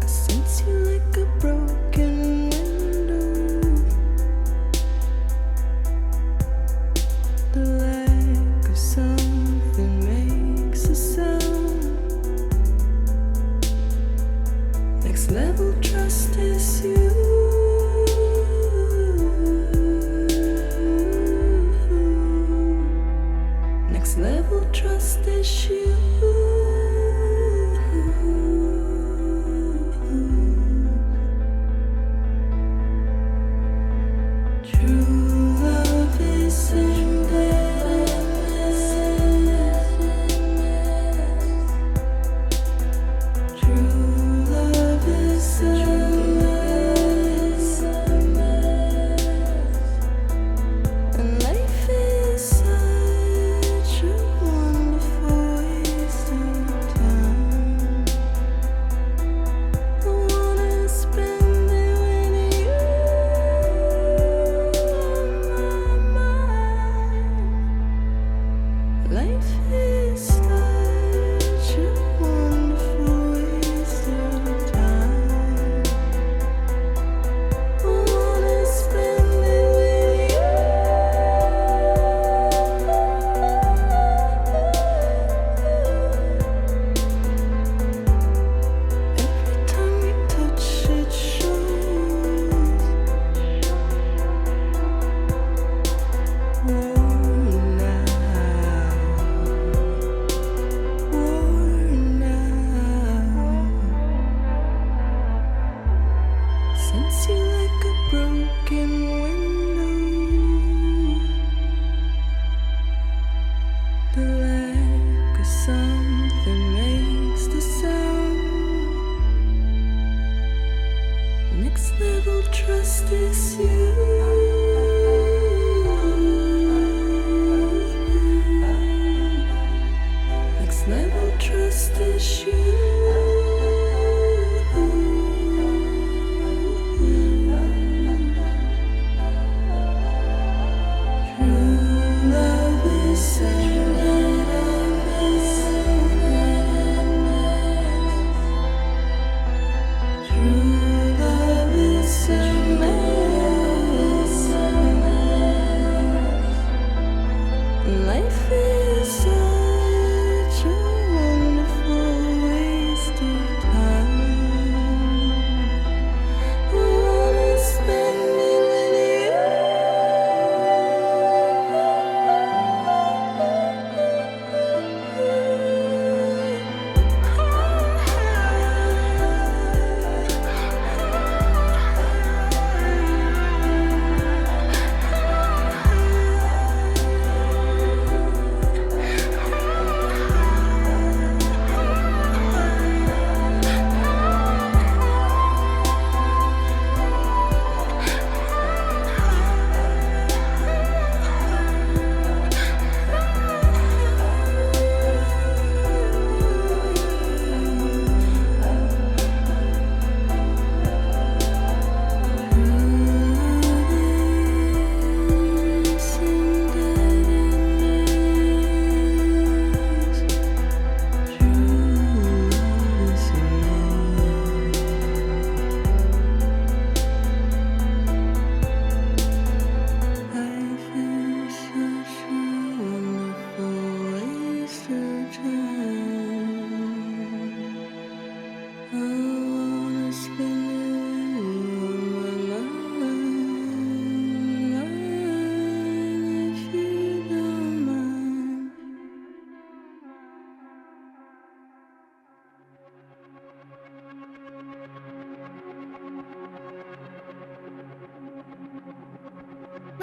I sense you like a broken window. The lack of something makes a sound. Next level trust is you. Next level trust is you. True love is endless. True love is endless. And life is such a wonderful waste of time. I wanna spend it with you on my mind. Life is such a wonderful waste of time. I wanna spend it with you. Every time we touch it shows worn out,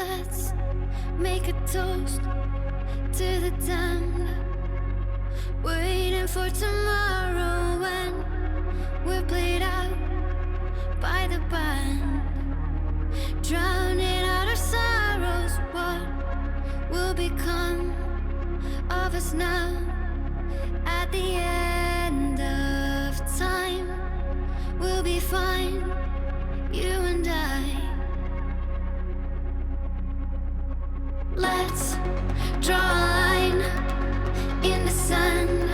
Let's make a toast to the damned, waiting for tomorrow when we're played out by the band, drowning out our sorrows. What will become of us now at the end of time? We'll be fine, you and I. Let's draw a line in the sand,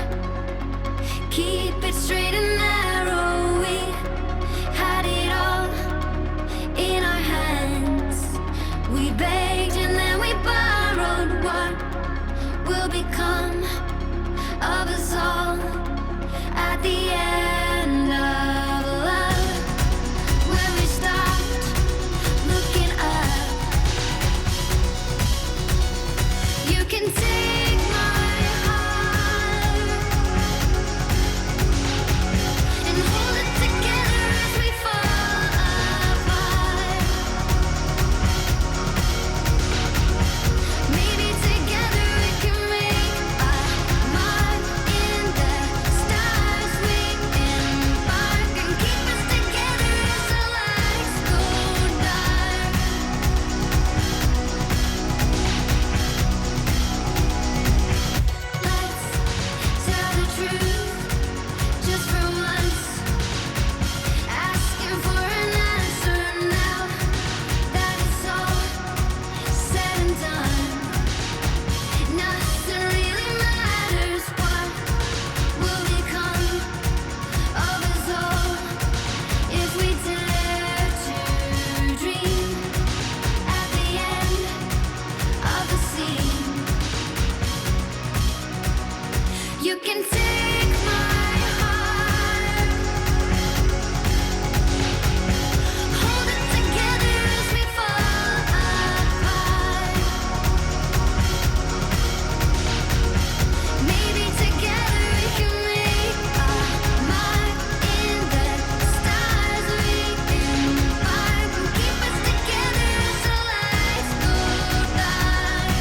keep it straight and narrow. We had it all in our hands. We begged and then we borrowed. What will become of us all at the end of love? When we stopped looking up, you can take my heart and hold it together as we fall apart. Maybe together we can make a mark in the stars. We embark and keep us together as the lights go dark. Let's tell the truth just for once, asking for an answer now that it's all said and done. Nothing really matters. What will become of us all if we dare to dream at the end of the scene? You can take my heart, hold it together as we fall apart. Maybe together we can make a mark in the stars. We embark and keep us together as the lights go dark.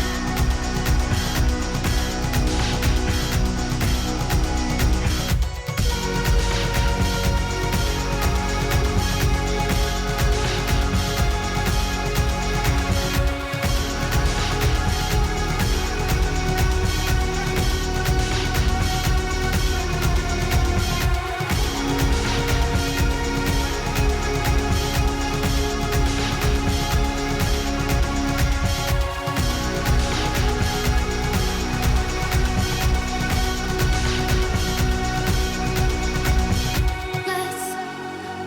Let's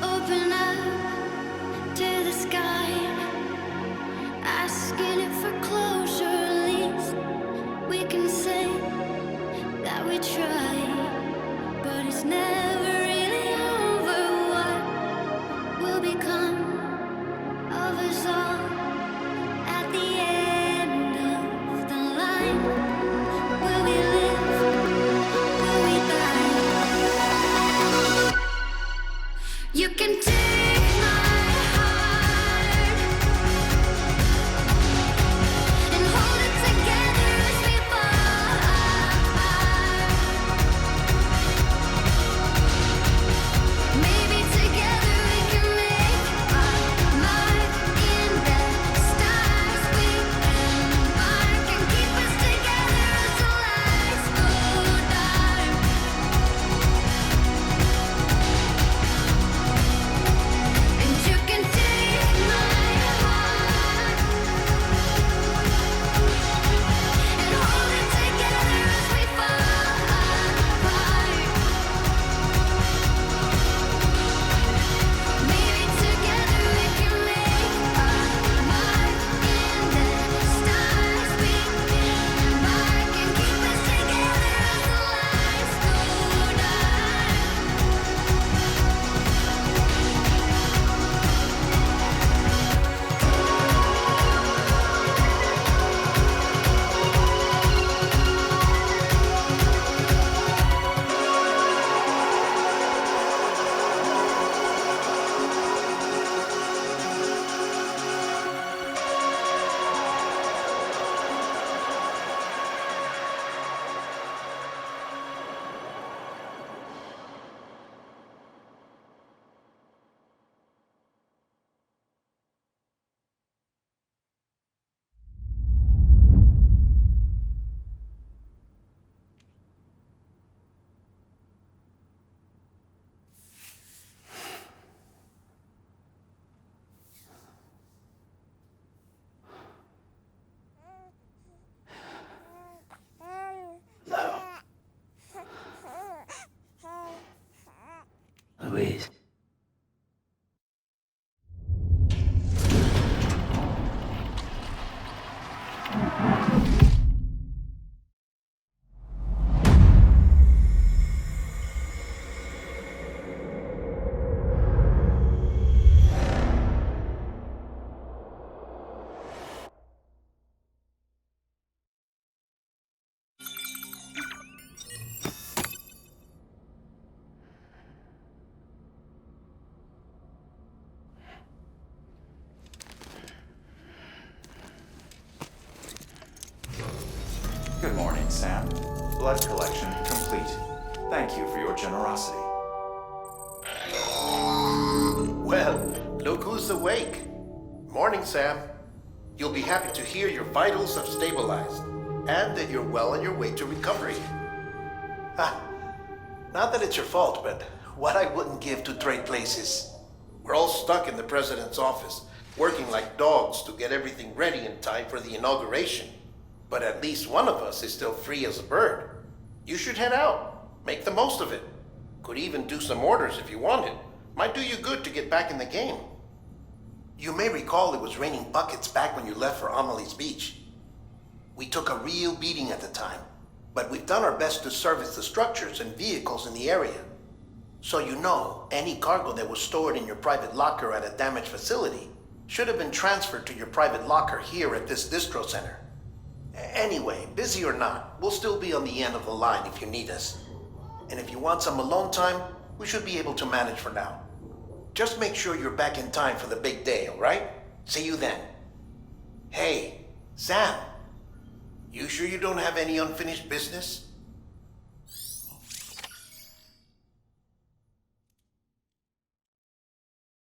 open up to the sky, asking it for closure. At least we can say that we tried, but it's never really over. What will become of us all at the end of the line? Will we live? Will we die? You can take my heart and hold it together as we fall apart. Louise. Good morning, Sam. Blood collection complete. Thank you for your generosity. Well, look who's awake. Morning, Sam. You'll be happy to hear your vitals have stabilized, and that you're well on your way to recovery. Not that it's your fault, but what I wouldn't give to trade places. We're all stuck in the president's office, working like dogs to get everything ready in time for the inauguration. But at least one of us is still free as a bird. You should head out. Make the most of it. Could even do some orders if you wanted. Might do you good to get back in the game. You may recall it was raining buckets back when you left for Amelie's Beach. We took a real beating at the time, but we've done our best to service the structures and vehicles in the area. So you know, any cargo that was stored in your private locker at a damaged facility should have been transferred to your private locker here at this distro center. Anyway, busy or not, we'll still be on the end of the line if you need us. And if you want some alone time, we should be able to manage for now. Just make sure you're back in time for the big day, alright? See you then. Hey, Sam. You sure you don't have any unfinished business?